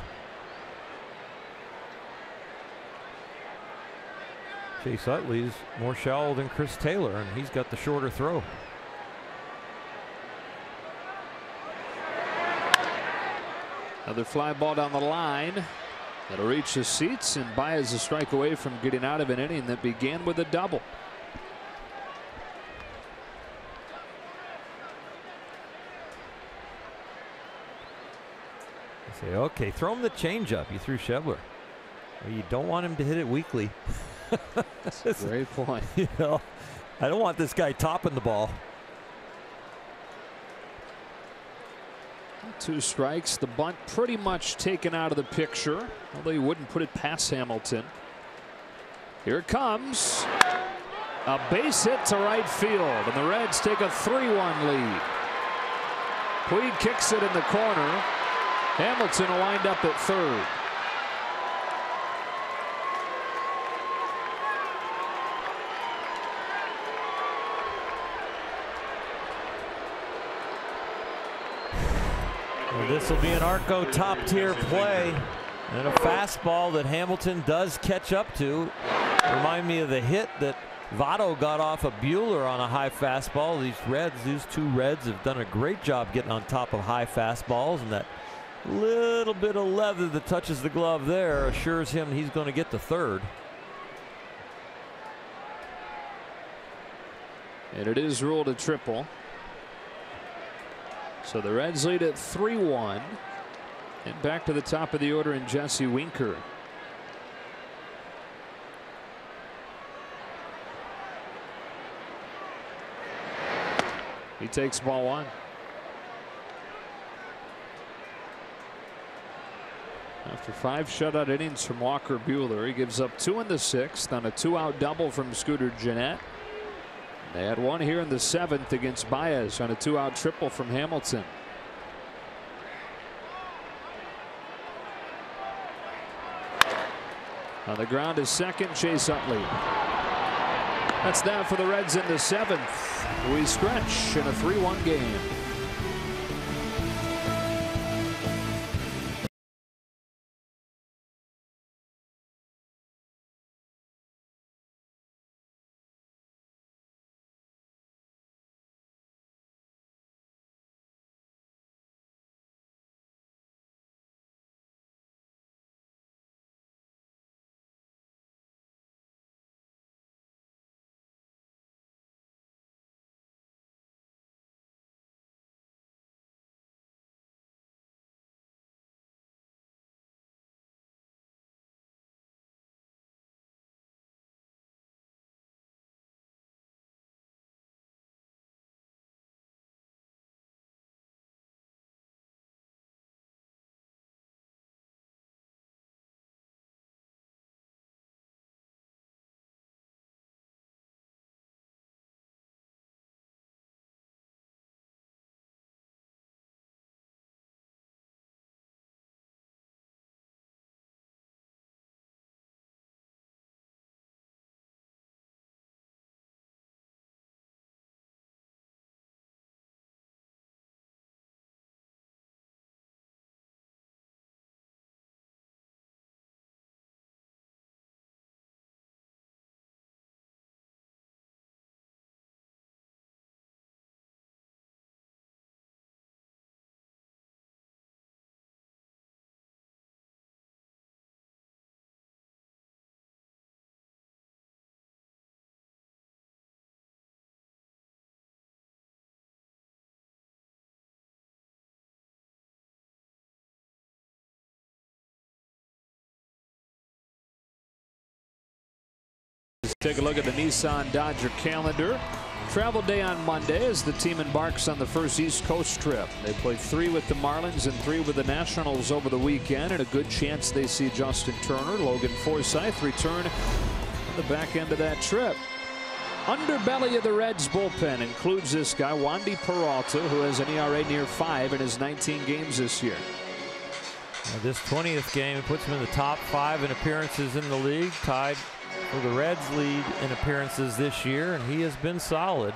Chase Utley's more shallow than Chris Taylor, and he's got the shorter throw. Another fly ball down the line. That'll reach the seats, and Baez a strike away from getting out of an inning that began with a double. You say, okay, throw him the changeup. You threw Schebler. Well, you don't want him to hit it weakly. That's a great point. You know, I don't want this guy topping the ball. 2 strikes. The bunt pretty much taken out of the picture, although you wouldn't put it past Hamilton. Here it comes. A base hit to right field, and the Reds take a 3-1 lead. Puig kicks it in the corner. Hamilton will wind up at third. This will be an Arco top-tier play, and a fastball that Hamilton does catch up to. Remind me of the hit that Votto got off of Buehler on a high fastball. These 2 Reds have done a great job getting on top of high fastballs, and that little bit of leather that touches the glove there assures him he's going to get to third. And it is ruled a triple. So the Reds lead at 3-1, and back to the top of the order in Jesse Winker. He takes ball 1. After 5 shutout innings from Walker Buehler, he gives up 2 in the 6th on a 2-out double from Scooter Gennett. They had 1 here in the 7th against Baez on a 2-out triple from Hamilton. On the ground is second, Chase Utley. That's that for the Reds in the 7th. We stretch in a 3-1 game. Take a look at the Nissan Dodger calendar. Travel day on Monday as the team embarks on the first East Coast trip. They play 3 with the Marlins and 3 with the Nationals over the weekend, and a good chance they see Justin Turner, Logan Forsythe return on the back end of that trip. Underbelly of the Reds bullpen includes this guy, Wandy Peralta, who has an ERA near 5 in his 19 games this year. Now this 20th game puts him in the top 5 in appearances in the league, tied for the Reds lead in appearances this year, and he has been solid.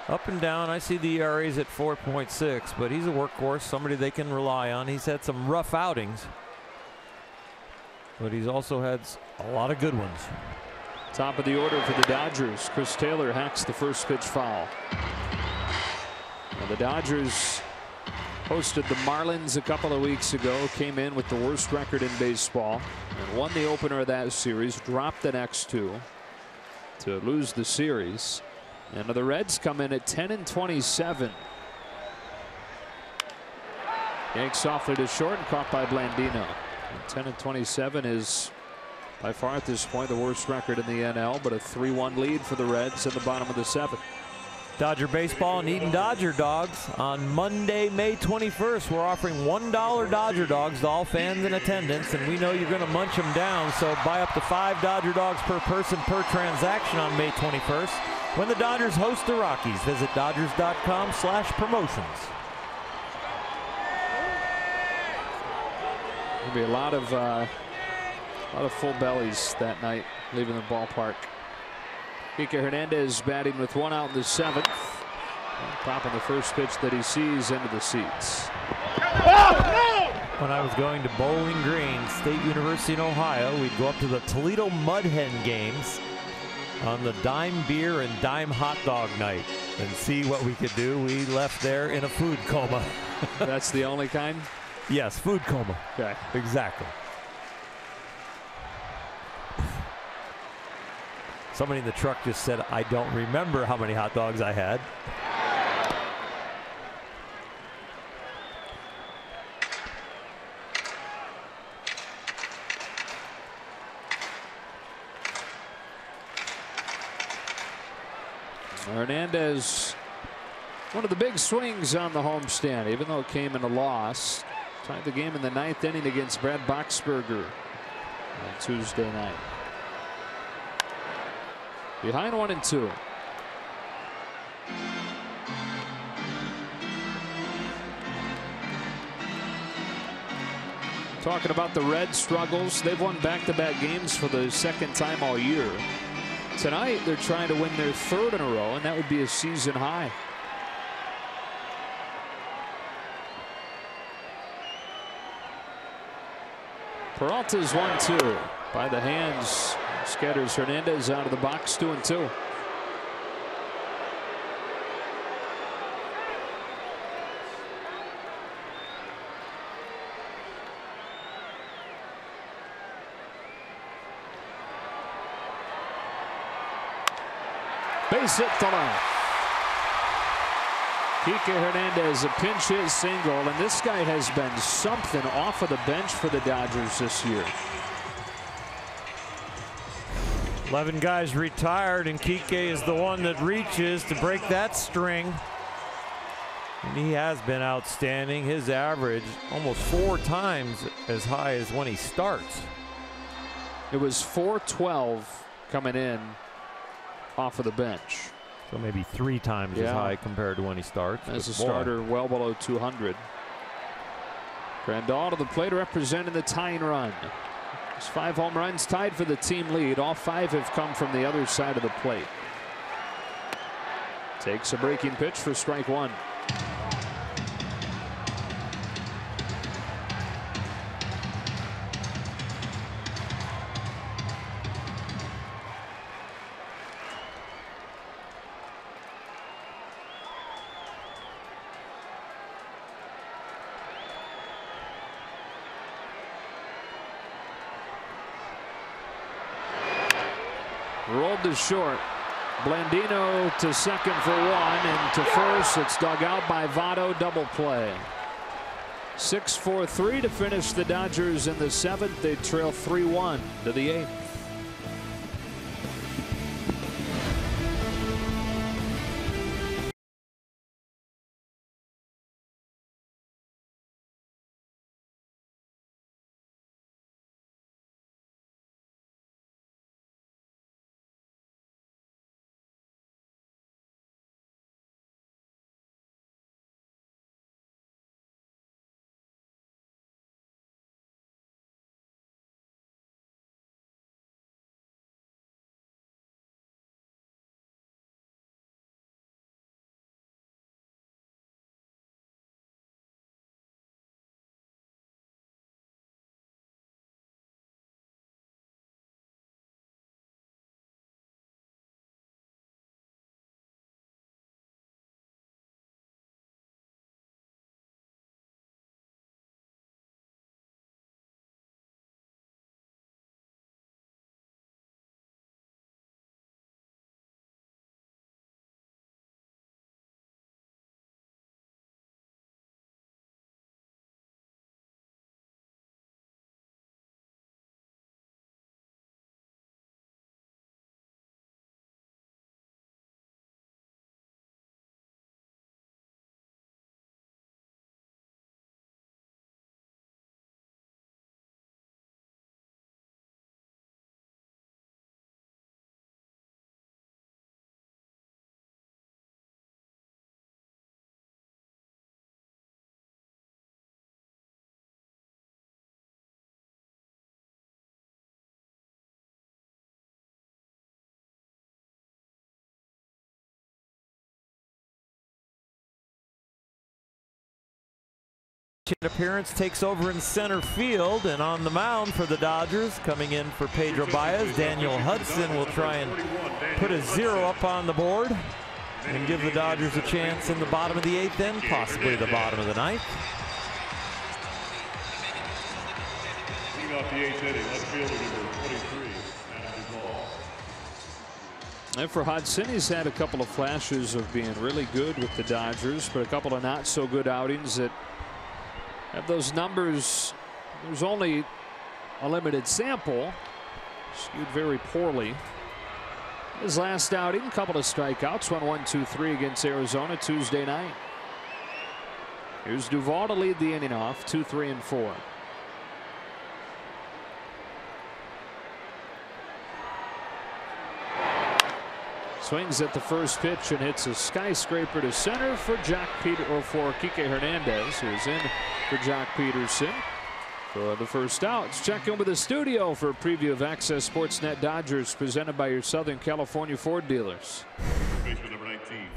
Up and down, I see the ERAs at 4.6, but he's a workhorse, somebody they can rely on. He's had some rough outings, but he's also had a lot of good ones. Top of the order for the Dodgers. Chris Taylor hacks the first pitch foul. Now the Dodgers hosted the Marlins a couple of weeks ago, came in with the worst record in baseball and won the opener of that series, dropped the next 2 to lose the series. And the Reds come in at 10-27. Yanked softly to short and caught by Blandino. And 10-27 is by far at this point the worst record in the NL, but a 3-1 lead for the Reds in the bottom of the 7th. Dodger baseball and eating Dodger dogs on Monday, May 21st. We're offering $1 Dodger dogs to all fans in attendance, and we know you're going to munch them down, so buy up to 5 Dodger dogs per person per transaction on May 21st when the Dodgers host the Rockies. Visit Dodgers.com/promotions. There'll be a lot of full bellies that night leaving the ballpark. Kike Hernandez batting with 1 out in the 7th. Popping the first pitch that he sees into the seats. When I was going to Bowling Green State University in Ohio, we'd go up to the Toledo Mud Hen games on the dime beer and dime hot dog night and see what we could do. We left there in a food coma. That's the only kind? Yes, food coma. Okay. Exactly. Somebody in the truck just said, I don't remember how many hot dogs I had. Hernandez, one of the big swings on the homestand, even though it came in a loss. Tied the game in the 9th inning against Brad Boxberger on Tuesday night. Behind 1-2. Talking about the Reds' struggles, they've won back-to-back games for the 2nd time all year. Tonight, they're trying to win their 3rd in a row, and that would be a season high. Peralta's 1-2 by the hands. Scatters Hernandez out of the box, 2-2. Base hit to left. Kike Hernandez, a pinch hit single, and this guy has been something off of the bench for the Dodgers this year. 11 guys retired, and Kike is the one that reaches to break that string. And he has been outstanding. His average almost 4 times as high as when he starts. It was .412 coming in off of the bench. So maybe 3 times as high compared to when he starts. As a starter, well below 200. Grandal to the plate representing the tying run. There's 5 home runs tied for the team lead. All 5 have come from the other side of the plate. Takes a breaking pitch for strike 1. Rolled to short. Blandino to second for 1, and to first. It's dug out by Votto. Double play. 6-4-3 to finish the Dodgers in the 7th. They trail 3-1 to the 8th. Appearance takes over in center field, and on the mound for the Dodgers, coming in for Pedro Baez, Daniel Hudson will try and put a 0 up on the board and give the Dodgers a chance in the bottom of the 8th and possibly the bottom of the 9th. Leading off the 8th inning, left fielder number 23. And for Hudson, he's had a couple of flashes of being really good with the Dodgers, but a couple of not so good outings that have those numbers. There's only a limited sample, skewed very poorly. His last outing, a couple of strikeouts, went 1-2-3 against Arizona Tuesday night. Here's Duvall to lead the inning off, 2, 3, and 4. Swings at the first pitch and hits a skyscraper to center for Kike Hernandez, who's in for Jock Peterson for the first out. Let's check in with the studio for a preview of Access Sportsnet Dodgers, presented by your Southern California Ford dealers. Number 19.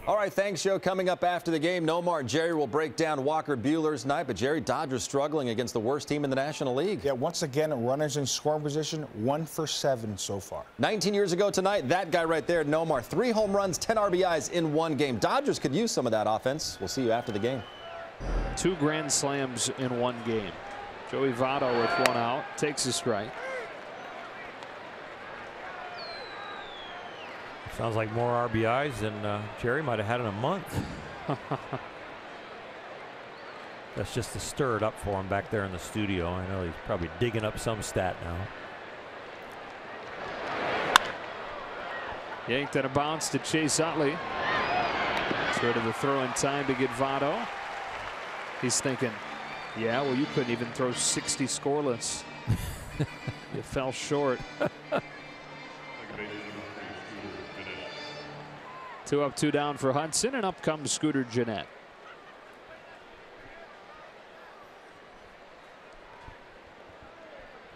All right, thanks, Joe. Coming up after the game, Nomar and Jerry will break down Walker Buehler's night. But Jerry, Dodgers struggling against the worst team in the National League. Yeah, once again, runners in scoring position, 1 for 7 so far. 19 years ago tonight, that guy right there, Nomar, 3 home runs, 10 RBIs in 1 game. Dodgers could use some of that offense. We'll see you after the game. 2 grand slams in 1 game. Joey Votto with 1 out, takes a strike. Sounds like more RBIs than Jerry might have had in a month. That's just to stir it up for him back there in the studio. I know he's probably digging up some stat now. Yanked at a bounce to Chase Utley. It's rid of the throw in time to get Votto. He's thinking, yeah, well, you couldn't even throw 60 scoreless. You fell short. 2 up, 2 down for Hudson, and up comes Scooter Gennett.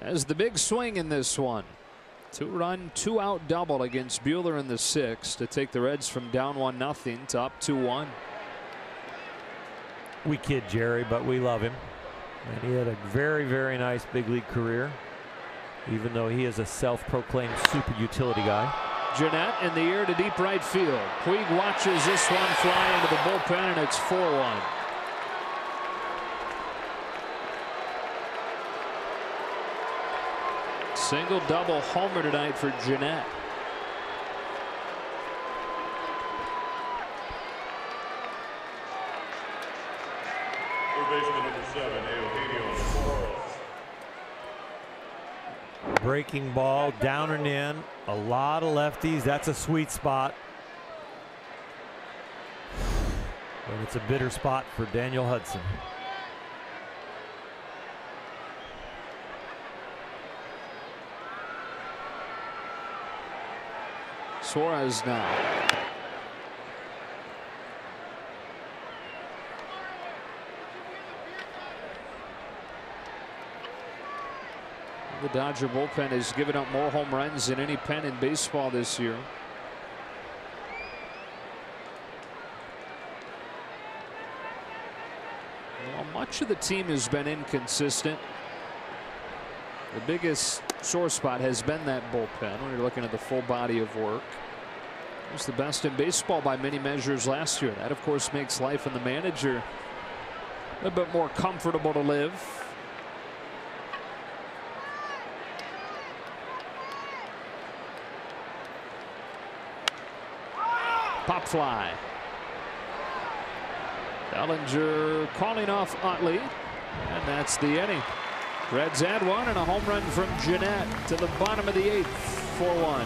As the big swing in this one. 2-run, 2-out double against Buehler in the 6th to take the Reds from down 1-0 to up 2-1. We kid Jerry, but we love him. And he had a very, very nice big league career, even though he is a self-proclaimed super utility guy. Gennett in the air to deep right field. Puig watches this one fly into the bullpen, and it's 4-1. Single double homer tonight for Gennett. Third baseman number 7, Eugenio Suarez. Breaking ball down and in. A lot of lefties. That's a sweet spot. But it's a bitter spot for Daniel Hudson. Suarez now. The Dodger bullpen has given up more home runs than any pen in baseball this year. Well, much of the team has been inconsistent. The biggest sore spot has been that bullpen when you're looking at the full body of work. It was the best in baseball by many measures last year. That, of course, makes life and the manager a little bit more comfortable to live. Pop fly. Bellinger calling off Utley, and that's the inning. Reds add 1 and a home run from Gennett to the bottom of the 8th, 4-1.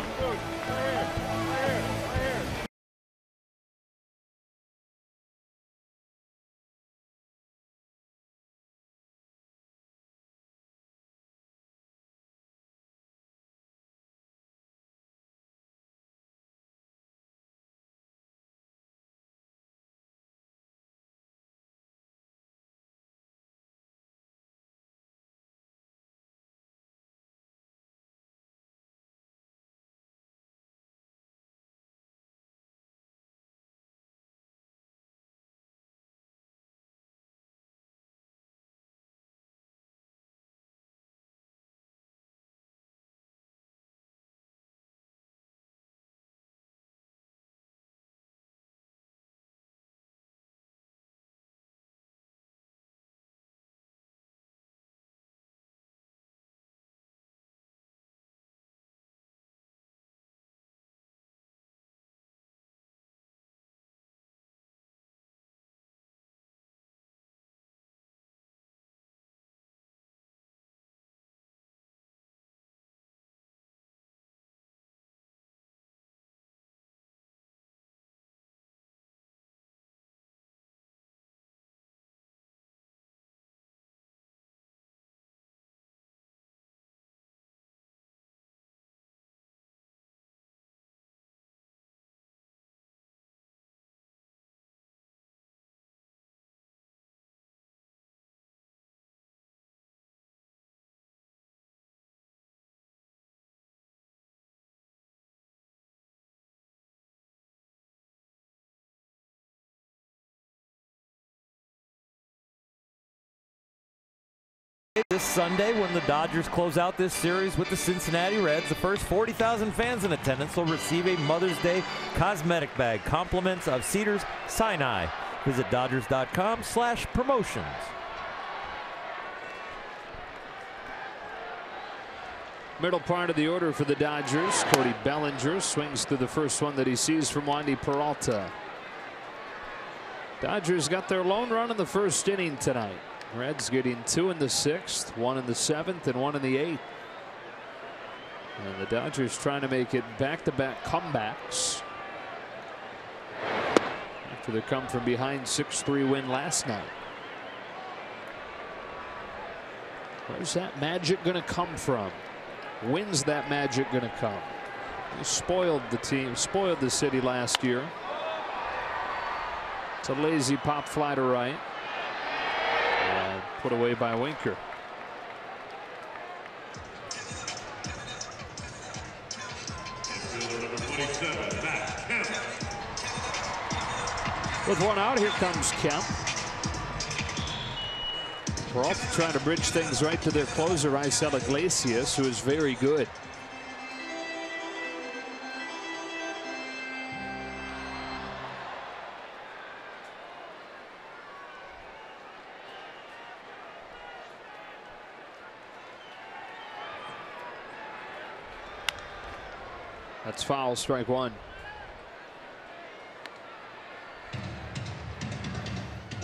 this Sunday when the Dodgers close out this series with the Cincinnati Reds. The first 40,000 fans in attendance will receive a Mother's Day cosmetic bag. Compliments of Cedars Sinai. Visit Dodgers.com/promotions. Middle part of the order for the Dodgers. Cody Bellinger swings through the first one that he sees from Wandy Peralta. Dodgers got their lone run in the first inning tonight. Reds getting 2 in the 6th, 1 in the 7th, and 1 in the 8th. And the Dodgers trying to make it back-to-back comebacks after the come from behind 6-3 win last night. Where's that magic going to come from? When's that magic going to come? He spoiled the team, spoiled the city last year. It's a lazy pop fly to right. And put away by Winker. With one out, here comes Kemp. Peralta trying to bridge things right to their closer, Raisel Iglesias, who is very good. That's foul, strike one.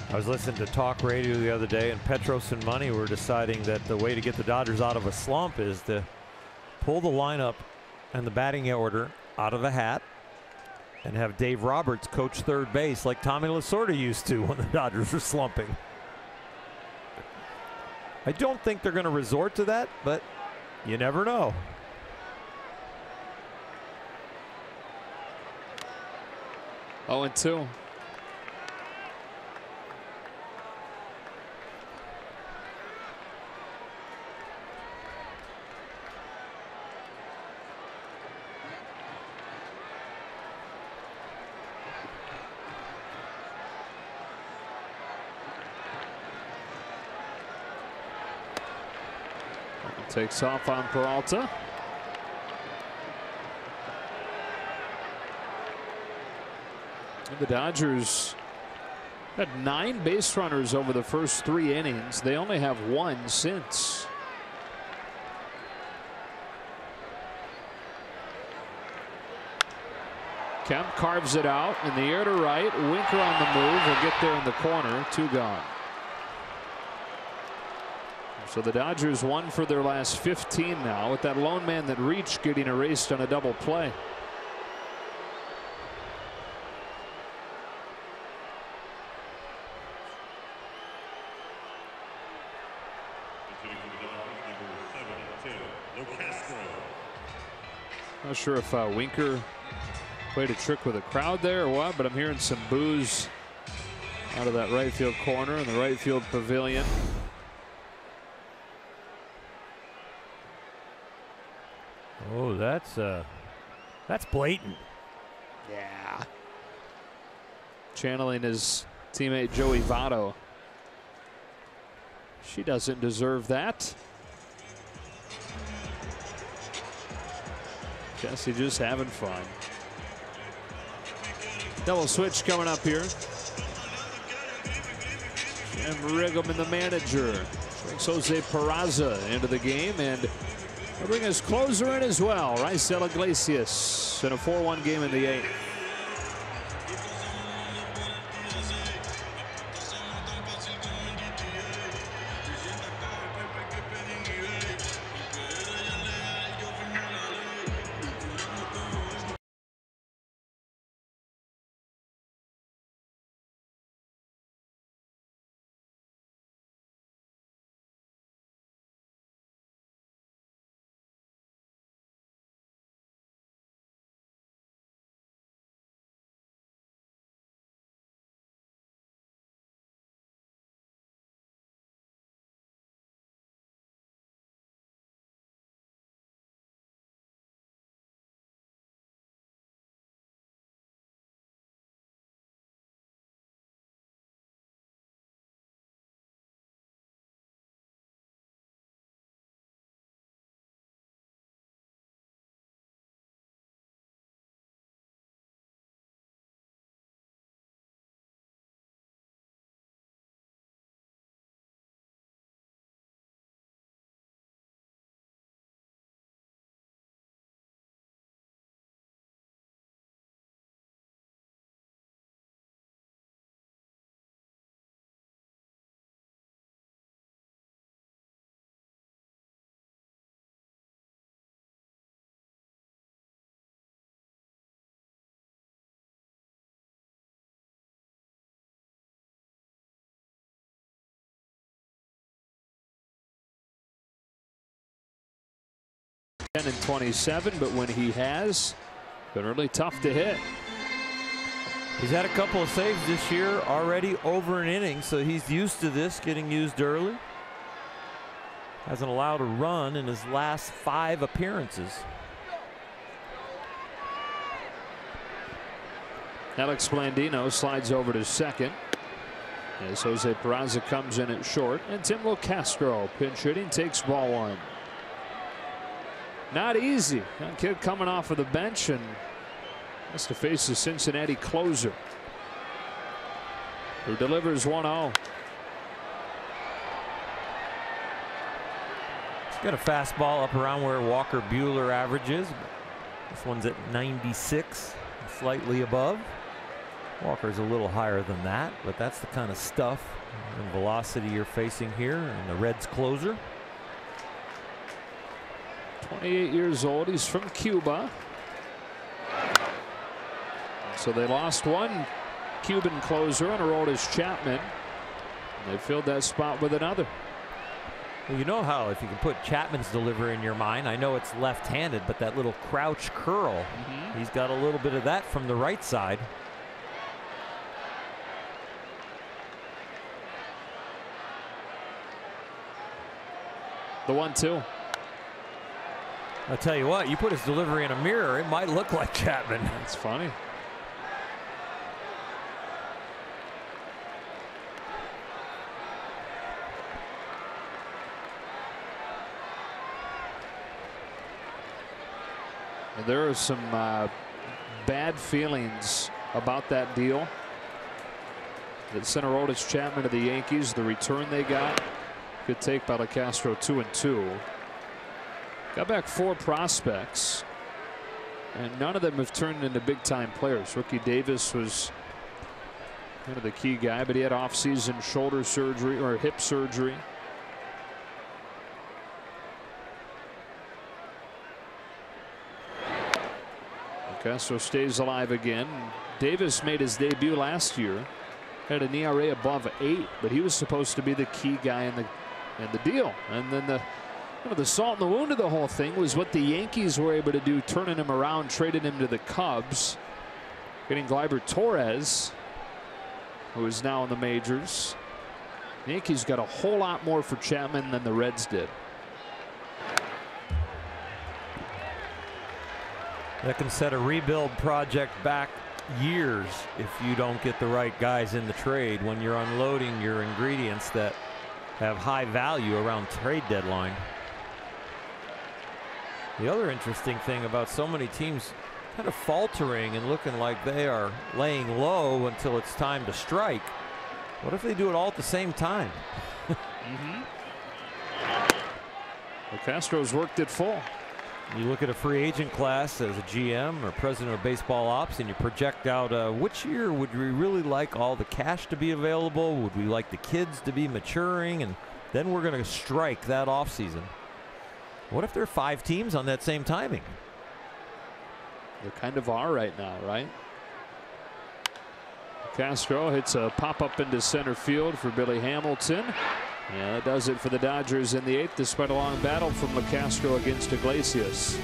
I was listening to talk radio the other day, and Petros and Money were deciding that the way to get the Dodgers out of a slump is to pull the lineup and the batting order out of a hat and have Dave Roberts coach third base like Tommy Lasorda used to when the Dodgers were slumping. I don't think they're going to resort to that, but you never know. Oh, and 2. Takes off on Peralta. The Dodgers had 9 base runners over the first 3 innings. They only have 1 since. Kemp carves it out in the air to right. Winker on the move will get there in the corner. 2 gone. So the Dodgers won for their last 15 now, with that lone man that reached getting erased on a double play. Not sure if Winker played a trick with a crowd there or what, but I'm hearing some boos out of that right field corner in the right field pavilion. Oh, that's blatant. Yeah. Channeling his teammate Joey Votto. She doesn't deserve that. Jesse just having fun. Double switch coming up here. Jim Riggleman, the manager, brings Jose Peraza into the game, and they'll bring his closer in as well, Raisel Iglesias, in a 4-1 game in the 8th. 10 and 27, but when he has, been really tough to hit. He's had a couple of saves this year already over an inning, so he's used to this, getting used early. Hasn't allowed a run in his last 5 appearances. Alex Blandino slides over to second as Jose Peraza comes in at short, and Tim Locastro pinch hitting takes ball 1. Not easy. That kid coming off of the bench and has to face the Cincinnati closer, who delivers 1-0. He's got a fastball up around where Walker Buehler averages. This one's at 96, slightly above. Walker's a little higher than that, but that's the kind of stuff and velocity you're facing here in the Reds closer. 28 years old. He's from Cuba. So they lost one Cuban closer on Aroldis Chapman. And they filled that spot with another. Well, you know how if you can put Chapman's delivery in your mind, I know it's left-handed, but that little crouch curl, he's got a little bit of that from the right side. The 1-2. I'll tell you what, you put his delivery in a mirror, it might look like Chapman. That's funny. And there are some bad feelings about that deal that sent Aroldis Chapman to the Yankees. The return they got, good take by Locastro, 2-2. Got back 4 prospects, and none of them have turned into big-time players. Rookie Davis was kind of the key guy, but he had off-season shoulder surgery or hip surgery. Castro stays alive again. Davis made his debut last year, had an ERA above 8, but he was supposed to be the key guy in the deal. And then the salt in the wound of the whole thing was what the Yankees were able to do, turning him around, trading him to the Cubs, getting Gleyber Torres, who is now in the majors. The Yankees got a whole lot more for Chapman than the Reds did. That can set a rebuild project back years if you don't get the right guys in the trade when you're unloading your ingredients that have high value around trade deadline. The other interesting thing about so many teams kind of faltering and looking like they are laying low until it's time to strike. What if they do it all at the same time? Castro's worked it full. You look at a free agent class as a GM or president of baseball ops, and you project out which year would we really like all the cash to be available? Would we like the kids to be maturing? And then we're going to strike that offseason. What if there are 5 teams on that same timing? They kind of are right now, right? Castro hits a pop-up into center field for Billy Hamilton. Yeah, that does it for the Dodgers in the 8th, despite a long battle from Locastro against Iglesias.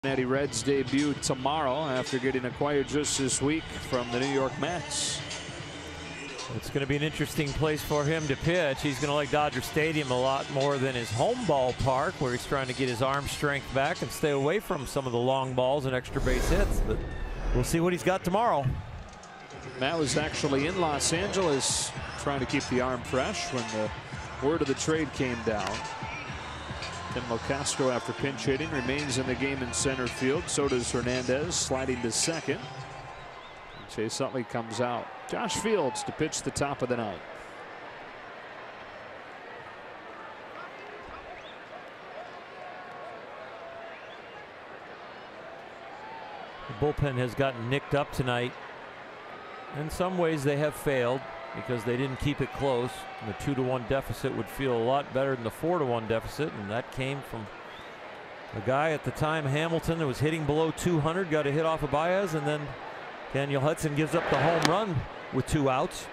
Cincinnati Reds debut tomorrow after getting acquired just this week from the New York Mets. It's going to be an interesting place for him to pitch. He's going to like Dodger Stadium a lot more than his home ballpark, where he's trying to get his arm strength back and stay away from some of the long balls and extra base hits. But we'll see what he's got tomorrow. Matt was actually in Los Angeles trying to keep the arm fresh when the word of the trade came down. Tim Locastro, after pinch hitting, remains in the game in center field. So does Hernandez, sliding to second. Chase Utley comes out. Josh Fields to pitch the top of the ninth. The bullpen has gotten nicked up tonight. In some ways they have failed because they didn't keep it close. And the 2-1 deficit would feel a lot better than the 4-1 deficit, and that came from a guy at the time, Hamilton, that was hitting below 200, got a hit off of Baez, and then Daniel Hudson gives up the home run with 2 outs.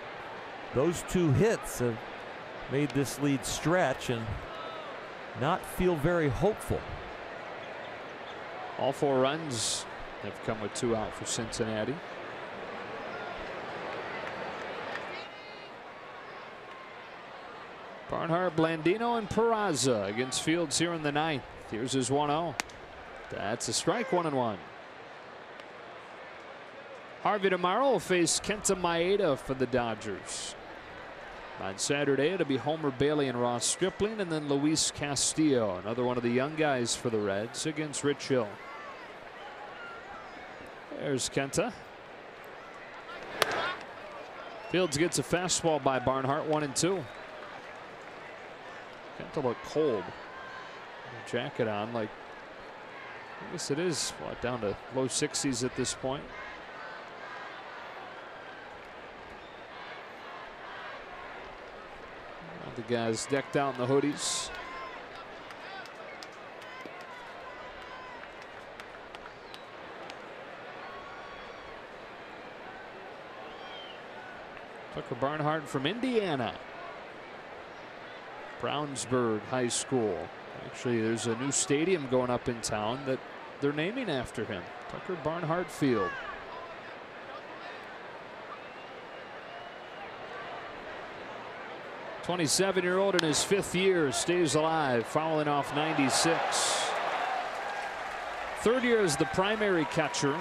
Those 2 hits have made this lead stretch and not feel very hopeful. All 4 runs have come with 2 out for Cincinnati. Barnhart, Blandino, and Peraza against Fields here in the ninth. Here's his 1-0. That's a strike, 1-1. Harvey tomorrow will face Kenta Maeda for the Dodgers. On Saturday, it'll be Homer Bailey and Ross Stripling, and then Luis Castillo, another one of the young guys for the Reds, against Rich Hill. There's Kenta. Fields gets a fastball by Barnhart, 1-2. Kenta looked cold. Jacket on, like, I guess it is, what, down to low 60s at this point. The guys decked out in the hoodies. Tucker Barnhart from Indiana. Brownsburg High School. Actually, there's a new stadium going up in town that they're naming after him. Tucker Barnhart Field. '27-year-old in his 5th year stays alive, following off 96. 3rd year as the primary catcher.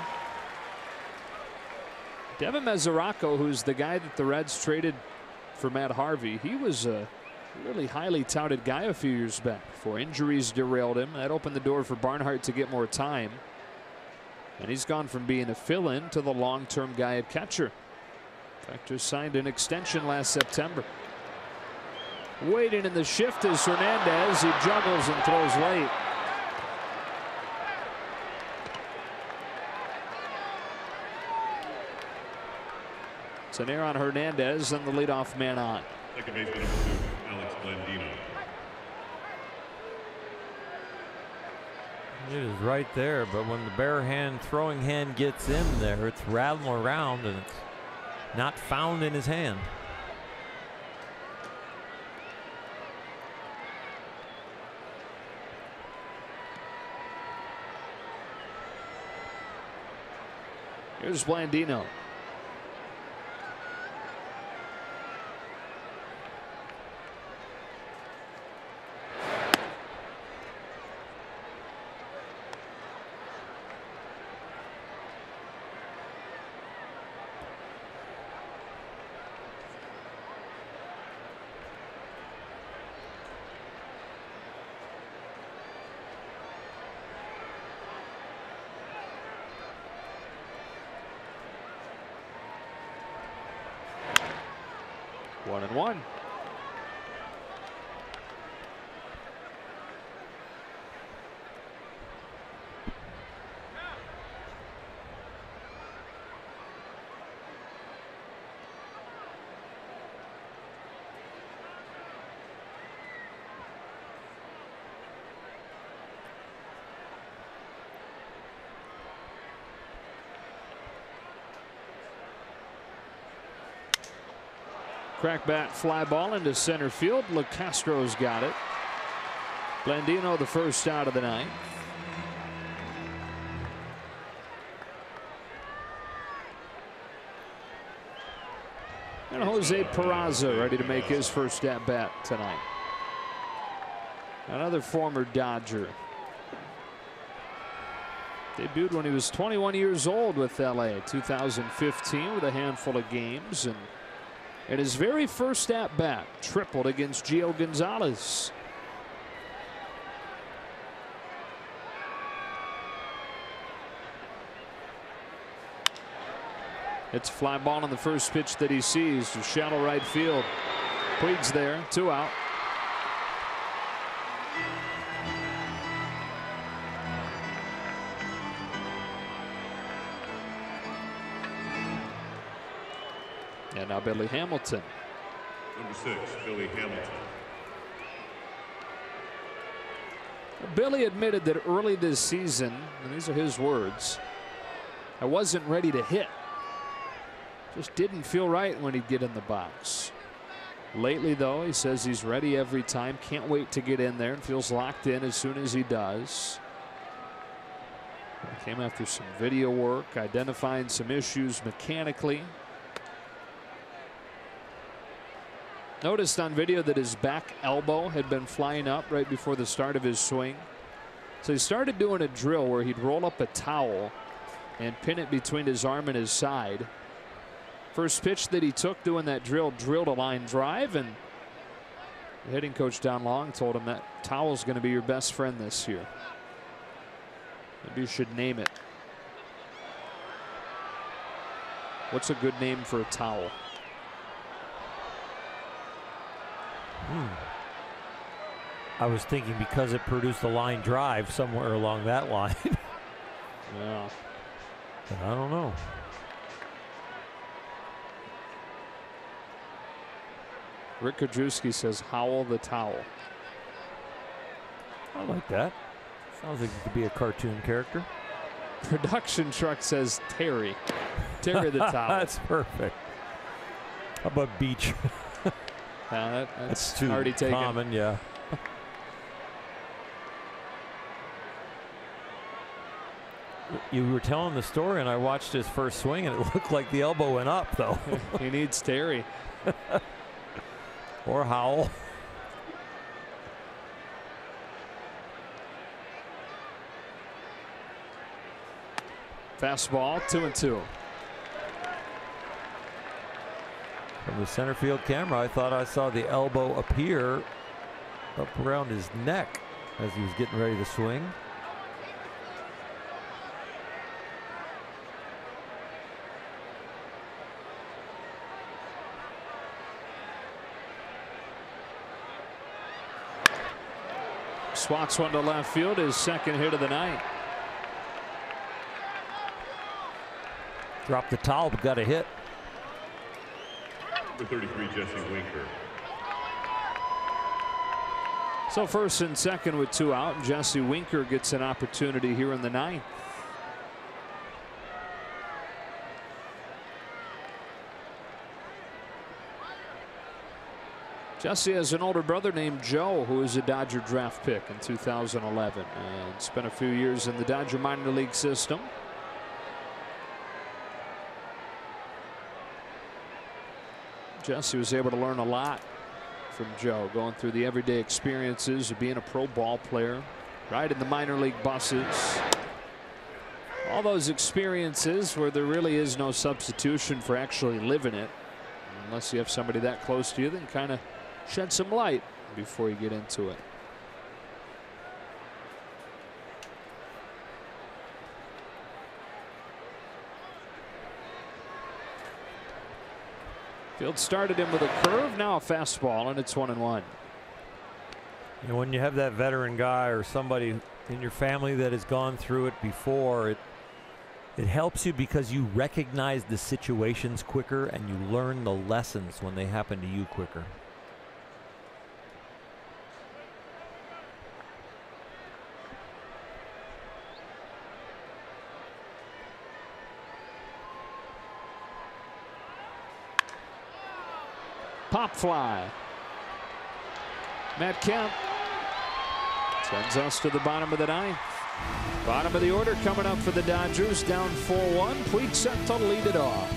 Devin Mesoraco, who's the guy that the Reds traded for Matt Harvey, he was a really highly touted guy a few years back before injuries derailed him. That opened the door for Barnhart to get more time. And he's gone from being a fill-in to the long-term guy at catcher. In fact, just signed an extension last September. Waiting in the shift is Hernandez. He juggles and throws late. It's an error on Hernandez and the leadoff man on. Second baseman number 2, Alex Blandino. It is right there, but when the bare hand throwing hand gets in there, it's rattling around and it's not found in his hand. Here's Blandino. One and one. Crack bat fly ball into center field. LeCastro's got it. Blandino the first out of the ninth. And Jose Peraza ready to make his first at bat tonight. Another former Dodger. Debuted when he was 21 years old with LA, 2015, with a handful of games, and in his very first at bat, tripled against Gio Gonzalez. It's a fly ball on the first pitch that he sees to shallow right field. Puig's there, 2 out. And now Billy Hamilton. Number 6, Billy Hamilton. Billy admitted that early this season, and these are his words, I wasn't ready to hit. Just didn't feel right when he'd get in the box. Lately, though, he says he's ready every time. Can't wait to get in there and feels locked in as soon as he does. Came after some video work, identifying some issues mechanically. Noticed on video that his back elbow had been flying up right before the start of his swing. So he started doing a drill where he'd roll up a towel and pin it between his arm and his side. First pitch that he took doing that drill, drilled a line drive, and the hitting coach Don Long told him that towel's going to be your best friend this year. Maybe you should name it. What's a good name for a towel? I was thinking because it produced a line drive somewhere along that line. Yeah. But I don't know. Rick Kudrowski says Howl the Towel. I like that. Sounds like it could be a cartoon character. Production truck says Terry. Terry the Towel. That's perfect. How about Beach? That's too already taken. Common, yeah. You were telling the story, and I watched his first swing, and it looked like the elbow went up, though. He needs Terry. Or Howell. Fastball, 2-2. From the center field camera, I thought I saw the elbow appear up around his neck as he was getting ready to swing. Swats one to left field, his second hit of the night. Dropped the towel, but got a hit. Number 33, Jesse Winker. So first and second with 2 out. Jesse Winker gets an opportunity here in the 9th. Jesse has an older brother named Joe, who is a Dodger draft pick in 2011 and spent a few years in the Dodger minor league system. Jesse was able to learn a lot from Joe, going through the everyday experiences of being a pro ball player, riding the minor league buses. All those experiences where there really is no substitution for actually living it, unless you have somebody that close to you that can kind of shed some light before you get into it. Field started him with a curve, now a fastball, and it's 1-1. And when you have that veteran guy or somebody in your family that has gone through it before, it helps you because you recognize the situations quicker and you learn the lessons when they happen to you quicker. Pop fly. Matt Kemp sends us to the bottom of the 9th. Bottom of the order coming up for the Dodgers, down 4-1. Puig set to lead it off.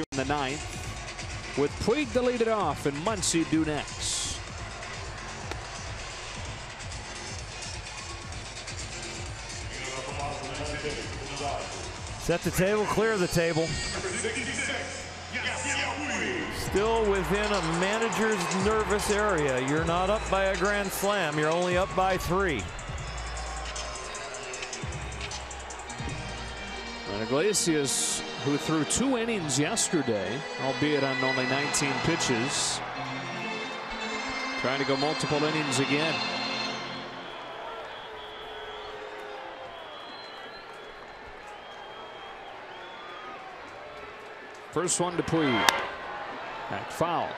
here in the ninth, with Puig to lead it off and Muncy due next. Set the table, clear the table. Still within a manager's nervous area. You're not up by a grand slam. You're only up by 3. And Iglesias, who threw 2 innings yesterday, albeit on only 19 pitches, trying to go multiple innings again. First one to Puig. Back foul.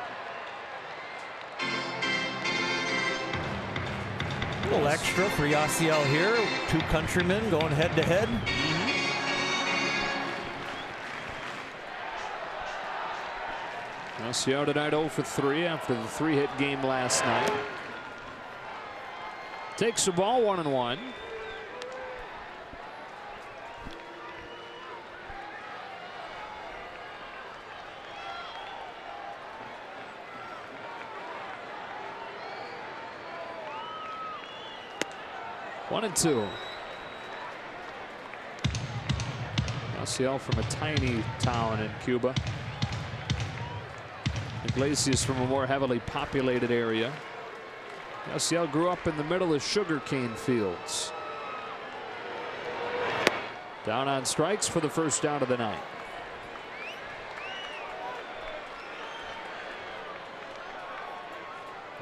A little extra for Yasiel here. 2 countrymen going head to head. Yasiel tonight 0 for 3 after the 3-hit game last night. Takes the ball 1-1. One and 2. Yasiel from a tiny town in Cuba. Iglesias from a more heavily populated area. Yasiel grew up in the middle of sugarcane fields. Down on strikes for the first down of the night.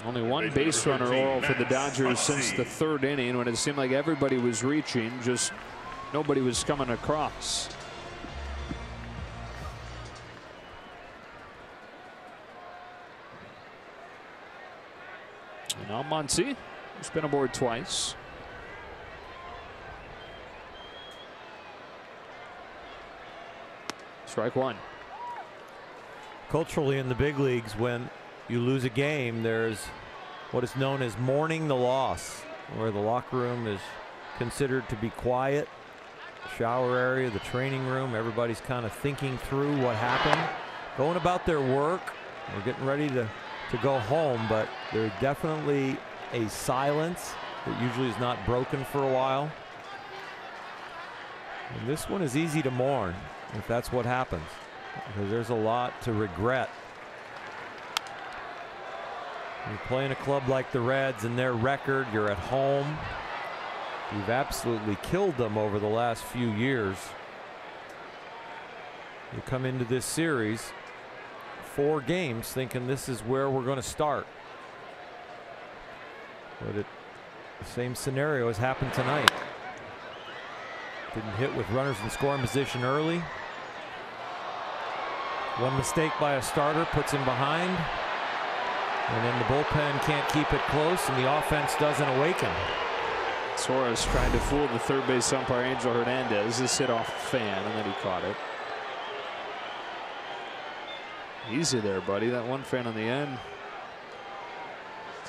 Only 1 base runner oral for the Dodgers since the 3rd inning, when it seemed like everybody was reaching, just nobody was coming across. And now Muncy, who's been aboard twice. Strike 1. Culturally in the big leagues, when you lose a game, there's what is known as mourning the loss, where the locker room is considered to be quiet. Shower area, the training room, everybody's kind of thinking through what happened, going about their work. We're getting ready to go home, but there's definitely a silence that usually is not broken for a while. And this one is easy to mourn if that's what happens, because there's a lot to regret. You're playing a club like the Reds and their record, you're at home. You've absolutely killed them over the last few years. You come into this series, 4 games, thinking this is where we're going to start. But the same scenario has happened tonight. Didn't hit with runners in scoring position early. One mistake by a starter puts him behind. And then the bullpen can't keep it close, and the offense doesn't awaken. Suarez trying to fool the third base umpire Angel Hernandez. This hit off the fan, and then he caught it. Easy there, buddy. That one fan on the end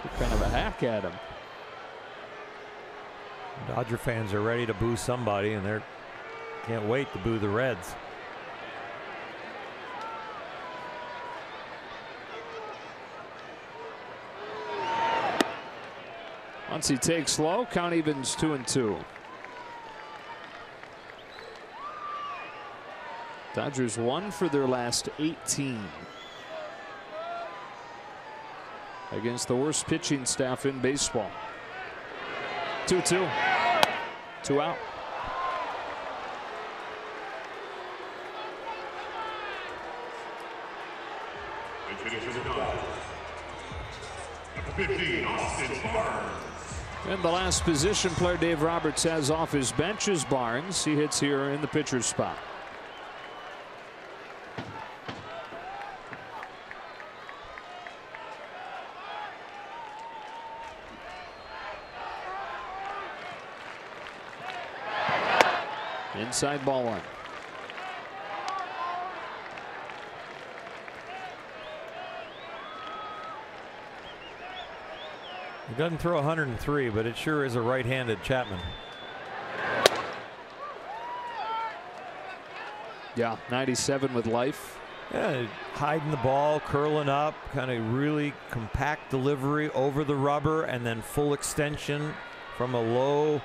took kind of a hack at him. Dodger fans are ready to boo somebody, and they can't wait to boo the Reds. Once he takes low, count evens 2-2. Dodgers 1 for their last 18 against the worst pitching staff in baseball. 2-2. 2 out. And the last position player Dave Roberts has off his bench is Barnes. He hits here in the pitcher's spot. Inside ball 1. He doesn't throw 103, but it sure is a right-handed Chapman. Yeah, 97 with life. Yeah, hiding the ball, curling up, kind of really compact delivery over the rubber, and then full extension from a low,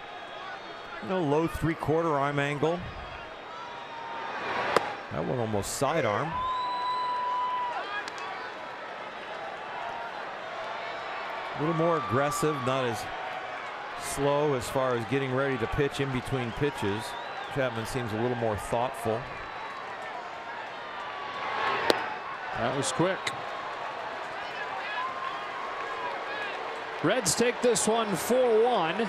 low 3/4 arm angle. That one almost sidearm. A little more aggressive, not as slow as far as getting ready to pitch in between pitches. Chapman seems a little more thoughtful. That was quick. Reds take this one 4-1,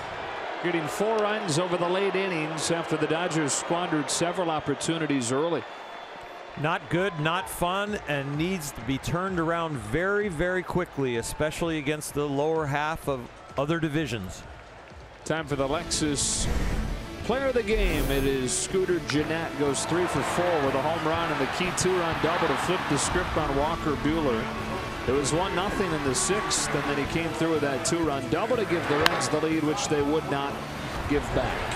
getting 4 runs over the late innings after the Dodgers squandered several opportunities early. Not good, not fun, and needs to be turned around very, very quickly, especially against the lower half of other divisions. Time for the Lexus player of the game. It is Scooter Gennett, goes 3 for 4 with a home run and the key 2-run double to flip the script on Walker Buehler. It was 1-0 in the 6th, and then he came through with that 2-run double to give the Reds the lead, which they would not give back.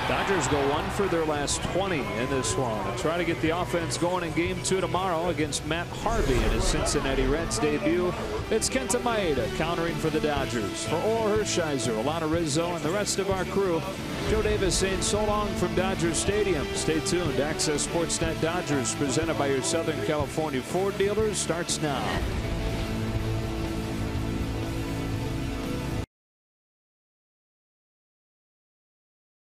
Dodgers go 1 for their last 20 in this one. They'll try to get the offense going in Game 2 tomorrow against Matt Harvey in his Cincinnati Reds debut. It's Kenta Maeda countering for the Dodgers. For Orr Hershiser, Alana Rizzo, and the rest of our crew, Joe Davis saying so long from Dodger Stadium. Stay tuned. Access Sportsnet Dodgers, presented by your Southern California Ford dealers, starts now.